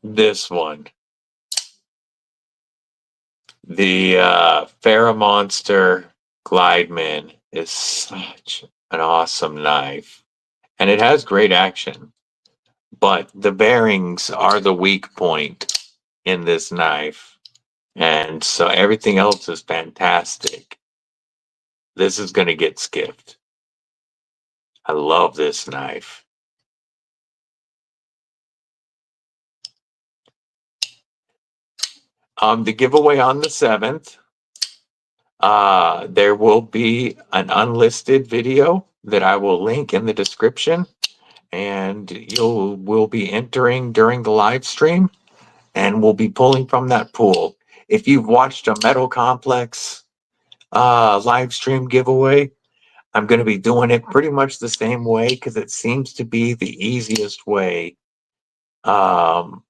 this one. The FerraMonster Glideman is such an awesome knife. And it has great action. But the bearings are the weak point in this knife. And so everything else is fantastic. This is going to get skipped. I love this knife. The giveaway on the 7th, there will be an unlisted video that I will link in the description, and we'll be entering during the live stream, and we'll be pulling from that pool. If you've watched a Metal Complex live stream giveaway, I'm going to be doing it pretty much the same way because it seems to be the easiest way to.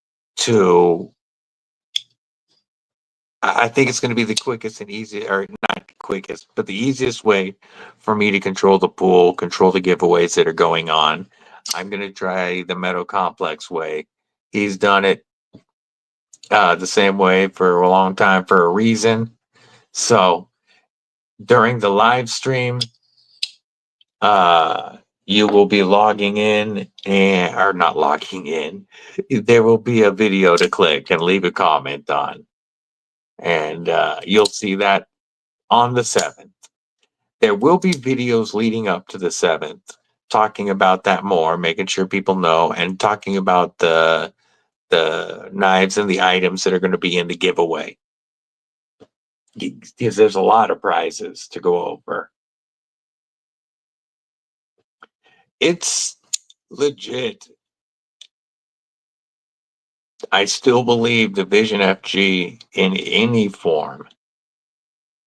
I think it's going to be the quickest and easiest, or not quickest, but the easiest way for me to control the pool, control the giveaways that are going on. I'm going to try the Metal Complex way. He's done it the same way for a long time for a reason. So during the live stream, you will be logging in or not logging in. There will be a video to click and leave a comment on. And you'll see that on the 7th. There will be videos leading up to the 7th talking about that more, making sure people know, and talking about the knives and the items that are going to be in the giveaway. Because there's a lot of prizes to go over. It's legit. I still believe the Vision FG in any form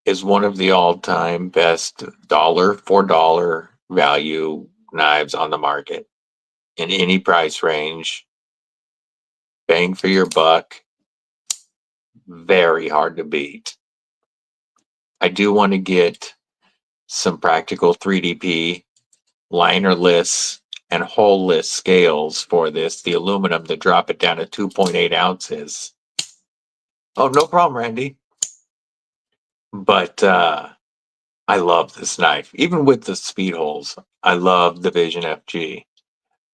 is one of the all-time best dollar for dollar value knives on the market in any price range. Bang for your buck. Very hard to beat. I do want to get some practical 3DP linerless and holeless scales for this, the aluminum, to drop it down to 2.8 ounces. Oh, no problem, Randy. But I love this knife. Even with the speed holes, I love the Vision FG.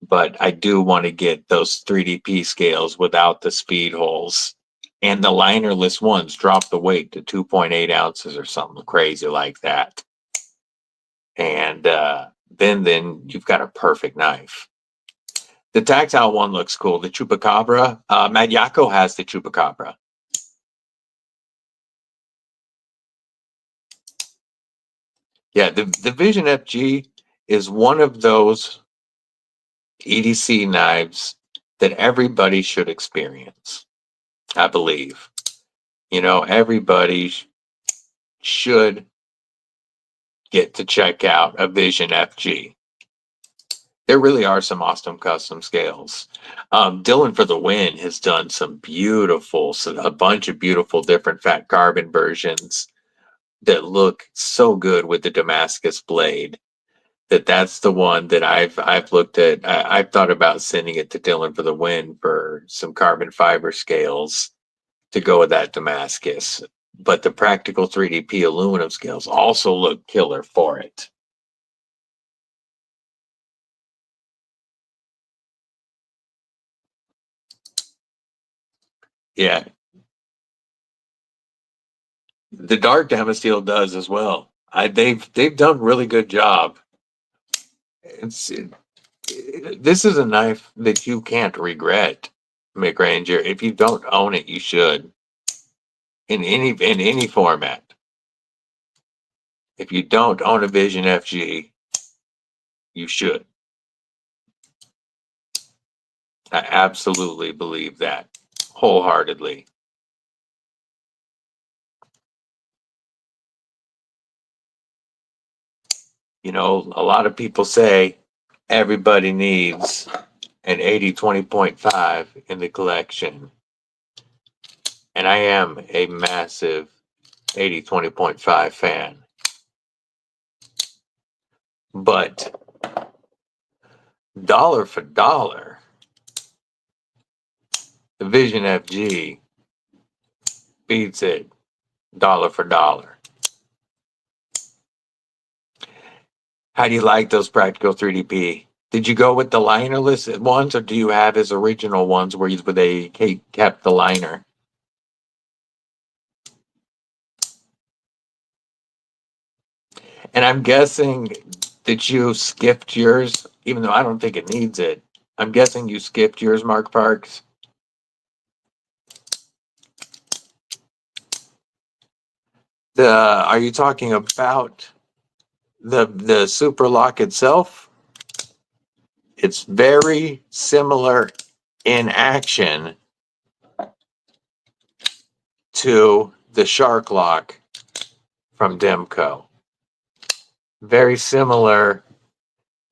But I do want to get those 3DP scales without the speed holes. And the linerless ones drop the weight to 2.8 ounces or something crazy like that. And then you've got a perfect knife. The tactile one looks cool. The Chupacabra. Magyako has the Chupacabra. Yeah, the Vision FG is one of those EDC knives that everybody should experience, I believe. You know, everybody should get to check out a Vision FG. There really are some awesome custom scales. Dylan for the Win has done some beautiful, a bunch of beautiful different fat carbon versions that look so good with the Damascus blade. That's the one that I've looked at. I've thought about sending it to Dylan for the Win for some carbon fiber scales to go with that Damascus. But the practical 3DP aluminum scales also look killer for it. Yeah. The dark Damasteel does as well. They've done a really good job. This is a knife that you can't regret, McRanger. If you don't own it, you should. In any format. If you don't own a Vision FG, you should. I absolutely believe that wholeheartedly. You know, a lot of people say everybody needs an 80-20.5 in the collection. And I am a massive 80-20.5 fan. But dollar for dollar, the Vision FG beats it dollar for dollar. How do you like those practical 3DP? Did you go with the linerless ones, or do you have his original ones where they kept the liner? And I'm guessing that you skipped yours, even though I don't think it needs it. I'm guessing you skipped yours, Mark Parks. Are you talking about the Super Lock itself? It's very similar in action to the Shark Lock from Demco. Very similar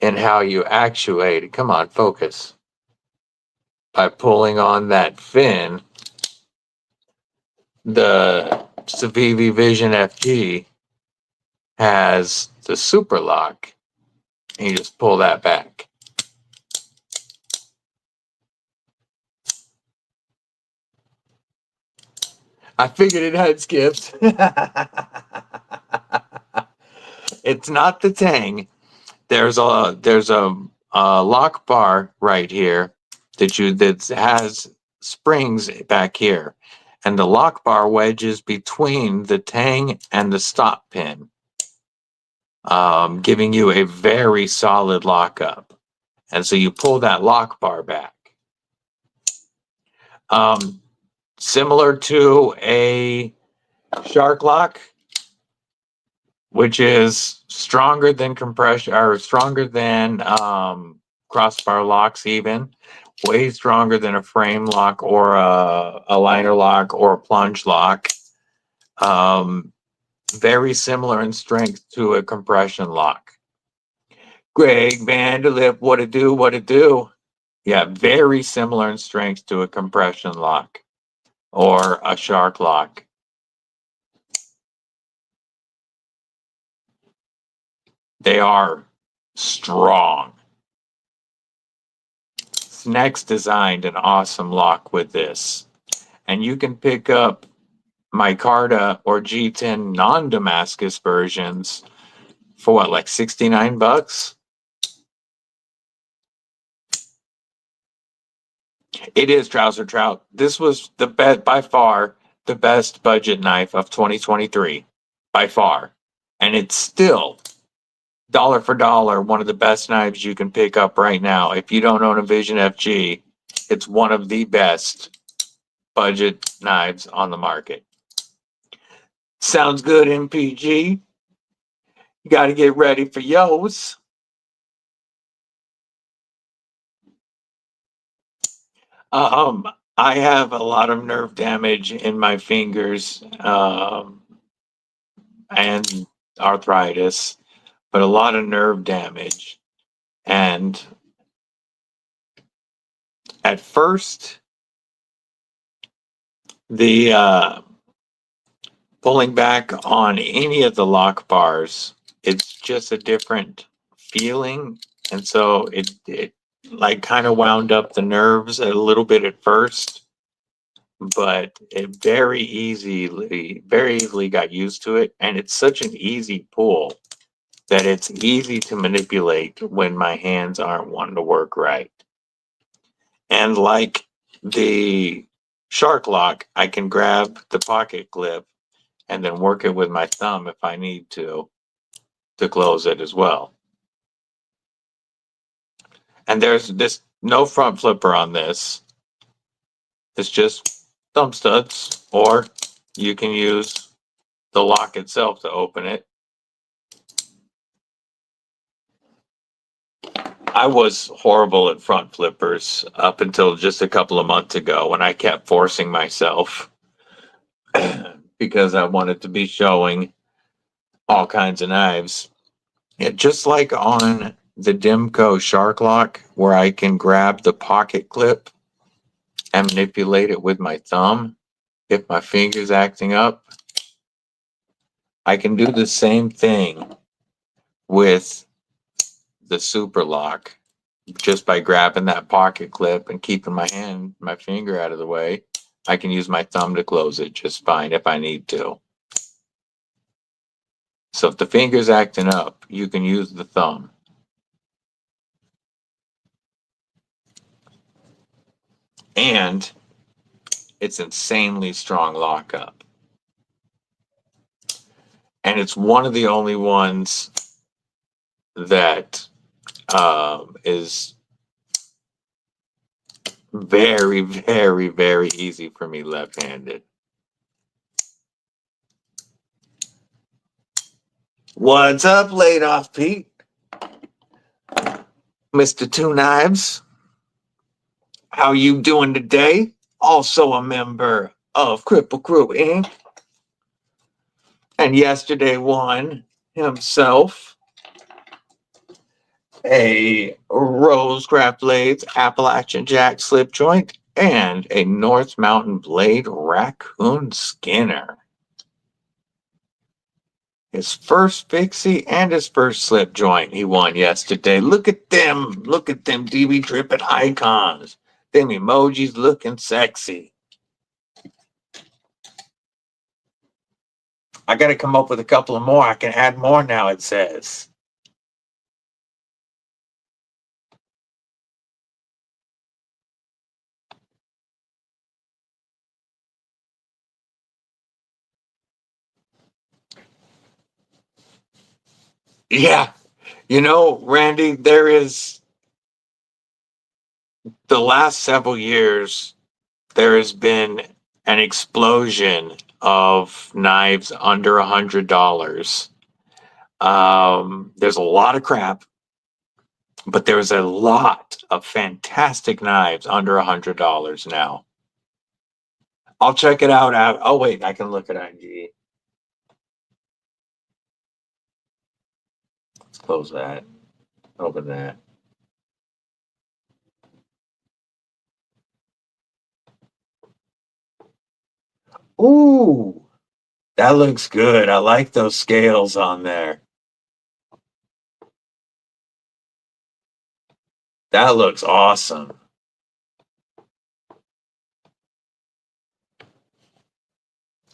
in how you actuate it. Come on, focus. By pulling on that fin, the Civivi Vision FG has the Super Lock, and you just pull that back. I figured it had skipped. It's not the Tang. There's a lock bar right here that has springs back here, and the lock bar wedges between the Tang and the stop pin. giving you a very solid lockup. And so you pull that lock bar back. Similar to a shark lock, which is stronger than compression, or stronger than crossbar locks, even way stronger than a frame lock or a liner lock or a plunge lock. Very similar in strength to a compression lock. Greg Vanderlip, what it do, what it do? Yeah, very similar in strength to a compression lock or a shark lock. They are strong. Snacks designed an awesome lock with this. And you can pick up micarta or G10 non-Damascus versions for what, like 69 bucks? It is Trouser Trout. This was the best, by far, the best budget knife of 2023. By far. And it's still, dollar for dollar, one of the best knives you can pick up right now. If you don't own a Vision FG, it's one of the best budget knives on the market. Sounds good, MPG. You got to get ready for yours. I have a lot of nerve damage in my fingers and arthritis, but a lot of nerve damage. And at first, the pulling back on any of the lock bars, it's just a different feeling. And so it like kind of wound up the nerves a little bit at first, but it very easily got used to it. And it's such an easy pull that it's easy to manipulate when my hands aren't wanting to work right. And like the shark lock, I can grab the pocket clip and then work it with my thumb if I need to close it as well. And there's this no front flipper on this. It's just thumb studs, or you can use the lock itself to open it. I was horrible at front flippers up until just a couple of months ago when I kept forcing myself because I wanted to be showing all kinds of knives. Yeah, just like on the Demco Shark Lock, where I can grab the pocket clip and manipulate it with my thumb if my finger's acting up, I can do the same thing with the Super Lock just by grabbing that pocket clip and keeping my finger out of the way. I can use my thumb to close it just fine if I need to. So if the finger's acting up, you can use the thumb. And it's insanely strong lockup. And it's one of the only ones that is very, very, very easy for me left-handed. What's up, laid off Pete? Mr. Two Knives. How you doing today? Also a member of Kripple Krew Inc. And yesterday won himself a Rose Craft Blades Appalachian Jack slip joint and a North Mountain Blade Raccoon Skinner. His first fixie and his first slip joint he won yesterday. Look at them DB dripping icons. Them emojis looking sexy. I got to come up with a couple of more. I can add more now, it says. Yeah. You know, Randy, there is the last several years, there has been an explosion of knives under $100. There's a lot of crap, but there's a lot of fantastic knives under $100 now. I'll check it out. Oh wait, I can look at IG. Let's close that. Open that. Ooh, that looks good. I like those scales on there. That looks awesome.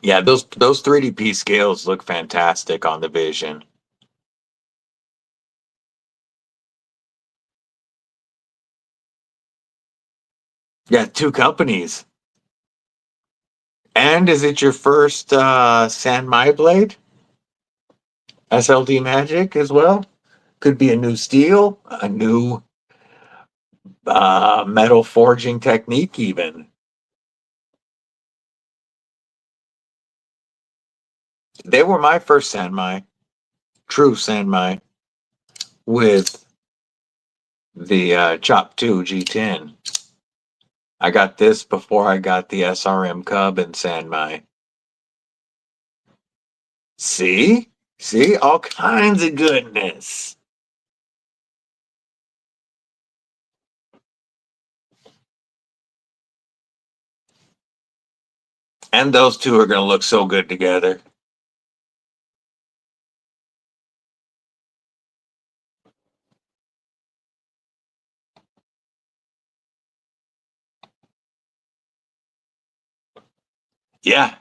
Yeah, those 3DP scales look fantastic on the Vision. Yeah, two companies. And is it your first San Mai blade? SLD Magic as well? Could be a new steel, a new metal forging technique, even. They were my first San Mai, true San Mai, with the Chop 2 G10. I got this before I got the SRM Cub and San Mai. See? See? All kinds of goodness. And those two are going to look so good together. Yeah.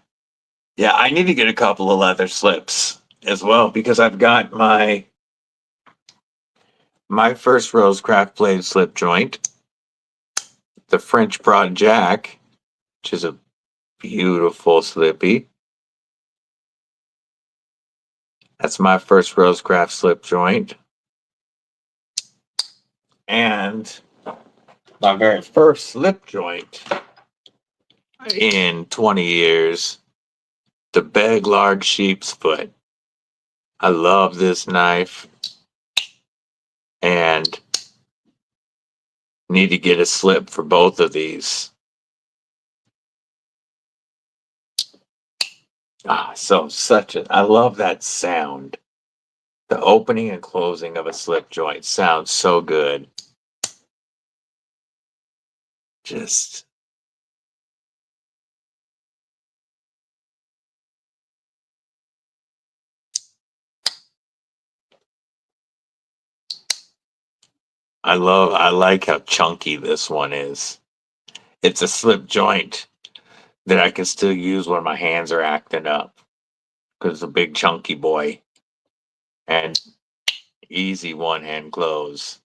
Yeah, I need to get a couple of leather slips as well because I've got my first Rosecraft blade slip joint, the French Broad Jack, which is a beautiful slippy. That's my first Rosecraft slip joint. And my very first slip joint in 20 years, the Beg Large Sheep's Foot. I love this knife and need to get a slip for both of these. I love that sound. The opening and closing of a slip joint sounds so good. Just I like how chunky this one is. It's a slip joint that I can still use when my hands are acting up because it's a big chunky boy and easy one hand close.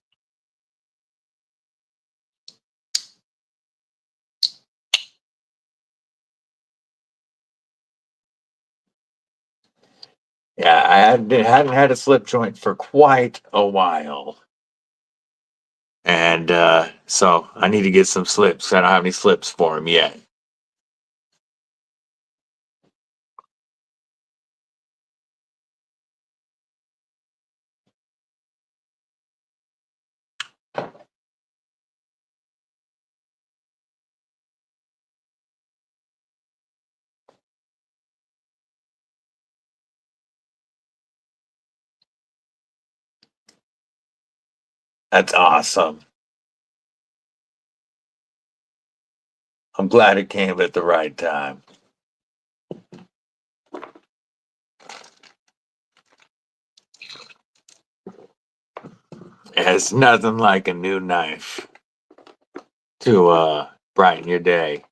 Yeah, hadn't had a slip joint for quite a while. And so I need to get some slips. I don't have any slips for him yet. That's awesome. I'm glad it came at the right time. It's nothing like a new knife to brighten your day.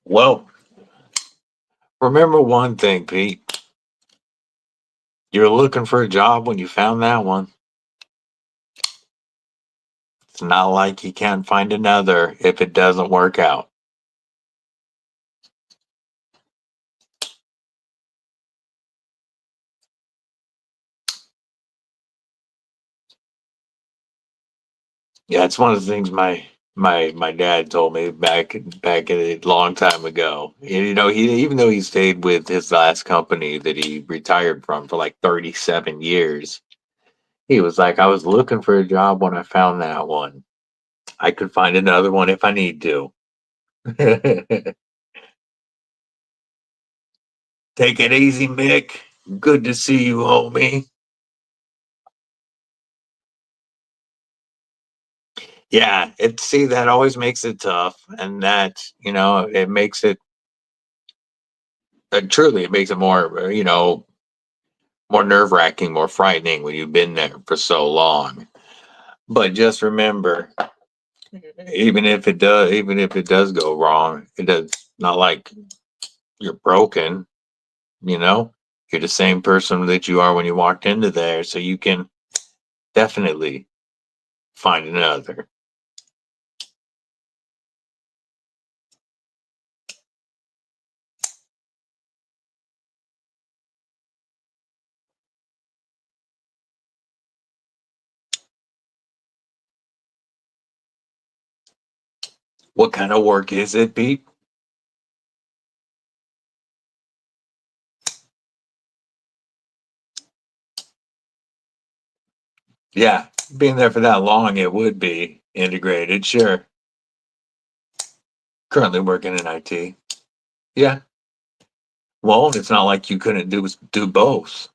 Well, remember one thing, Pete. You're looking for a job when you found that one. It's not like you can't find another if it doesn't work out. Yeah, it's one of the things my dad told me back a long time ago. You know, he even though he stayed with his last company that he retired from for like 37 years, he was like, I was looking for a job when I found that one. I could find another one if I need to. Take it easy, Mick. Good to see you, homie. Yeah, it see that always makes it tough, and that it makes it truly it makes it more more nerve wracking, more frightening when you've been there for so long. But just remember, even if it does go wrong, it does not like you're broken. You know, you're the same person that you are when you walked into there, so you can definitely find another. What kind of work is it, Pete? Yeah, being there for that long, it would be integrated. Sure. Currently working in IT. Yeah. Well, it's not like you couldn't do both.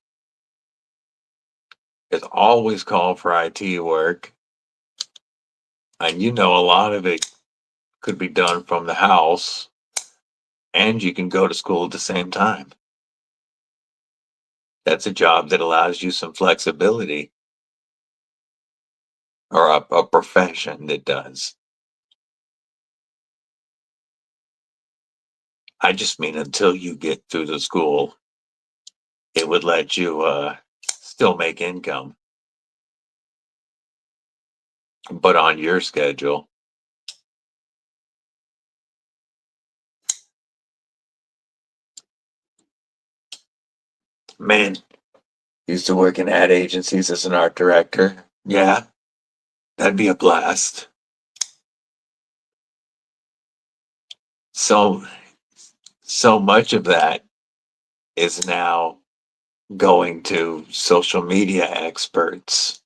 It's always called for IT work, and a lot of it could be done from the house, and you can go to school at the same time. That's a job that allows you some flexibility, or a profession that does. I just mean until you get through the school, it would let you still make income, but on your schedule. Man, used to work in ad agencies as an art director. Yeah, that'd be a blast. So so much of that is now going to social media experts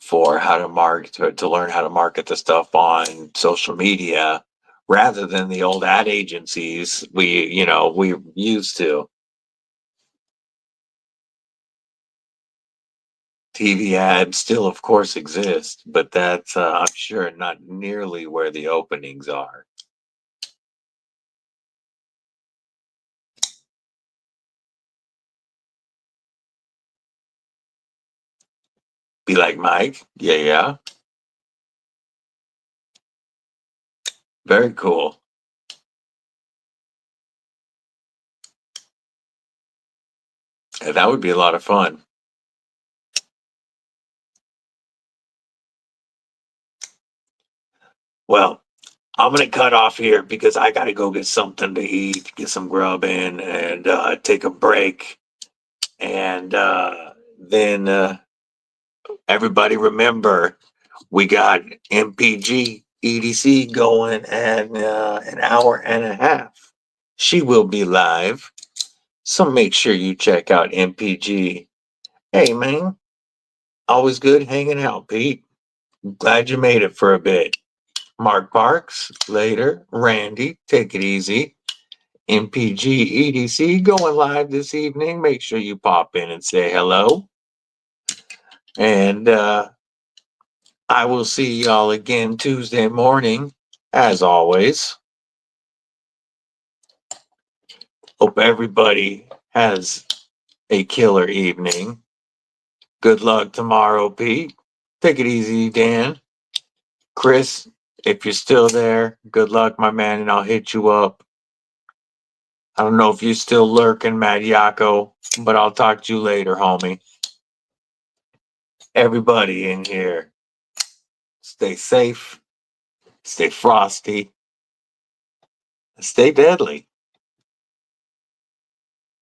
for how to market to learn how to market the stuff on social media rather than the old ad agencies we used to. TV ads still of course exist, but that's I'm sure not nearly where the openings are. Be like, Mike, yeah, yeah, very cool. That would be a lot of fun. Well, I'm gonna cut off here because I gotta go get something to eat, get some grub in, and take a break. And then everybody remember, we got MPG EDC going at an hour and a half. She will be live, so make sure you check out MPG. Hey man, always good hanging out, Pete. Glad you made it for a bit. Mark Parks, later. Randy, take it easy. MPG EDC going live this evening. Make sure you pop in and say hello. And I will see y'all again Tuesday morning, as always. Hope everybody has a killer evening. Good luck tomorrow, Pete. Take it easy, Dan. Chris, if you're still there, good luck, my man, and I'll hit you up. I don't know if you're still lurking, Matt Yako, but I'll talk to you later, homie. Everybody in here, stay safe, stay frosty, stay deadly.